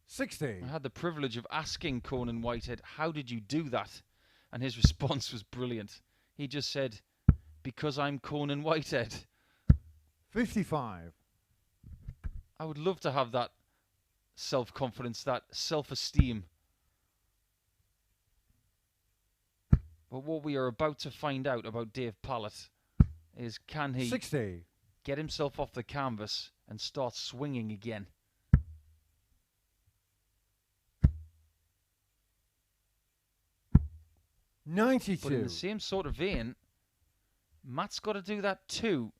60. I had the privilege of asking Conan Whitehead, how did you do that? And his response was brilliant. He just said, because I'm Conan Whitehead. 55. I would love to have that self-confidence, that self-esteem. But what we are about to find out about Dave Pallett is, can he 60. get himself off the canvas and start swinging again? But in 92. the same sort of vein, Matt's got to do that too,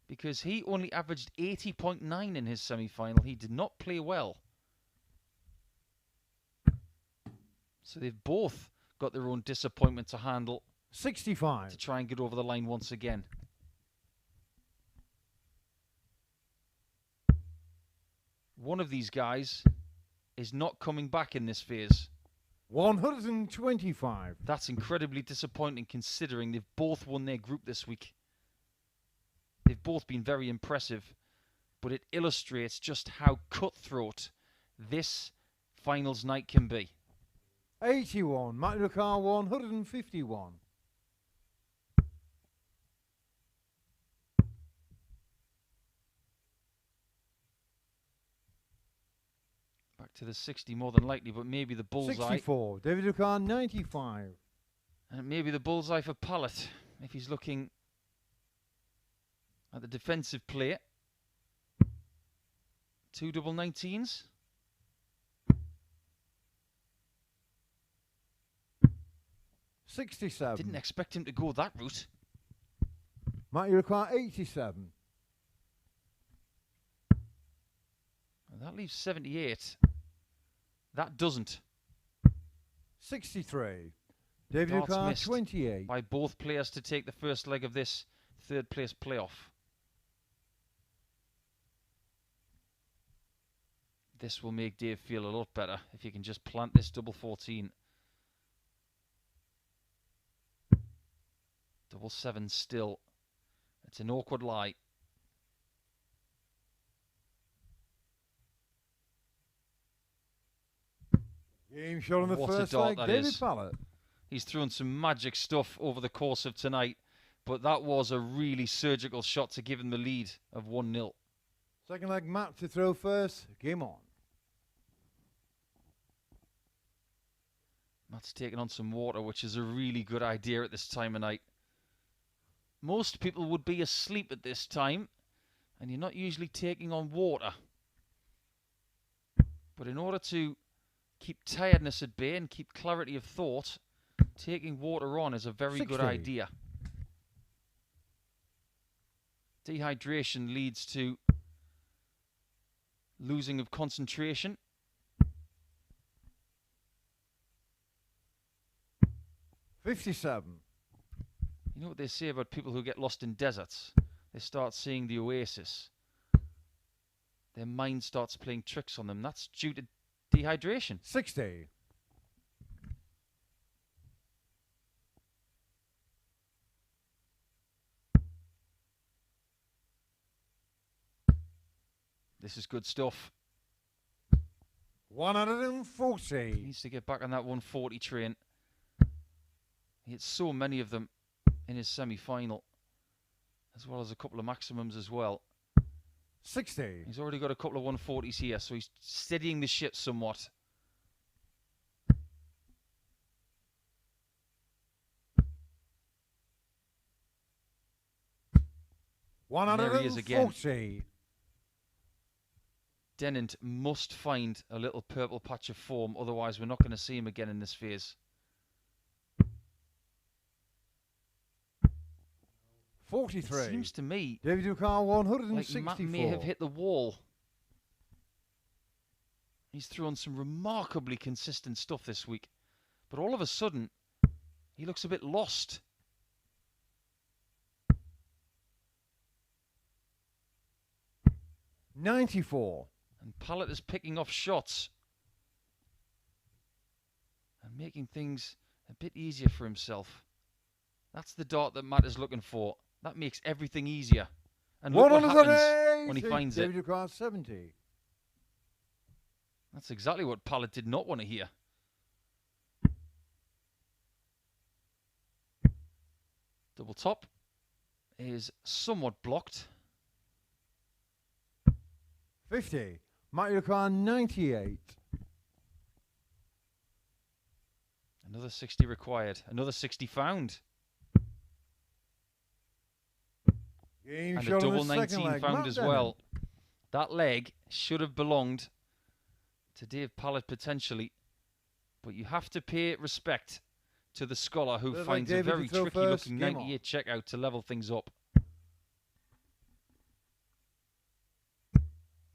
because he only averaged 80.9 in his semi-final. He did not play well. So they've both got their own disappointment to handle 65. to try and get over the line once again. One of these guys is not coming back in this phase. 125. That's incredibly disappointing considering they've both won their group this week. They've both been very impressive, but it illustrates just how cutthroat this finals night can be. 81. Matt Lucar 151. Back to the 60 more than likely, but maybe the bullseye. 64. David Lucar 95. And maybe the bullseye for Pallett if he's looking at the defensive play. 2 double 19s. Didn't expect him to go that route. Matthew Lucar 87. That leaves 78. That doesn't. 63. David Darts Lucar missed 28. by both players to take the first leg of this third place playoff. This will make Dave feel a lot better if he can just plant this double 14. Double 7 still. It's an awkward lie. Game shot on the What a first dart leg. that David is. Pallett. He's thrown some magic stuff over the course of tonight, but that was a really surgical shot to give him the lead of 1-0. Second leg, Matt to throw first. Game on. Matt's taking on some water, which is a really good idea at this time of night. Most people would be asleep at this time, and you're not usually taking on water. But in order to keep tiredness at bay and keep clarity of thought, taking water on is a very 60. good idea. Dehydration leads to losing of concentration. 57. You know what they say about people who get lost in deserts? They start seeing the oasis. Their mind starts playing tricks on them. That's due to dehydration. 60. This is good stuff. 140. He needs to get back on that 140 train. He hit so many of them in his semi-final, as well as a couple of maximums as well. 60. He's already got a couple of 140s here, so he's steadying the ship somewhat. There he is again. 140. Dennant must find a little purple patch of form, otherwise we're not going to see him again in this phase. 43. It seems to me David Ducar, like 164. Matt may have hit the wall. He's thrown some remarkably consistent stuff this week, but all of a sudden he looks a bit lost. $94. And Pallett is picking off shots and making things a bit easier for himself. That's the dart that Matt is looking for. That makes everything easier. And look what happens when he finds it. David Ducar, 70. That's exactly what Pallett did not want to hear. Double top is somewhat blocked. 50. Matthew Ducar, 98. Another 60 required. Another 60 found. Game And a shot on double the second 19 leg. found Matt as Dennant. well. That leg should have belonged to Dave Pallett potentially. But you have to pay respect to the scholar who Looks like finds a David very to throw tricky first. looking Game 98 checkout to level things up.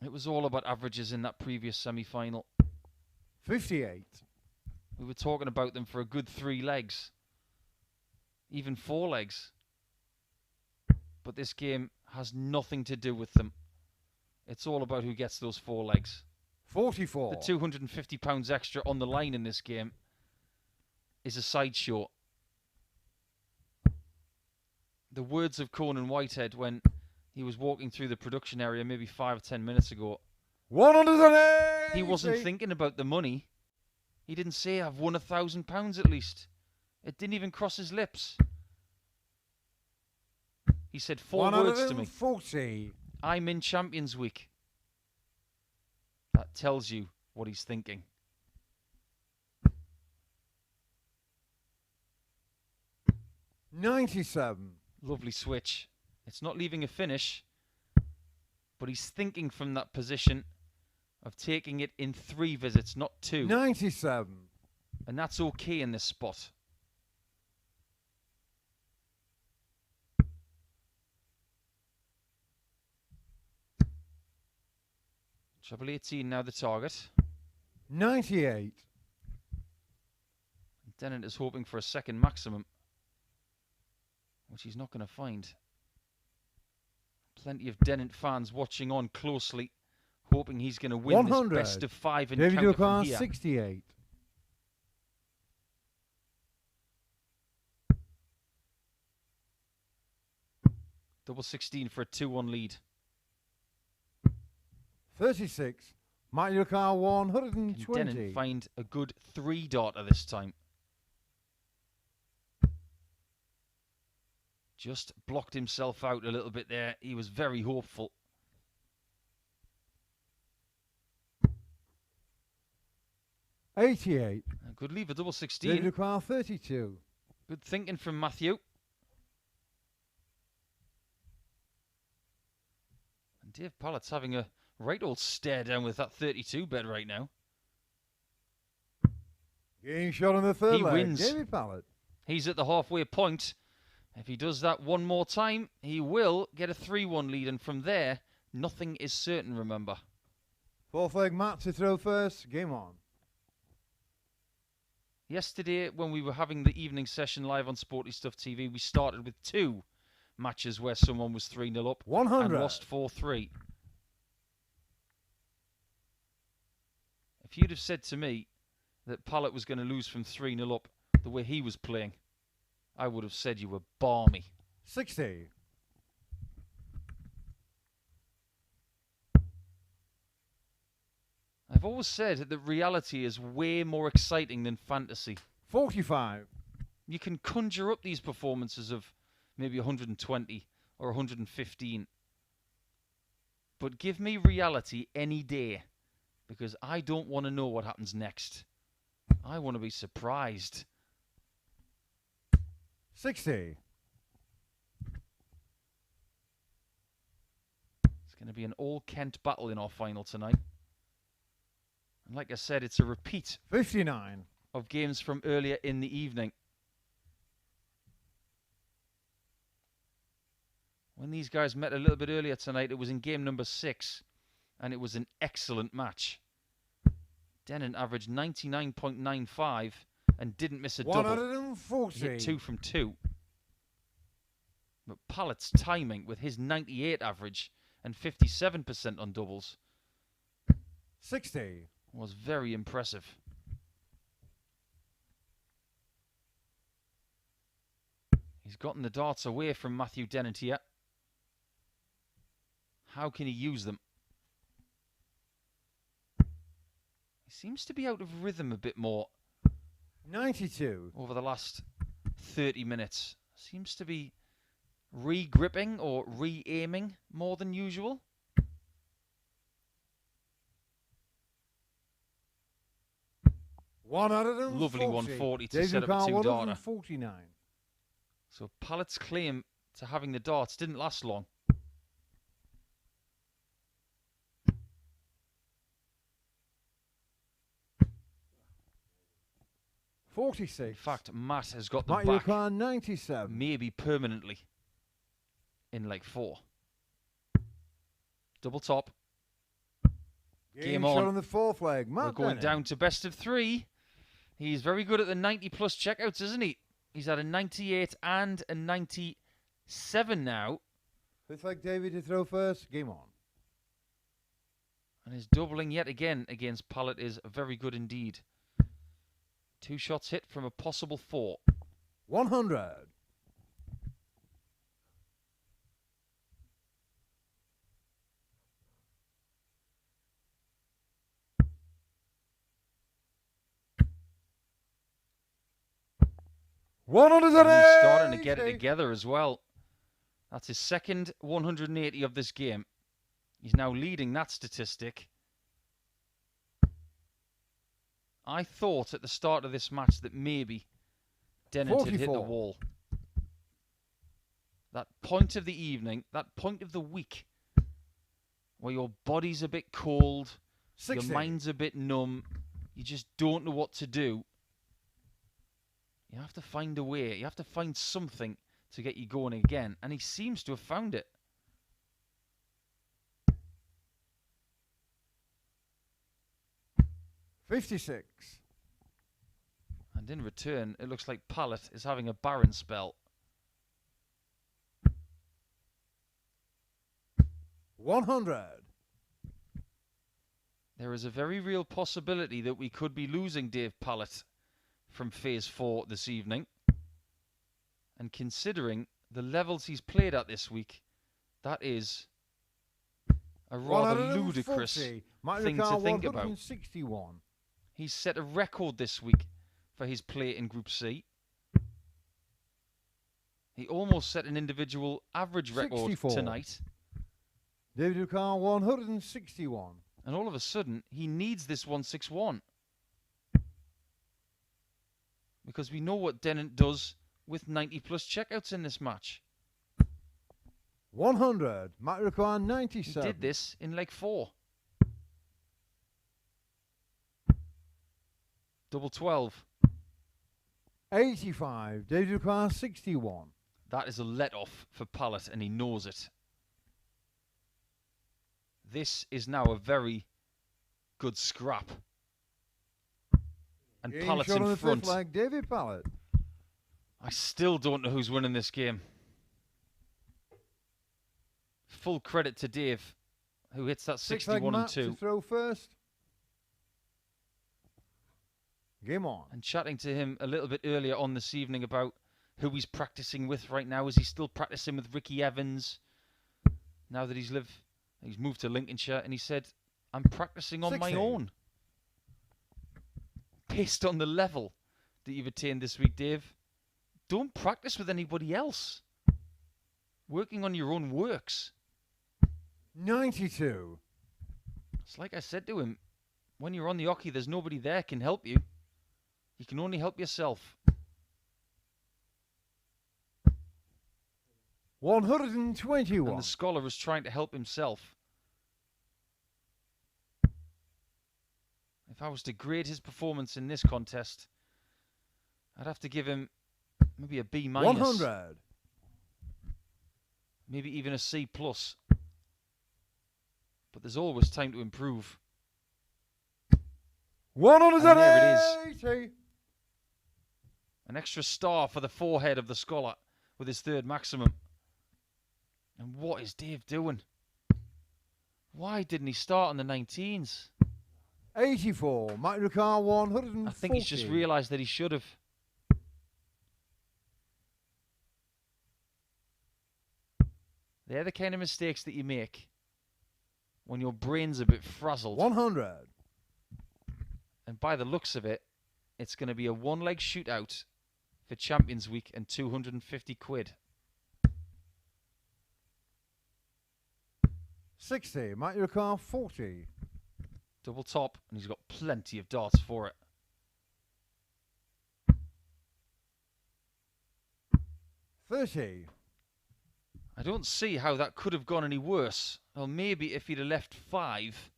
It was all about averages in that previous semi-final. 58. We were talking about them for a good 3 legs. Even 4 legs. But this game has nothing to do with them. It's all about who gets those 4 legs. 44. The £250 extra on the line in this game is a sideshow. The words of Conan Whitehead when he was walking through the production area maybe 5 or 10 minutes ago. 180. He wasn't thinking about the money. He didn't say, I've won £1,000 at least. It didn't even cross his lips. He said 4 words to me. 140. I'm in Champions Week. That tells you what he's thinking. $97. Lovely switch. It's not leaving a finish, but he's thinking from that position of taking it in 3 visits, not 2. 97. And that's okay in this spot. Treble 18 now the target. 98. Dennett is hoping for a second maximum, which he's not going to find. Plenty of Dennett fans watching on closely, hoping he's going to win 100. this best of 5 David encounter from Ducar, here. 68. Double 16 for a 2-1 lead. 36. Matthew Ducar, Can 120. Dennett find a good 3 darter this time? Just blocked himself out a little bit there. He was very hopeful. $88. A good leave, a double 16. David Ducar, 32. Good thinking from Matthew. And Dave Pallett's having a right old stare down with that 32 bet right now. Game shot on the third He leg. wins. David Pallett. He's at the halfway point. If he does that one more time, he will get a 3-1 lead. And from there, nothing is certain, remember. Fourth leg, Matt to throw first. Game on. Yesterday, when we were having the evening session live on Sporty Stuff TV, we started with 2 matches where someone was 3-0 up 100. and lost 4-3. If you'd have said to me that Pallett was going to lose from 3-0 up the way he was playing, I would have said you were balmy. 60. I've always said that reality is way more exciting than fantasy. 45. You can conjure up these performances of maybe 120 or 115. But give me reality any day, because I don't want to know what happens next. I want to be surprised. 60. It's going to be an all-Kent battle in our final tonight. And like I said, it's a repeat 59. of games from earlier in the evening. When these guys met a little bit earlier tonight, it was in game number 6, and it was an excellent match. Dennant averaged 99.95 and didn't miss a double. 140. He hit 2 from 2. But Pallett's timing with his 98 average and 57% on doubles 60. was very impressive. He's gotten the darts away from Matthew Dennett here. How can he use them? He seems to be out of rhythm a bit more 92. over the last 30 minutes. Seems to be re-gripping or re-aiming more than usual. Lovely 140 to set up a two-darter. 49. So Pallett's claim to having the darts didn't last long. In 46. fact, Matt has got them Mike back, Ricard, 97. maybe permanently, in leg 4. Double top. Game shot on. the fourth leg. We're Matt going Dennett. down to best of 3. He's very good at the 90-plus checkouts, isn't he? He's had a 98 and a 97 now. Fifth leg, David to throw first. Game on. And his doubling yet again against Pallett is very good indeed. 2 shots hit from a possible 4. 100. And he's starting to get it together as well. That's his second 180 of this game. He's now leading that statistic. I thought at the start of this match that maybe Dennett had hit the 44. wall. That point of the evening, that point of the week, where your body's a bit cold, 60. your mind's a bit numb, you just don't know what to do. You have to find a way. You have to find something to get you going again. And he seems to have found it. $56. And in return, it looks like Pallett is having a barren spell. 100. There is a very real possibility that we could be losing Dave Pallett from Phase 4 this evening. And considering the levels he's played at this week, that is a rather ludicrous thing to think about. 161. He's set a record this week for his play in Group C. He almost set an individual average record 64. tonight. David Ducal, 161. And all of a sudden, he needs this 161. Because we know what Dennant does with 90-plus checkouts in this match. 100. Might require He 97. did this in leg 4. Double 12. 85. David Ducal, 61. That is a let-off for Pallett, and he knows it. This is now a very good scrap. And Game Pallett's shot on in the front. fifth leg, David Pallett. I still don't know who's winning this game. Full credit to Dave, who hits that Sixth leg, 61 and Matt 2. to throw first. Game on. And chatting to him a little bit earlier on this evening about who he's practicing with right now. Is he still practicing with Ricky Evans? Now that he's moved to Lincolnshire, and he said, I'm practicing on my 60. own. Based on the level that you've attained this week, Dave, don't practice with anybody else. Working on your own works. 92. It's like I said to him, when you're on the hockey, there's nobody there can help you. You can only help yourself. 121. And the scholar is trying to help himself. If I was to grade his performance in this contest, I'd have to give him maybe a B-. 100. Maybe even a C+. But there's always time to improve. 180. An extra star for the forehead of the scholar with his third maximum. And what is Dave doing? Why didn't he start on the 19s? 84. Mike Ricard 140. I think he's just realised that he should have. They're the kind of mistakes that you make when your brain's a bit frazzled. 100. And by the looks of it, it's going to be a one-leg shootout for Champions Week and 250 quid. 60. Mike Ricard 40. Double top, and he's got plenty of darts for it. 30. I don't see how that could have gone any worse. Well, maybe if he'd have left 5.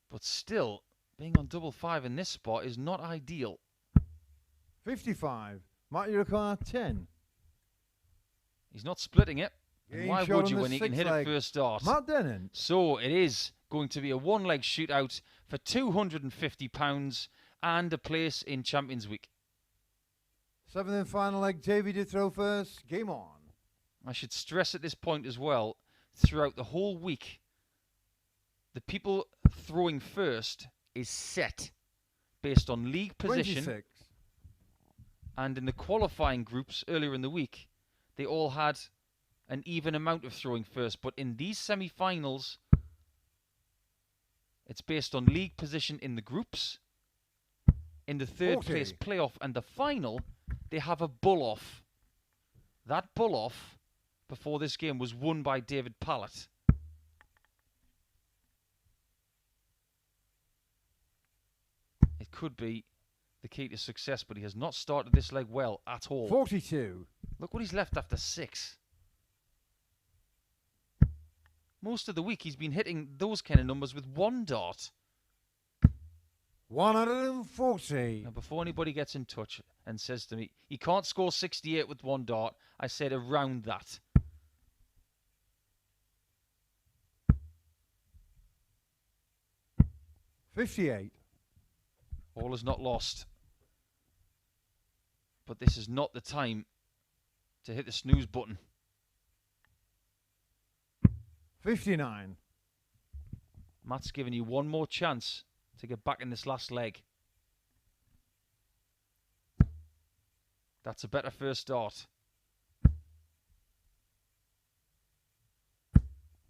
But still, being on double 5 in this spot is not ideal. 55. Mike Ricard 10. He's not splitting it. And Game why shot would on you the when he can sixth hit leg. it first dart? Matt Dennant. So it is going to be a one-leg shootout for £250 and a place in Champions Week. 7th and final leg. JV to throw first. Game on. I should stress at this point as well, throughout the whole week, the people throwing first is set based on league position. 26. And in the qualifying groups earlier in the week, they all had an even amount of throwing first. But in these semi-finals, it's based on league position in the groups. In the third 40. place playoff and the final, they have a bull-off. That bull-off before this game was won by David Pallett. It could be the key to success, but he has not started this leg well at all. 42. Look what he's left after 6. Most of the week he's been hitting those kind of numbers with 1 dart. 140. Now, before anybody gets in touch and says to me, he can't score 68 with 1 dart, I said around that. $58. All is not lost. But this is not the time to hit the snooze button. 59. Matt's given you one more chance to get back in this last leg. That's a better first dart.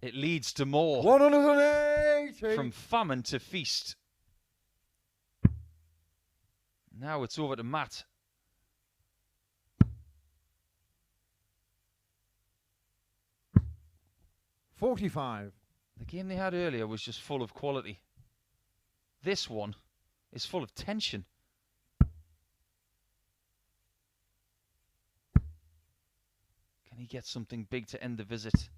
It leads to more. 180. From famine to feast. Now it's over to Matt. $45. The game they had earlier was just full of quality. This one is full of tension. Can he get something big to end the visit?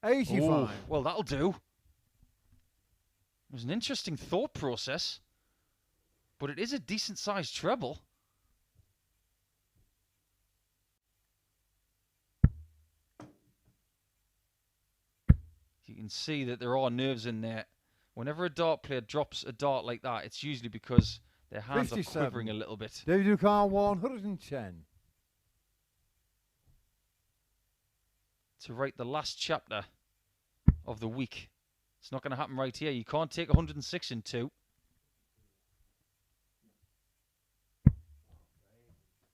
85. Oh, well, that'll do. It was an interesting thought process, but it is a decent-sized treble. You can see that there are nerves in there. Whenever a dart player drops a dart like that, it's usually because their hands 57. are quivering a little bit. David Ducar 110. To write the last chapter of the week. It's not going to happen right here. You can't take 106 in 2.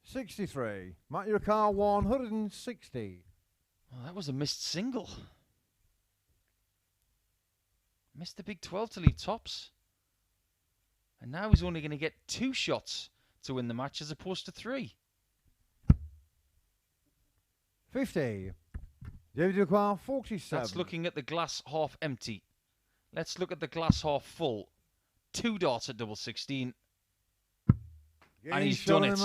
63. Matt Ducar 160. Well, that was a missed single. Missed the Big 12 to leave tops. And now he's only going to get 2 shots to win the match as opposed to 3. 50. David Duquois, 47. That's looking at the glass half empty. Let's look at the glass half full. 2 darts at double 16. And he's done it.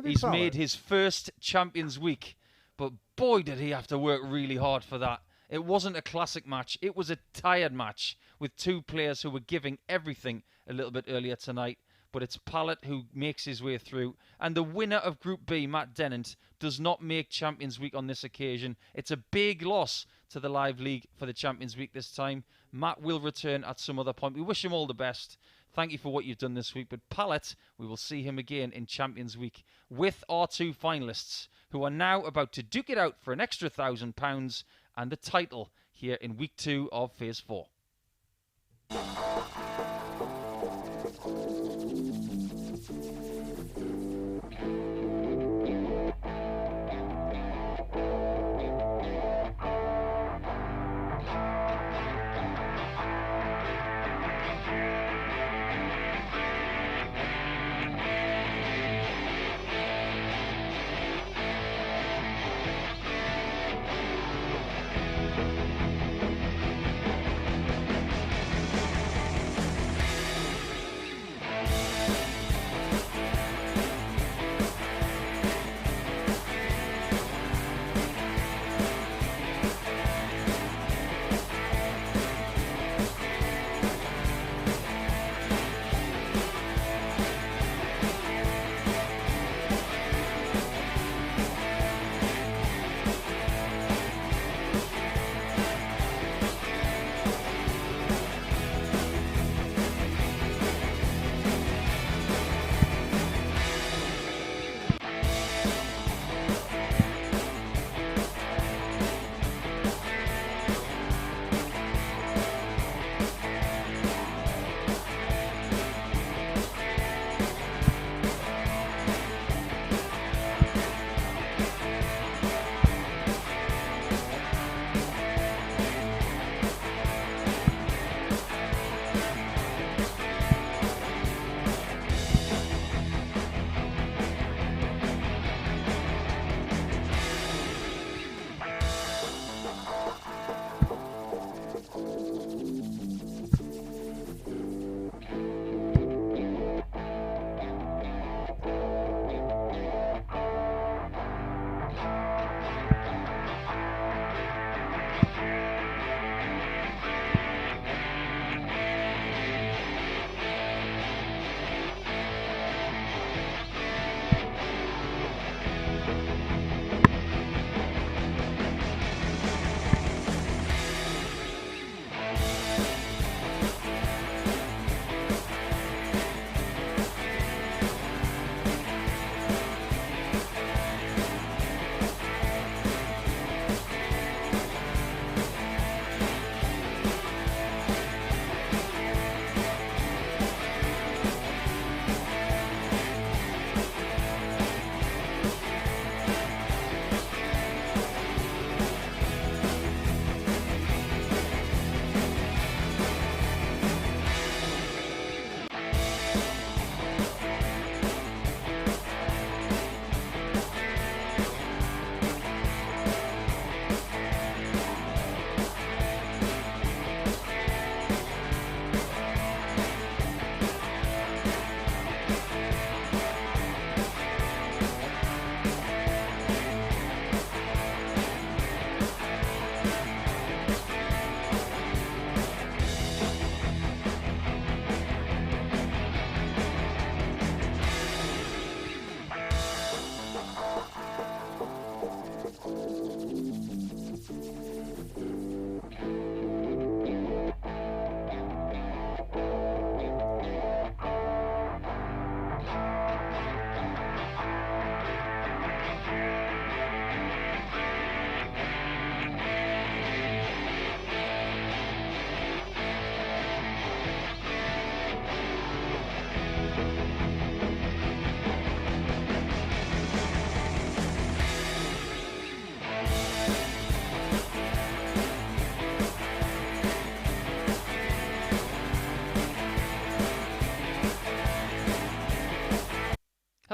He's made his first Champions Week. But boy, did he have to work really hard for that. It wasn't a classic match. It was a tired match with 2 players who were giving everything a little bit earlier tonight. But it's Pallett who makes his way through. And the winner of Group B, Matt Dennant, does not make Champions Week on this occasion. It's a big loss to the Live League for the Champions Week this time. Matt will return at some other point. We wish him all the best. Thank you for what you've done this week. But Pallett, we will see him again in Champions Week with our 2 finalists who are now about to duke it out for an extra £1,000 and the title here in Week 2 of Phase 4.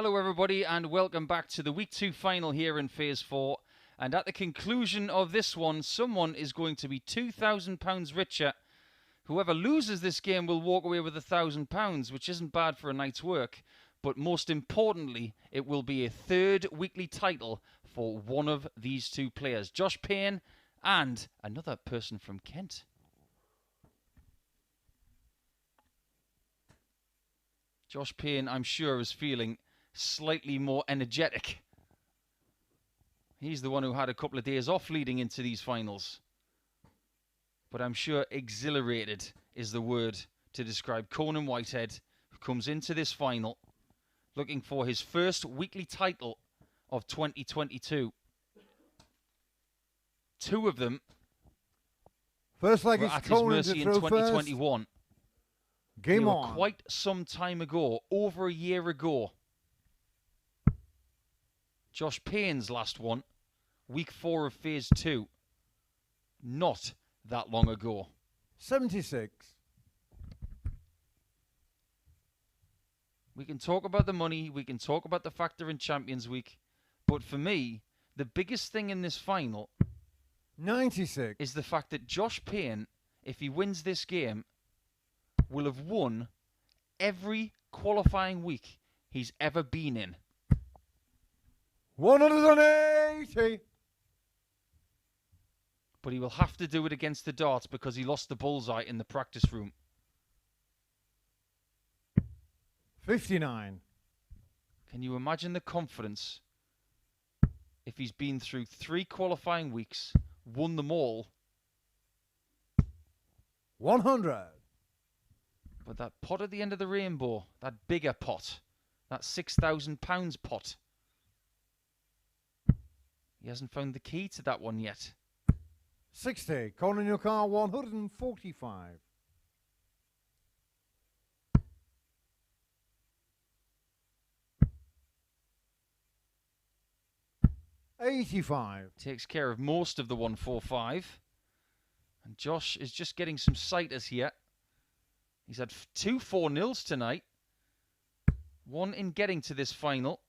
Hello everybody and welcome back to the Week 2 final here in Phase 4. And at the conclusion of this one, someone is going to be £2,000 richer. Whoever loses this game will walk away with £1,000, which isn't bad for a night's work. But most importantly, it will be a third weekly title for one of these two players, Josh Payne and another person from Kent. Josh Payne, I'm sure, is feeling slightly more energetic. He's the one who had a couple of days off leading into these finals. But I'm sure exhilarated is the word to describe Conan Whitehead, who comes into this final looking for his first weekly title of 2022. Two of them First leg were is at his Conan mercy to in throw 2021. first. Game They were on. quite some time ago, over a year ago. Josh Payne's last one, week 4 of Phase 2. Not that long ago. 76. We can talk about the money, we can talk about the factor in Champions Week, but for me, the biggest thing in this final 96. is the fact that Josh Payne, if he wins this game, will have won every qualifying week he's ever been in. 180. But he will have to do it against the darts because he lost the bullseye in the practice room. 59. Can you imagine the confidence if he's been through 3 qualifying weeks, won them all? 100. But that pot at the end of the rainbow, that bigger pot, that £6,000 pot, he hasn't found the key to that one yet. 60. Conan your car 145. 85. Takes care of most of the 145. And Josh is just getting some sighters here. He's had 2 4-0s tonight. One in getting to this final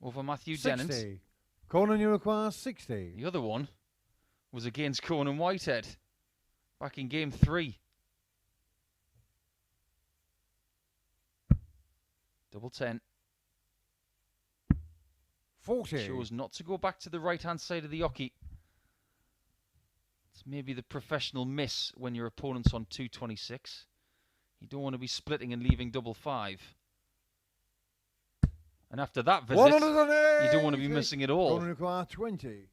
over Matthew 60. Dennant. Conan you require 60. The other one was against Conan Whitehead back in game 3. Double 10. 40. Chose not to go back to the right-hand side of the oche. It's maybe the professional miss when your opponent's on 226. You don't want to be splitting and leaving double 5. And after that visit, you don't want to be missing it all. Conan require 20.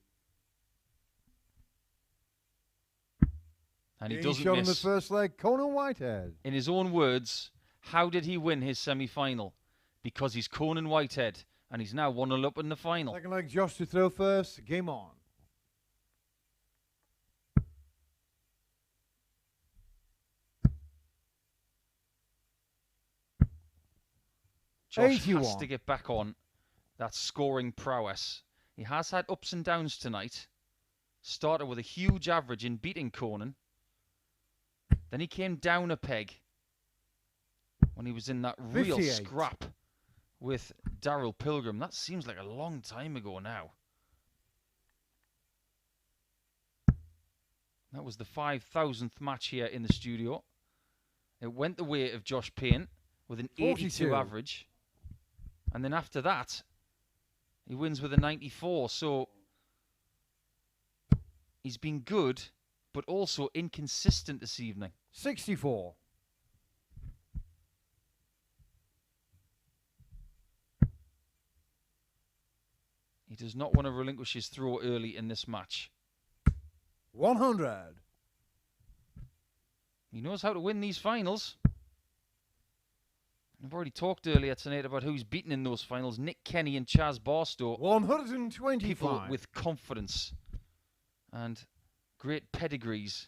And he He's doesn't shown miss. the first leg, Conan Whitehead. In his own words, how did he win his semi-final? Because he's Conan Whitehead, and he's now 1-0 up in the final. Second leg, Josh to throw first. Game on. Josh 81. has to get back on that scoring prowess. He has had ups and downs tonight. Started with a huge average in beating Conan. Then he came down a peg when he was in that real 58. scrap with Darryl Pilgrim. That seems like a long time ago now. That was the 5,000th match here in the studio. It went the way of Josh Payne with an 82 42. average. And then after that, he wins with a 94. So he's been good, but also inconsistent this evening. 64. He does not want to relinquish his throw early in this match. 100. He knows how to win these finals. I've already talked earlier tonight about who's beaten in those finals. Nick Kenny and Chaz Barstow. 125. People with confidence and great pedigrees.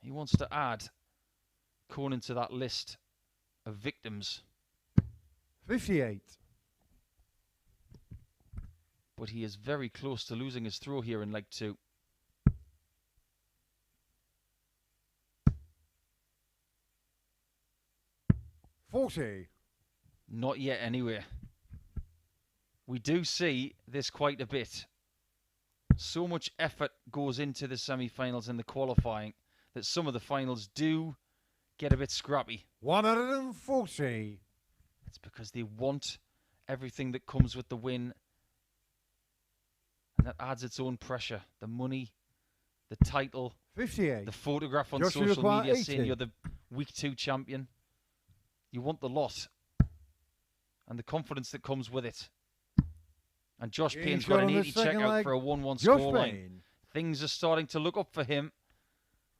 He wants to add Conan to that list of victims. 58. But he is very close to losing his throw here in leg 2. 40. Not yet, anyway. We do see this quite a bit. So much effort goes into the semi-finals and the qualifying that some of the finals do get a bit scrappy. 140. It's because they want everything that comes with the win. And that adds its own pressure. The money, the title, 58. the photograph on Joshua social Clark, media 80. saying you're the week 2 champion. You want the lot. And the confidence that comes with it. And Josh Game Payne's shot got an on the 80 second checkout leg. for a 1-1 Josh scoreline. Payne. Things are starting to look up for him.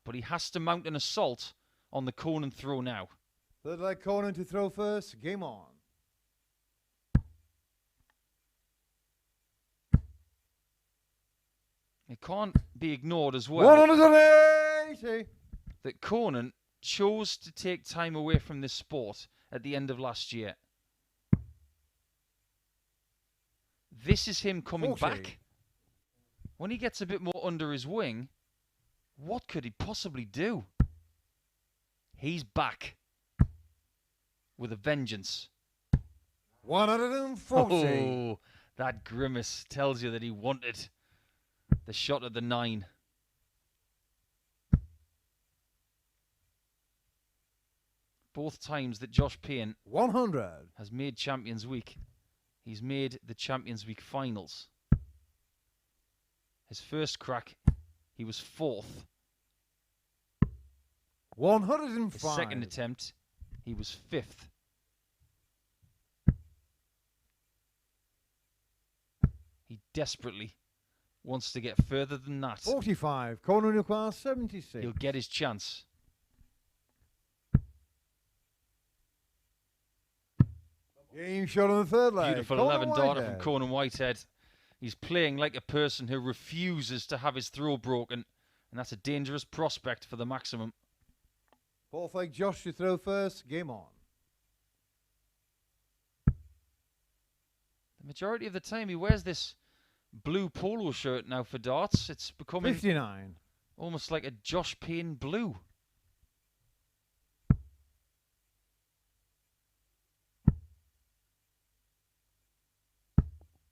But he has to mount an assault on the Conan throw now. Third leg Conan to throw first. Game on. It can't be ignored as well 180. that Conan chose to take time away from this sport at the end of last year. This is him coming 40. back. When he gets a bit more under his wing, what could he possibly do? He's back with a vengeance. 140. Oh, that grimace tells you that he wanted the shot at the 9. Both times that Josh Payne 100. has made Champions Week, he's made the Champions Week finals. His first crack, he was 4th. 105. His second attempt, he was 5th. He desperately wants to get further than that. 45. Conan requires 76. He'll get his chance. Game shot on the third leg. Beautiful Conan 11 darter from Whitehead. Conan Whitehead. He's playing like a person who refuses to have his throw broken, and that's a dangerous prospect for the maximum. Fourth leg Josh to throw first. Game on. The majority of the time he wears this blue polo shirt now for darts. It's becoming 59. almost like a Josh Payne blue.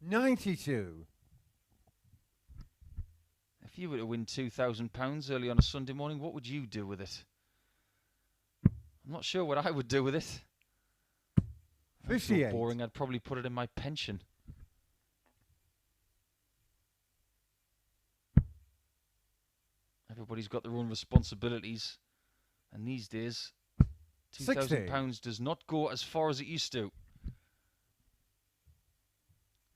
$92. If you were to win £2,000 early on a Sunday morning, what would you do with it? I'm not sure what I would do with it. That's so 58. boring. I'd probably put it in my pension. Everybody's got their own responsibilities, and these days, £2,000 does not go as far as it used to.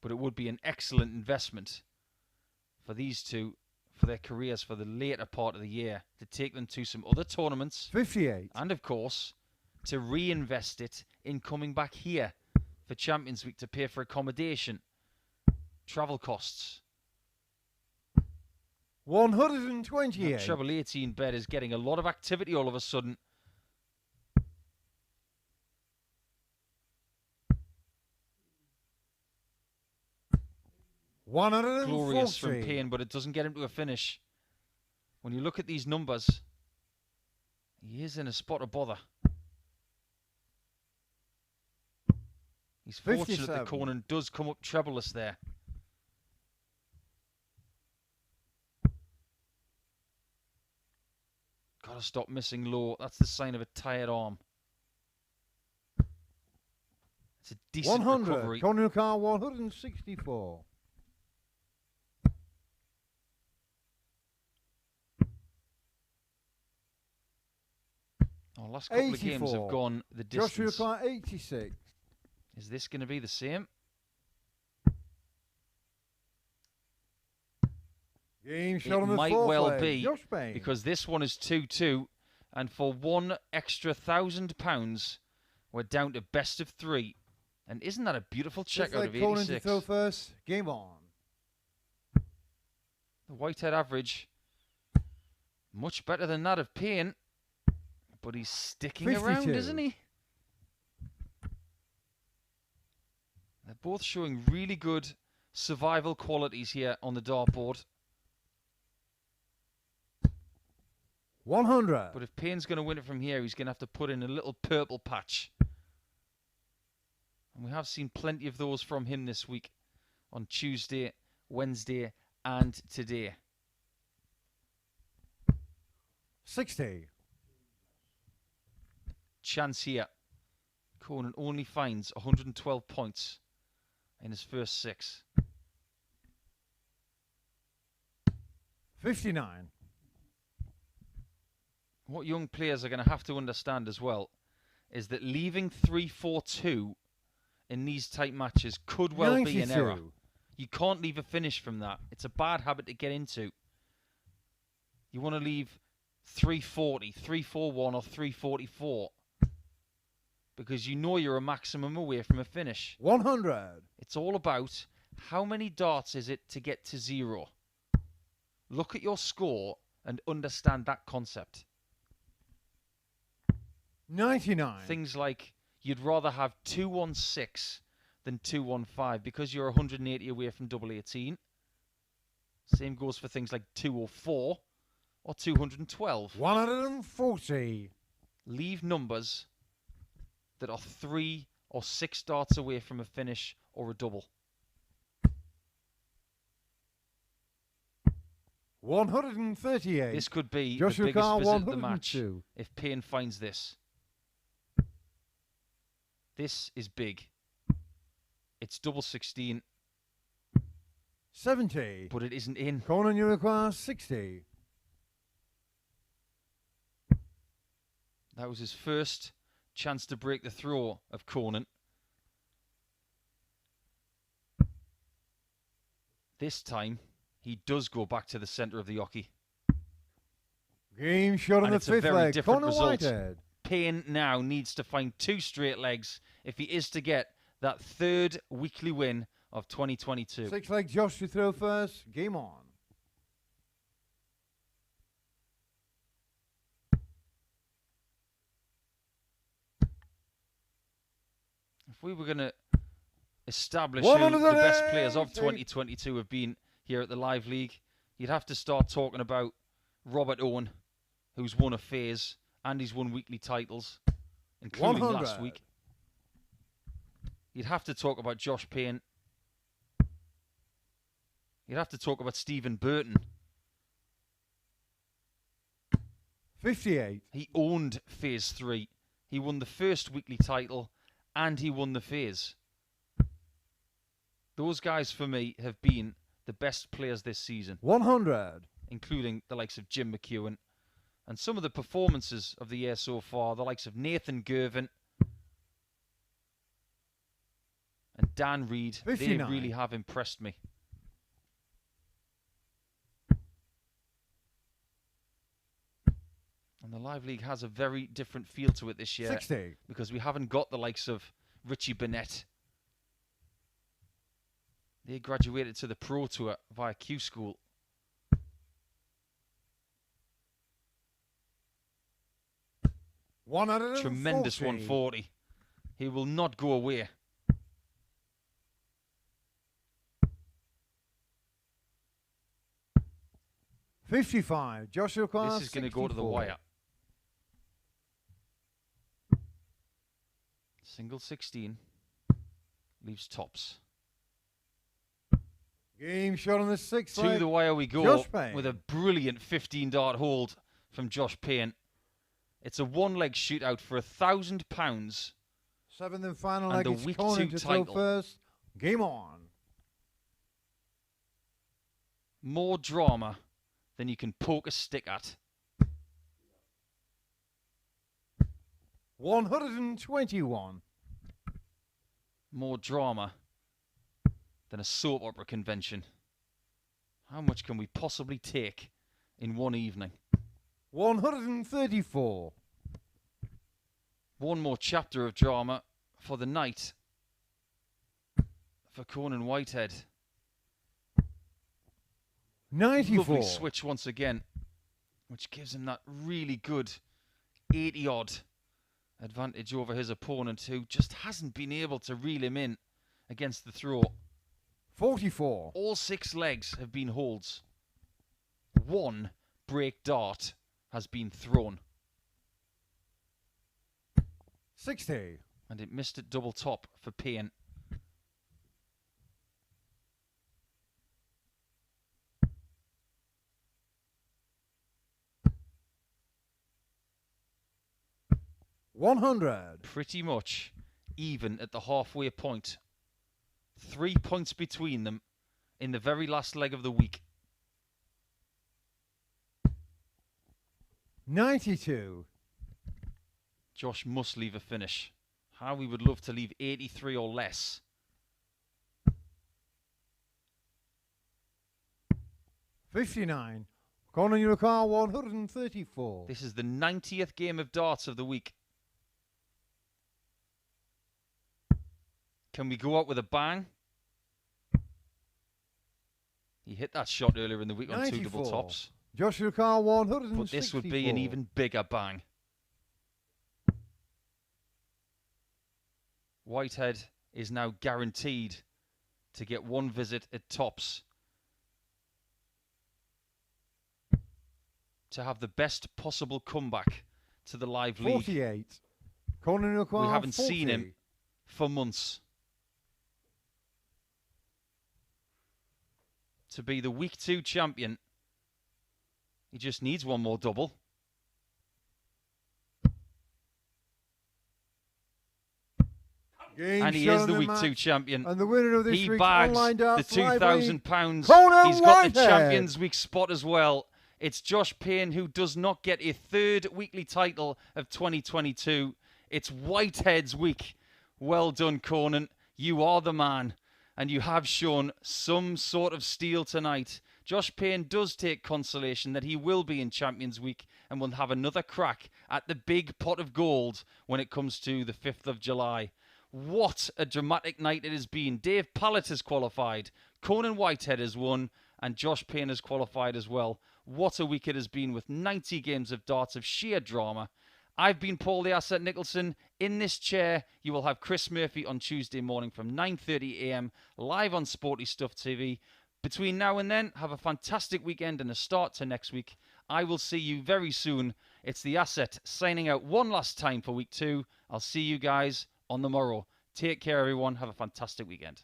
But it would be an excellent investment for these two, for their careers, for the later part of the year, to take them to some other tournaments. 58. And, of course, to reinvest it in coming back here for Champions Week to pay for accommodation, travel costs. 128. That treble 18 bet is getting a lot of activity all of a sudden. Glorious from 140. Payne, but it doesn't get him to a finish. When you look at these numbers, he is in a spot of bother. He's fortunate 57. that Conan does come up trebleless there. Gotta stop missing low. That's the sign of a tired arm. It's a decent 100. recovery. Conan Car 164. Our last couple of games 84. have gone the Joshua distance. Clark 86. Is this going to be the same? Game It shot on the might fourth well leg. be, Josh Payne. because this one is 2-2, and for one extra £1,000, we're down to best of 3. And isn't that a beautiful Fifth checkout leg of Conan to 86? throw first. Game on. The Whitehead average, much better than that of Payne, but he's sticking around, 52. isn't he? They're both showing really good survival qualities here on the dartboard. 100. But if Payne's going to win it from here, he's going to have to put in a little purple patch. And we have seen plenty of those from him this week on Tuesday, Wednesday, and today. 60. Chance here. Conan only finds 112 points in his first 6. 59. What young players are going to have to understand as well is that leaving 3-4-2 in these type matches could well 92. be an error. You can't leave a finish from that. It's a bad habit to get into. You want to leave 340, 341 or 344 because you know you're a maximum away from a finish. 100. It's all about how many darts is it to get to 0. Look at your score and understand that concept. 99. Things like you'd rather have 216 than 215 because you're 180 away from double 18. Same goes for things like 204 or 212. 140. Leave numbers that are 3 or 6 darts away from a finish or a double. 138. This could be Joshua the biggest Carr, visit of the match 102. if Payne finds this. This is big. It's double 16, 70. but it isn't in. Conan, you require 60. That was his first chance to break the throw of Conan. This time, he does go back to the centre of the hockey. Game shot on And the it's a fifth very leg. different Conan result. Whitehead. Payne now needs to find 2 straight legs if he is to get that 3rd weekly win of 2022. 6 leg Josh to throw first. Game on. If we were going to establish who the best players of 180. 2022 have been here at the Live League, you'd have to start talking about Robert Owen, who's won a phase, and he's won weekly titles, including 100. last week. You'd have to talk about Josh Payne. You'd have to talk about Stephen Burton. 58. He owned Phase 3. He won the first weekly title, and he won the phase. Those guys, for me, have been the best players this season, 100. including the likes of Jim McEwen. And some of the performances of the year so far, the likes of Nathan Gervin and Dan Reed, 59. they really have impressed me. And the Live League has a very different feel to it this year 60. because we haven't got the likes of Richie Burnett. They graduated to the Pro Tour via Q School. Tremendous 140. He will not go away. $55. Joshua Carr. This is going to go to the 64. wire. Single 16 leaves tops. Game shot on the sixth To leg. the wire we go Josh Payne. with a brilliant 15-dart hold from Josh Payne. It's a one-leg shootout for £1,000. 7th and final And leg. the It's week Conan 2 to throw title. first. Game on. More drama than you can poke a stick at. 121. More drama than a soap opera convention. How much can we possibly take in one evening? 134. One more chapter of drama for the night for Conan Whitehead. 94. Lovely switch once again, which gives him that really good 80-odd advantage over his opponent, who just hasn't been able to reel him in against the throw. 44. All 6 legs have been holds. 1 break dart has been thrown. 60. And it missed it double top for Payne. $100. Pretty much even at the halfway point. 3 points between them in the very last leg of the week. 92. Josh must leave a finish. How we would love to leave 83 or less. $59. Conan, your car, 134. This is the 90th game of darts of the week. Can we go out with a bang? He hit that shot earlier in the week on 2 double tops. Joshua Carr, 164. But this would be an even bigger bang. Whitehead is now guaranteed to get one visit at tops to have the best possible comeback to the live league. 48. Conan O'Quarr, We haven't 40. seen him for months. To be the week 2 champion, he just needs one more double. And he is the week 2 champion. And the winner of this He week's bags online the darts £2,000. Conan He's got the Whitehead. Champions Week spot as well. It's Josh Payne who does not get a 3rd weekly title of 2022. It's Whitehead's week. Well done, Conan. You are the man. And you have shown some sort of steel tonight. Josh Payne does take consolation that he will be in Champions Week and will have another crack at the big pot of gold when it comes to the 5th of July. What a dramatic night it has been. Dave Pallett has qualified. Conan Whitehead has won. And Josh Payne has qualified as well. What a week it has been with 90 games of darts of sheer drama. I've been Paul the Asset Nicholson. In this chair, you will have Chris Murphy on Tuesday morning from 9:30 a.m. live on Sporty Stuff TV. Between now and then, have a fantastic weekend and a start to next week. I will see you very soon. It's the Asset signing out one last time for week 2. I'll see you guys on the morrow. Take care, everyone. Have a fantastic weekend.